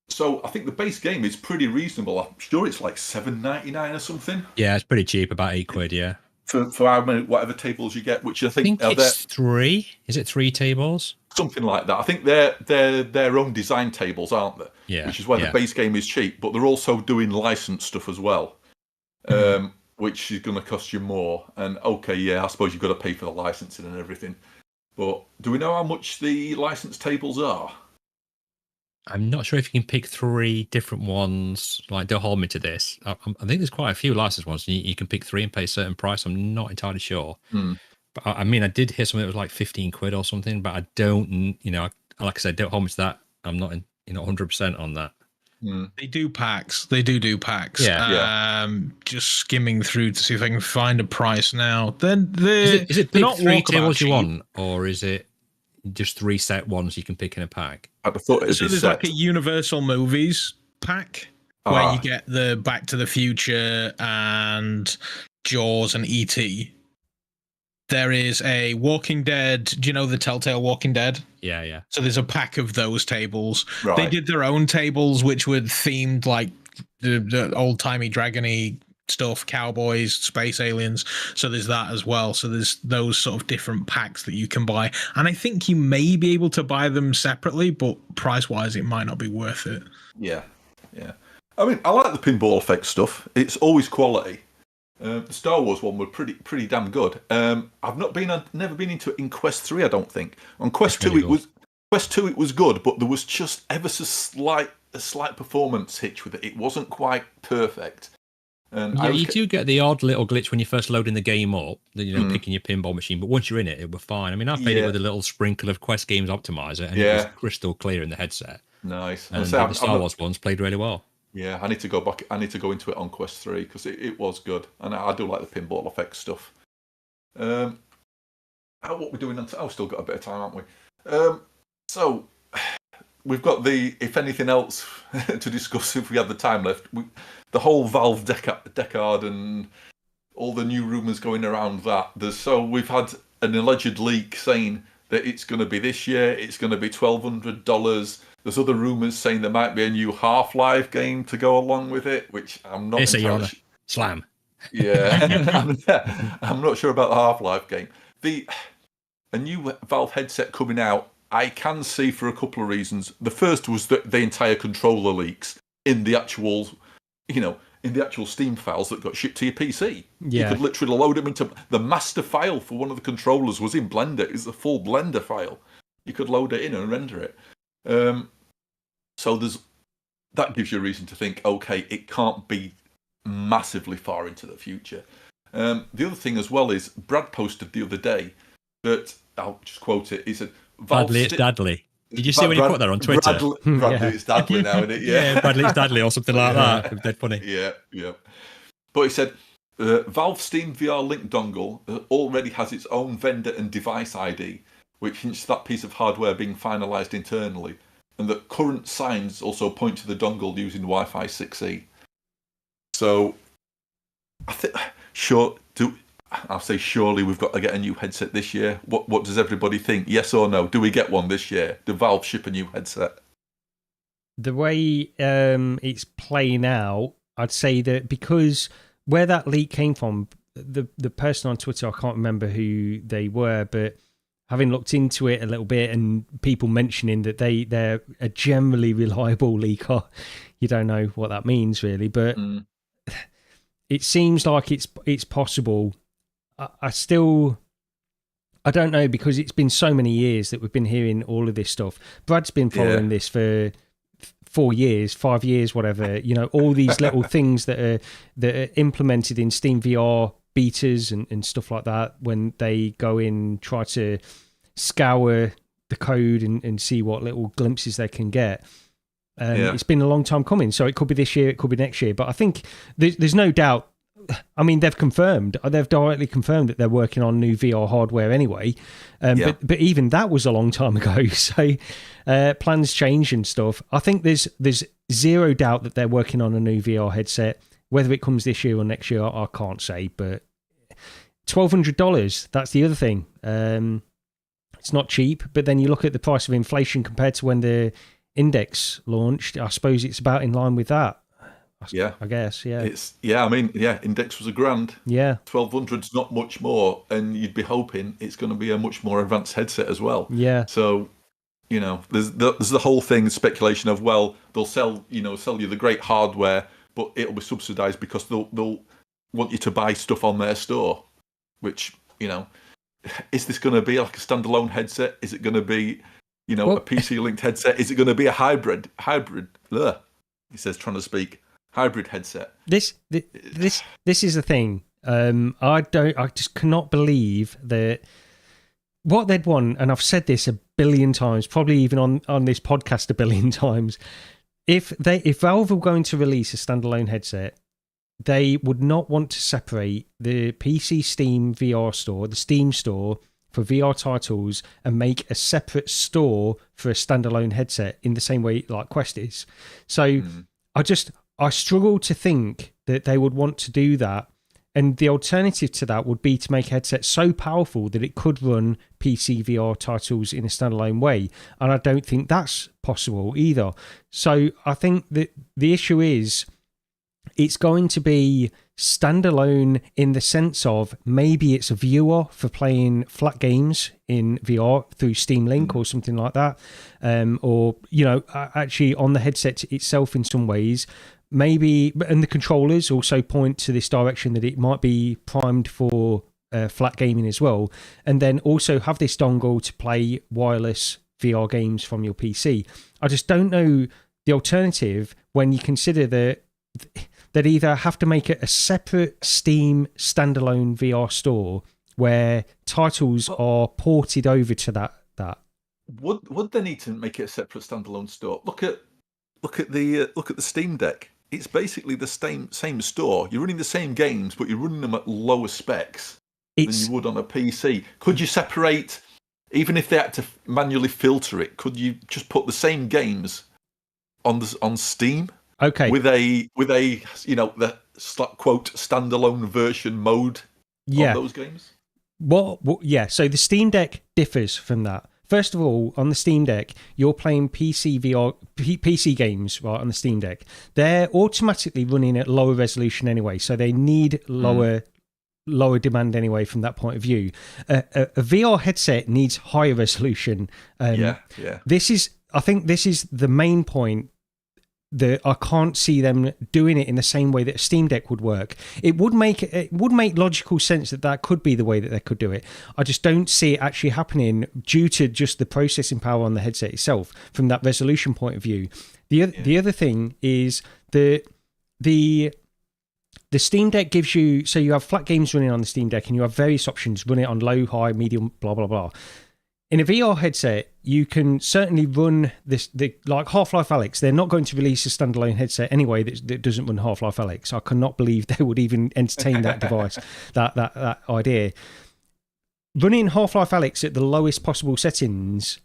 So I think the base game is pretty reasonable. I'm sure it's like $7.99 or something. Yeah, it's pretty cheap, about £8, yeah. For how many, whatever tables you get, which I think it's 3. Is it 3 tables? Something like that. I think they're their own design tables, aren't they? Yeah. Which is why the base game is cheap, but they're also doing licensed stuff as well. Which is going to cost you more. And I suppose you've got to pay for the licensing and everything. But do we know how much the licensed tables are? I'm not sure if you can pick 3 different ones. Like, don't hold me to this. I think there's quite a few licensed ones. You can pick 3 and pay a certain price. I'm not entirely sure. But I mean, I did hear something that was like £15 or something, but I don't, like I said, don't hold me to that. I'm not 100% on that. They do packs. They do packs. Yeah. Just skimming through to see if I can find a price now. Then is it pick 3 tables you want, or is it just 3 set ones you can pick in a pack? I thought so there's like a Universal Movies pack. where you get the Back to the Future and Jaws and E.T. There is a Walking Dead. Do you know the Telltale Walking Dead? Yeah. So there's a pack of those tables. Right. They did their own tables, which were themed like the old-timey dragony stuff, cowboys, space aliens. So there's that as well. So there's those sort of different packs that you can buy. And I think you may be able to buy them separately, but price-wise, it might not be worth it. Yeah. I mean, I like the Pinball FX stuff. It's always quality. The Star Wars one were pretty damn good. I've never been into it in Quest 3, I don't think. On Quest 2 it was good, but there was just ever so slight performance hitch with it. It wasn't quite perfect. And you do get the odd little glitch when you first loading the game up, picking your pinball machine, but once you're in it, it was fine. I mean, I played it with a little sprinkle of Quest Games Optimizer, and it was crystal clear in the headset. Nice. And the Star Wars ones played really well. Yeah, I need to go back. I need to go into it on Quest 3 because it was good, and I do like the Pinball FX stuff. What we're doing? We've still got a bit of time, haven't we? So we've got if anything else to discuss if we have the time left. The whole Valve Deckard and all the new rumours going around that. We've had an alleged leak saying that it's going to be this year. It's going to be $1,200. There's other rumours saying there might be a new Half-Life game to go along with it, which I'm not entirely sure. Slam. Yeah. I'm not sure about the Half-Life game. A new Valve headset coming out, I can see for a couple of reasons. The first was the entire controller leaks in the actual Steam files that got shipped to your PC. Yeah. You could literally load them into the master file for one of the controllers was in Blender. It's a full Blender file. You could load it in and render it. So that gives you a reason to think, okay, it can't be massively far into the future. The other thing as well is Brad posted the other day that, I'll just quote it, he said, Bradley, it's Dadley. Did you see when he put that on Twitter? Bradley, it's Dadley now, isn't it? Yeah, Bradley, it's Dadley or something like that. It was dead funny. Yeah. But he said, Valve Steam VR Link dongle already has its own vendor and device ID, which hints at that piece of hardware being finalised internally, and that current signs also point to the dongle using Wi-Fi 6E. So, I think, I'll say surely we've got to get a new headset this year. What does everybody think? Yes or no? Do we get one this year? Do Valve ship a new headset? The way it's playing out, I'd say that because where that leak came from, the person on Twitter, I can't remember who they were, but having looked into it a little bit and people mentioning that they're a generally reliable leaker, you don't know what that means really, but it seems like it's possible. I don't know, because it's been so many years that we've been hearing all of this stuff. Brad's been following this for 4 years, 5 years, whatever. All these little things that are implemented in Steam VR betas and stuff like that when they go in, try to scour the code and see what little glimpses they can get. It's been a long time coming, so it could be this year, it could be next year. But I think there's no doubt. I mean, they've directly confirmed that they're working on new VR hardware anyway. But even that was a long time ago. So plans change and stuff. I think there's zero doubt that they're working on a new VR headset. Whether it comes this year or next year, I can't say. But $1,200, that's the other thing. It's not cheap. But then you look at the price of inflation compared to when the Index launched. I suppose it's about in line with that. I guess, yeah. Index was $1,000. Yeah. 1,200's not much more, and you'd be hoping it's going to be a much more advanced headset as well. Yeah. So, there's the whole thing, speculation of, well, they'll sell you the great hardware, but it'll be subsidised because they'll want you to buy stuff on their store, which, is this going to be like a standalone headset? Is it going to be, a PC-linked headset? Is it going to be a hybrid? He says, trying to speak. Hybrid headset. This is the thing. I just cannot believe that what they'd want, and I've said this a billion times, probably even on this podcast a billion times. If Valve were going to release a standalone headset, they would not want to separate the PC Steam VR store, the Steam store for VR titles, and make a separate store for a standalone headset in the same way like Quest is. So I struggle to think that they would want to do that. And the alternative to that would be to make a headset so powerful that it could run PC VR titles in a standalone way. And I don't think that's possible either. So I think that the issue is it's going to be standalone in the sense of maybe it's a viewer for playing flat games in VR through Steam Link or something like that. Or, actually on the headset itself in some ways. Maybe, and the controllers also point to this direction that it might be primed for flat gaming as well, and then also have this dongle to play wireless VR games from your PC. I just don't know the alternative when you consider that either have to make it a separate Steam standalone VR store where titles are ported over to that. Would they need to make it a separate standalone store? Look at the Steam Deck. It's basically the same store. You're running the same games, but you're running them at lower specs than you would on a PC. Could you separate, even if they had to manually filter it? Could you just put the same games on Steam? Okay. With a the quote standalone version mode of those games. Yeah. So the Steam Deck differs from that. First of all, on the Steam Deck, you're playing PC games, right, on the Steam Deck. They're automatically running at lower resolution anyway, so they need lower demand anyway from that point of view. A VR headset needs higher resolution. I think this is the main point that I can't see them doing it in the same way that a Steam Deck would work. It would make logical sense that could be the way that they could do it. I just don't see it actually happening due to just the processing power on the headset itself from that resolution point of view. The other thing is the Steam Deck gives you, so you have flat games running on the Steam Deck and you have various options, run it on low, high, medium, blah, blah, blah. In a VR headset, you can certainly run like Half-Life Alyx. They're not going to release a standalone headset anyway that doesn't run Half-Life Alyx. I cannot believe they would even entertain that device, that idea. Running Half-Life Alyx at the lowest possible settings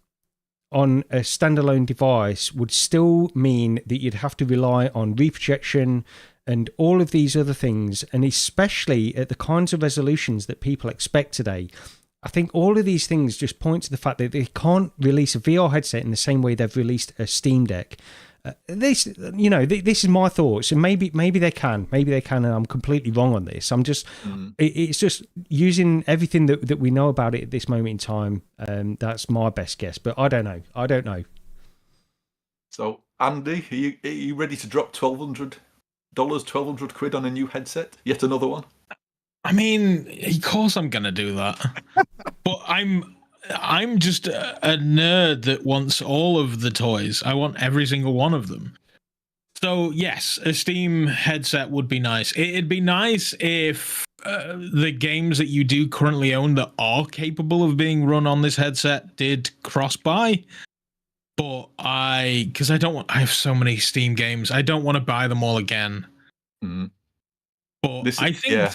on a standalone device would still mean that you'd have to rely on reprojection and all of these other things, and especially at the kinds of resolutions that people expect today. I think all of these things just point to the fact that they can't release a VR headset in the same way they've released a Steam Deck. This is my thoughts, and maybe they can, and I'm completely wrong on this. I'm just, it's just using everything that we know about it at this moment in time. That's my best guess, but I don't know. So, Andy, are you ready to drop $1,200 on a new headset? Yet another one. I mean, of course I'm gonna do that, but I'm just a nerd that wants all of the toys. I want every single one of them. So yes, a Steam headset would be nice. It'd be nice if the games that you do currently own that are capable of being run on this headset did cross-buy. But I have so many Steam games. I don't want to buy them all again. But I think. Yeah.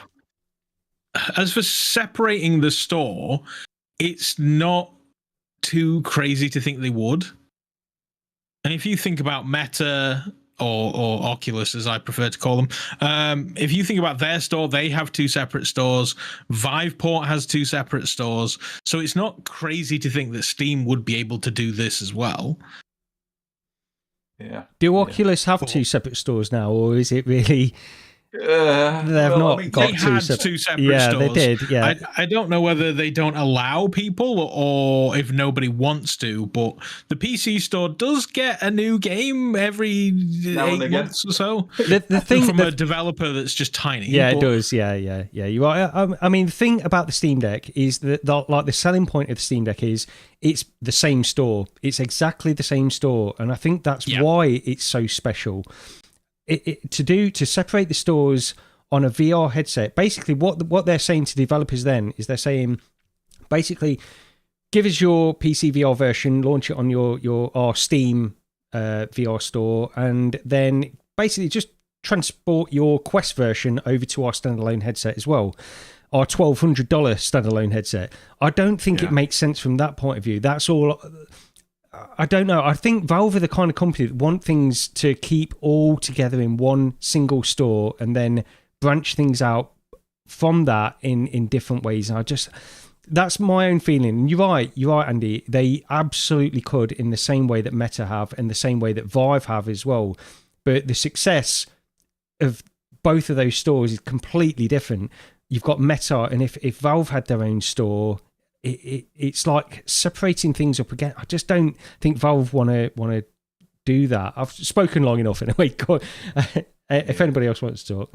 As for separating the store, it's not too crazy to think they would. And if you think about Meta or Oculus, as I prefer to call them, if you think about their store, they have two separate stores. Viveport has two separate stores. So it's not crazy to think that Steam would be able to do this as well. Yeah. Do Oculus have two separate stores now, or is it really... They had two separate stores. They did. Yeah, I don't know whether they don't allow people or if nobody wants to, but the PC store does get a new game every 8 months or so. The thing from a developer that's just tiny. Yeah, it does. Yeah. You're right. I mean, the thing about the Steam Deck is that the selling point of the Steam Deck is it's the same store. It's exactly the same store, and I think that's why it's so special. To separate the stores on a VR headset, basically what they're saying to developers then is they're saying, basically, give us your PC VR version, launch it on our Steam VR store, and then basically just transport your Quest version over to our standalone headset as well, our $1,200 standalone headset. I don't think it makes sense from that point of view. That's all. I don't know. I think Valve are the kind of company that want things to keep all together in one single store and then branch things out from that in different ways. And that's my own feeling. And you're right, Andy. They absolutely could, in the same way that Meta have and the same way that Vive have as well. But the success of both of those stores is completely different. You've got Meta, and if Valve had their own store, it's like separating things up again. I just don't think Valve want to do that. I've spoken long enough anyway. If anybody else wants to talk.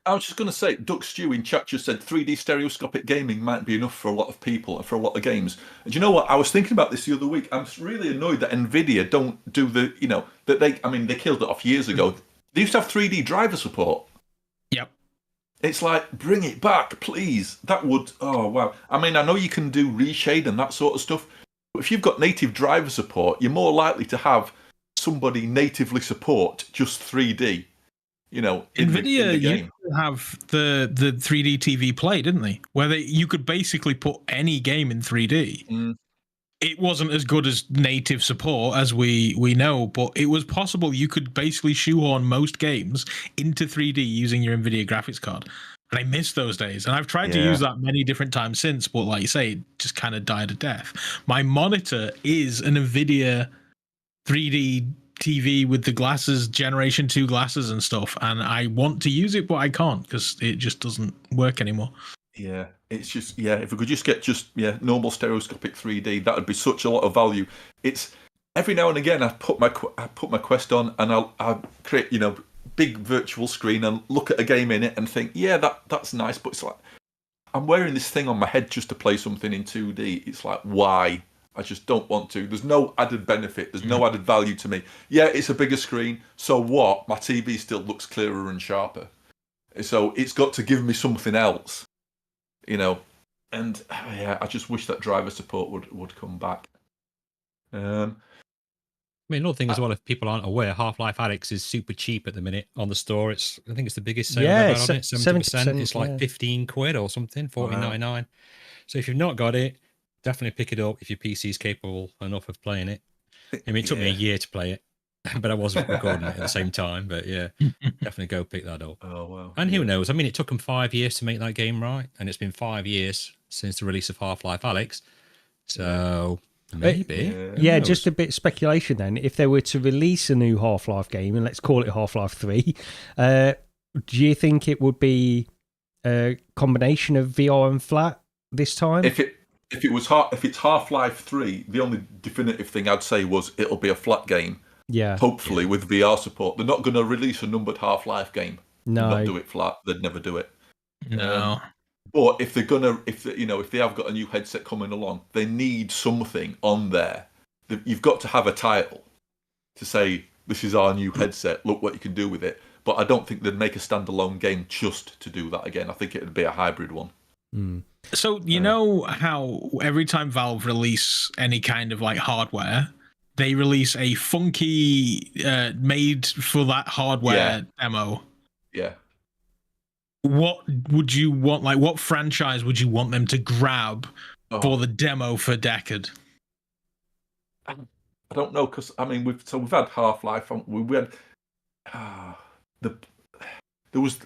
I was just going to say, Duck Stew in chat just said 3D stereoscopic gaming might be enough for a lot of people and for a lot of games. And do you know what? I was thinking about this the other week. I'm really annoyed that Nvidia don't do they killed it off years ago. They used to have 3D driver support. Yep. It's like, bring it back, please. That would, oh, wow. I mean, I know you can do reshade and that sort of stuff, but if you've got native driver support, you're more likely to have somebody natively support just 3D. Nvidia used to have the 3D TV Play, didn't they? Where you could basically put any game in 3D. Mm. It wasn't as good as native support as we know, but it was possible. You could basically shoehorn most games into 3D using your Nvidia graphics card. And I miss those days. And I've tried to use that many different times since, but like you say, it just kind of died a death. My monitor is an Nvidia 3D TV with the glasses, Generation 2 glasses and stuff. And I want to use it, but I can't because it just doesn't work anymore. Yeah, it's just, if we could just get normal stereoscopic 3D, that would be such a lot of value. It's every now and again I put my Quest on and I'll create big virtual screen and look at a game in it and think that's nice, but it's like I'm wearing this thing on my head just to play something in 2D. It's like, why? I just don't want to. There's no added benefit. There's no added value to me. Yeah, it's a bigger screen. So what? My TV still looks clearer and sharper. So it's got to give me something else. And I just wish that driver support would come back. I mean, another thing as well, if people aren't aware, Half-Life Alyx is super cheap at the minute on the store. I think it's the biggest sale ever on it, 70%. It's like 15 quid or something, 14.99. So if you've not got it, definitely pick it up if your PC is capable enough of playing it. I mean, it took me a year to play it, but I wasn't recording it at the same time. But yeah, definitely go pick that up. Oh, wow. And who knows? I mean, it took them 5 years to make that game, right? And it's been 5 years since the release of Half-Life Alyx. So maybe. Yeah, just a bit of speculation then. If they were to release a new Half-Life game, and let's call it Half-Life 3, do you think it would be a combination of VR and flat this time? If it's Half-Life 3, the only definitive thing I'd say was it'll be a flat game. Yeah. Hopefully with VR support. They're not going to release a numbered Half-Life game. No. Not do it flat. They'd never do it. No. But if they have got a new headset coming along, they need something on there. You've got to have a title to say, this is our new headset, look what you can do with it. But I don't think they'd make a standalone game just to do that again. I think it'd be a hybrid one. Mm. So you know how every time Valve release any kind of like hardware, they release a funky made for that hardware demo. Yeah. What would you want? Like, what franchise would you want them to grab for the demo for Deckard? I don't know, because I mean we've had Half-Life. We had there was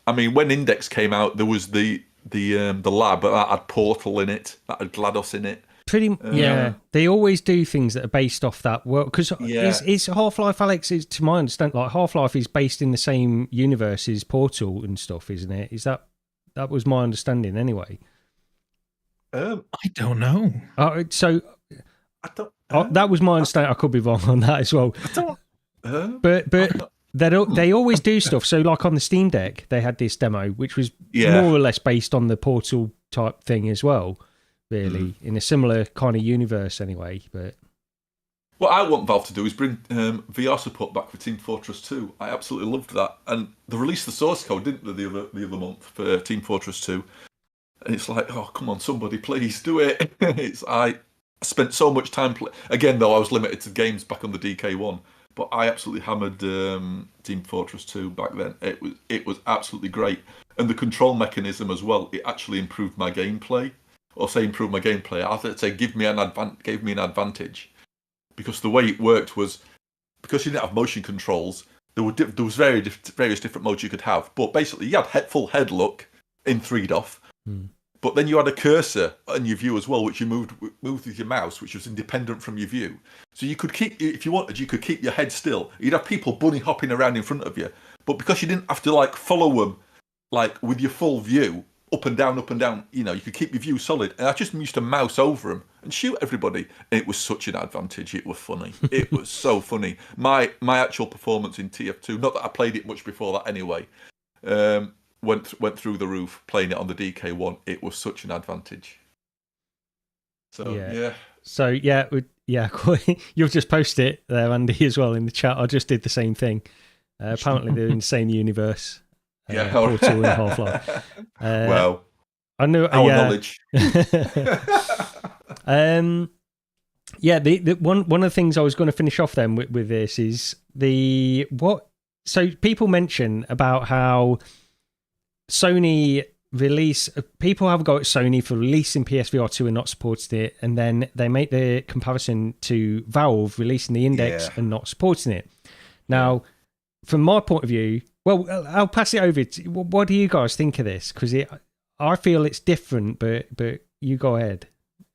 I mean when Index came out, there was the lab that had Portal in it, that had GLaDOS in it. They always do things that are based off that world. Because is Half-Life Alyx, to my understanding, like Half-Life is based in the same universe as Portal and stuff, isn't it? Is that was my understanding anyway? I don't know. That was my understanding. I could be wrong on that as well. But they always do stuff. So like on the Steam Deck, they had this demo, which was more or less based on the Portal type thing as well. Really, in a similar kind of universe, anyway. But what I want Valve to do is bring VR support back for Team Fortress 2. I absolutely loved that, and they released the source code, didn't they, the other month for Team Fortress 2? And it's like, oh come on, somebody, please do it. I spent so much time again, though I was limited to games back on the DK1, but I absolutely hammered Team Fortress 2 back then. It was absolutely great, and the control mechanism as well. It actually improved my gameplay. Or say improve my gameplay. I'd say gave me an advantage. because the way it worked was because you didn't have motion controls. There was various different modes you could have, but basically you had full head look in 3DOF. But then you had a cursor on your view as well, which you moved with your mouse, which was independent from your view. So you could keep, if you wanted, you could keep your head still. You'd have people bunny hopping around in front of you, but because you didn't have to like follow them, like with your full view, up and down, you know, you could keep your view solid. And I just used to mouse over them and shoot everybody. And it was such an advantage. It was funny. It was so funny. My actual performance in TF2, not that I played it much before that anyway, went through the roof playing it on the DK1. It was such an advantage. So yeah. So yeah, you've just posted it there, Andy, as well in the chat. I just did the same thing. Apparently they're in the same universe. Portal and Half-Life. Well, I know our knowledge. The one of the things I was going to finish off then with this is so people mention about how Sony people have a go at Sony for releasing PSVR2 and not supporting it, and then they make the comparison to Valve releasing the Index and not supporting it. Now, from my point of view, well, I'll pass it over. What do you guys think of this? Because I feel it's different, but you go ahead.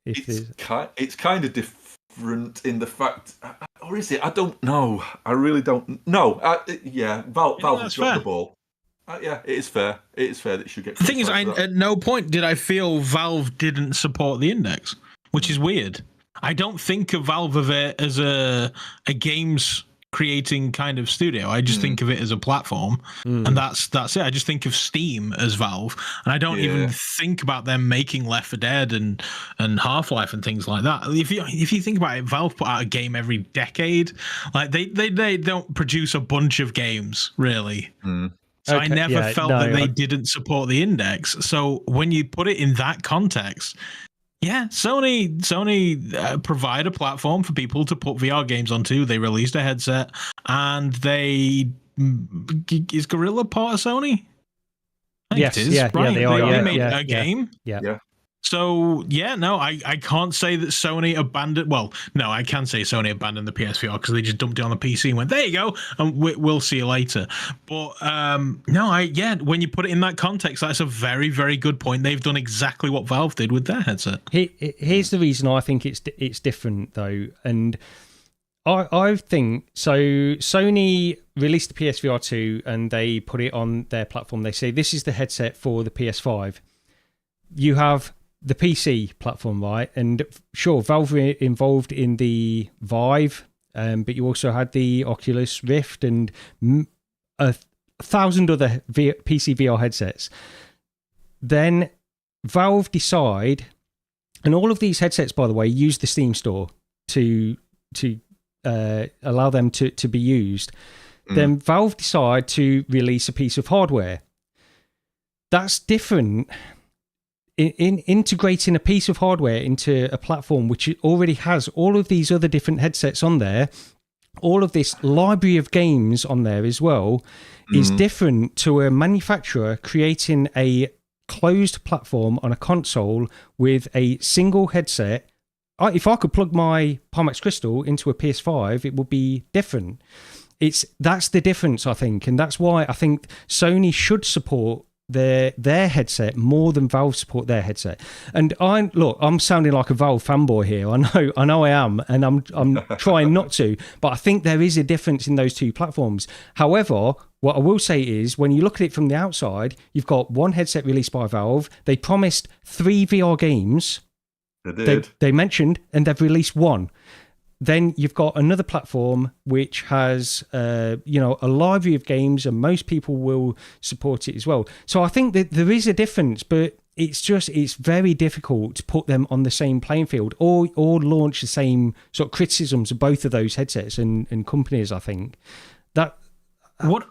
It's kind of different in the fact, or is it? I don't know. I really don't know. Valve has dropped the ball. It is fair. It is fair that you should get. The thing is, at no point did I feel Valve didn't support the Index, which is weird. I don't think of Valve as a games creating kind of studio. I just think of it as a platform, and that's it. I just think of Steam as Valve, and I don't even think about them making Left 4 Dead and Half-Life and things like that. If you think about it, Valve put out a game every decade. Like they don't produce a bunch of games really. So I never felt that they didn't support the Index. So when you put it in that context, Sony provide a platform for people to put VR games onto. They released a headset, and is Gorilla part of Sony? Yes, it is. Right? They are. They made a game. Yeah. So I can't say that Sony abandoned. Well, no, I can say Sony abandoned the PSVR because they just dumped it on the PC and went, "There you go," and we'll see you later. But when you put it in that context, that's a very, very good point. They've done exactly what Valve did with their headset. Here's the reason I think it's different though, and I think so. Sony released the PSVR2 and they put it on their platform. They say this is the headset for the PS5. You have the PC platform, right? And sure, Valve were involved in the Vive, but you also had the Oculus Rift and 1,000 other PC VR headsets. Then Valve decide, and all of these headsets, by the way, use the Steam store to allow them to be used. Then Valve decide to release a piece of hardware. That's different. In integrating a piece of hardware into a platform which already has all of these other different headsets on there, all of this library of games on there as well, is different to a manufacturer creating a closed platform on a console with a single headset. If I could plug my Pimax Crystal into a PS5, it would be different. That's the difference, I think, and that's why I think Sony should support their headset more than Valve support their headset. And I'm sounding like a Valve fanboy here. I know I am, and I'm trying not to, but I think there is a difference in those two platforms. However, what I will say is when you look at it from the outside, you've got one headset released by Valve. They promised 3 VR games. They did. They mentioned, and they've released 1. Then you've got another platform which has, a library of games, and most people will support it as well. So I think that there is a difference, but it's very difficult to put them on the same playing field or launch the same sort of criticisms of both of those headsets and companies. I think that what.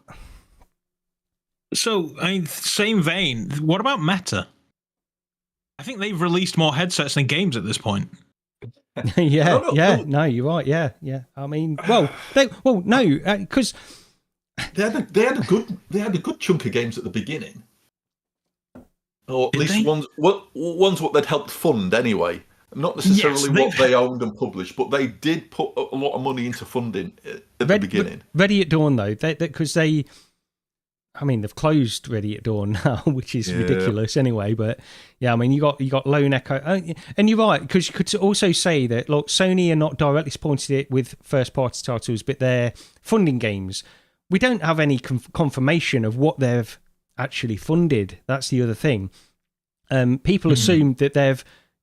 So same vein. What about Meta? I think they've released more headsets than games at this point. No, you're right. Yeah. I mean, because they had a good chunk of games at the beginning, or at least ones what they'd helped fund anyway. Not necessarily what they owned and published, but they did put a lot of money into funding at the beginning. Ready at Dawn, though, because they've closed Ready at Dawn now, which is ridiculous anyway. But yeah, I mean, you got Lone Echo, and you're right, because you could also say that, look, Sony are not directly supporting it with first-party titles, but they're funding games. We don't have any confirmation of what they've actually funded. That's the other thing. People assume that they've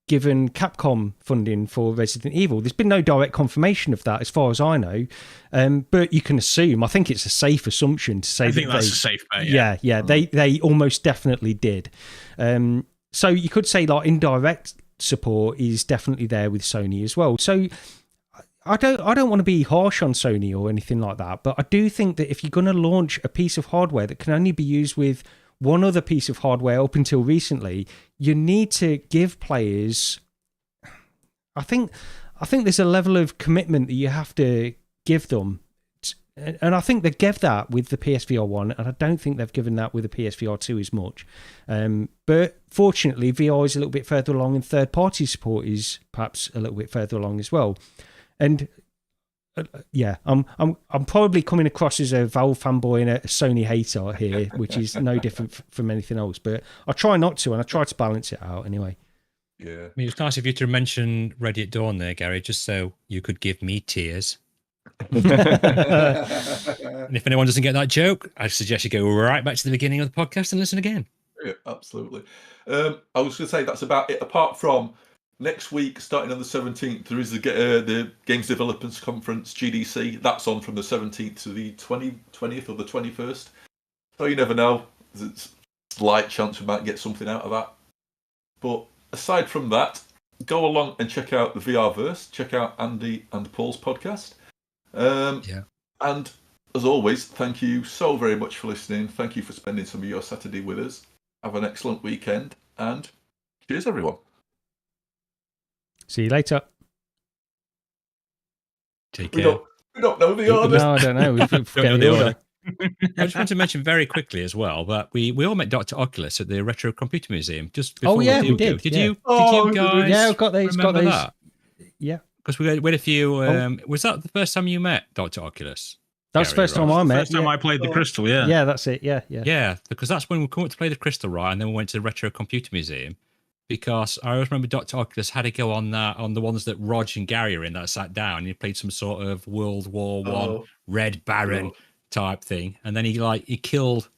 given Capcom funding for Resident Evil. There's been no direct confirmation of that, as far as I know. But you can assume. I think it's a safe assumption to say. I think that's a safe bet. Yeah. They almost definitely did. So you could say like indirect support is definitely there with Sony as well. So I don't want to be harsh on Sony or anything like that, but I do think that if you're going to launch a piece of hardware that can only be used with one other piece of hardware up until recently, you need to give players. I think there's a level of commitment that you have to give them, and I think they gave that with the PSVR 1, and I don't think they've given that with the PSVR 2 as much. But fortunately, VR is a little bit further along, and third-party support is perhaps a little bit further along as well. And I'm probably coming across as a Valve fanboy and a Sony hater here, which is no different from anything else. But I try not to, and I try to balance it out anyway. Yeah, I mean, it's nice of you to mention Ready at Dawn there, Gary, just so you could give me tears. And if anyone doesn't get that joke, I suggest you go right back to the beginning of the podcast and listen again. Yeah, absolutely. I was going to say that's about it. Apart from next week, starting on the 17th, there is the Games Developers Conference, GDC. That's on from the 17th to the 20th or the 21st. So you never know. There's a slight chance we might get something out of that. But aside from that, go along and check out the VRverse. Check out Andy and Paul's podcast. And as always, thank you so very much for listening. Thank you for spending some of your Saturday with us. Have an excellent weekend, and cheers, everyone. See you later. Take care. We don't know the order. No, I don't know. We forget the order. I just want to mention very quickly as well that we all met Dr. Oculus at the Retro Computer Museum just before we did. Did you guys? Yeah, I've got those. Remember that? Yeah. Because we had a few. Was that the first time you met Dr. Oculus? That's the first time I met. First time I played the Crystal, yeah. Yeah, that's it, yeah. Yeah, because that's when we come up to play the Crystal, right? And then we went to the Retro Computer Museum. Because I always remember Dr. Oculus had to go on the ones that Rog and Gary are in that sat down. And he played some sort of World War One Red Baron type thing. And then he killed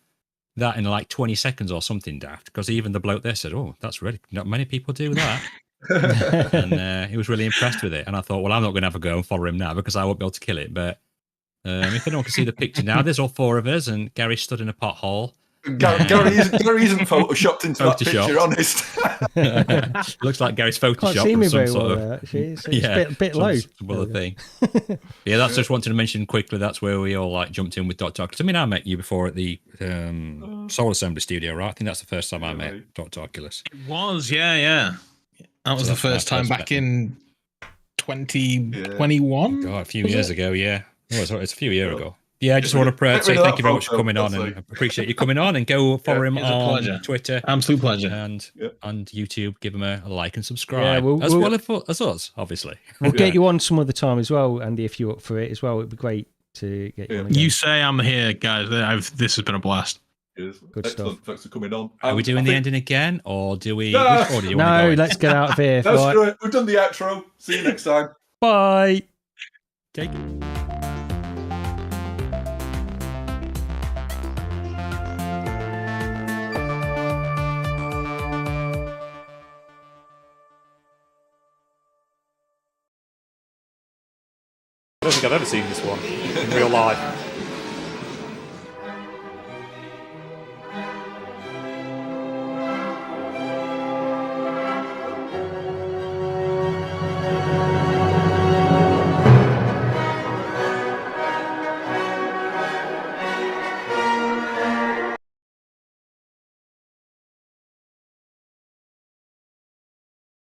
that in like 20 seconds or something daft. Because even the bloke there said, "Oh, that's really not many people do that." And he was really impressed with it. And I thought, well, I'm not going to have a go and follow him now because I won't be able to kill it. But if anyone can see the picture now, there's all four of us, and Gary stood in a pothole. Gary isn't photoshopped into that picture, honest. Looks like Gary's photoshopped. Can't see me very sort well of, there, actually. It's a bit low. Some other thing. Yeah, that's just wanted to mention quickly. That's where we all jumped in with Dr. Oculus. I mean, I met you before at the Soul Assembly Studio, right? I think that's the first time I met Dr. Oculus. It was, yeah. That was the first time back in 2021. God, a few years ago, yeah. Oh, it's a few years ago. Yeah, I just want to say thank you very much for coming on, and appreciate you coming on. And go follow him on Twitter, absolute pleasure, and YouTube. Give him a like and subscribe, as us, obviously. We'll get you on some other time as well, Andy, if you're up for it as well. It'd be great to get you on again. You say I'm here, guys. This has been a blast. Good stuff. Thanks for coming on. Are we doing the ending again, or do we? No, let's get out of here. Right. We've done the outro. See you next time. Bye. Take it. I don't think I've ever seen this one in real life.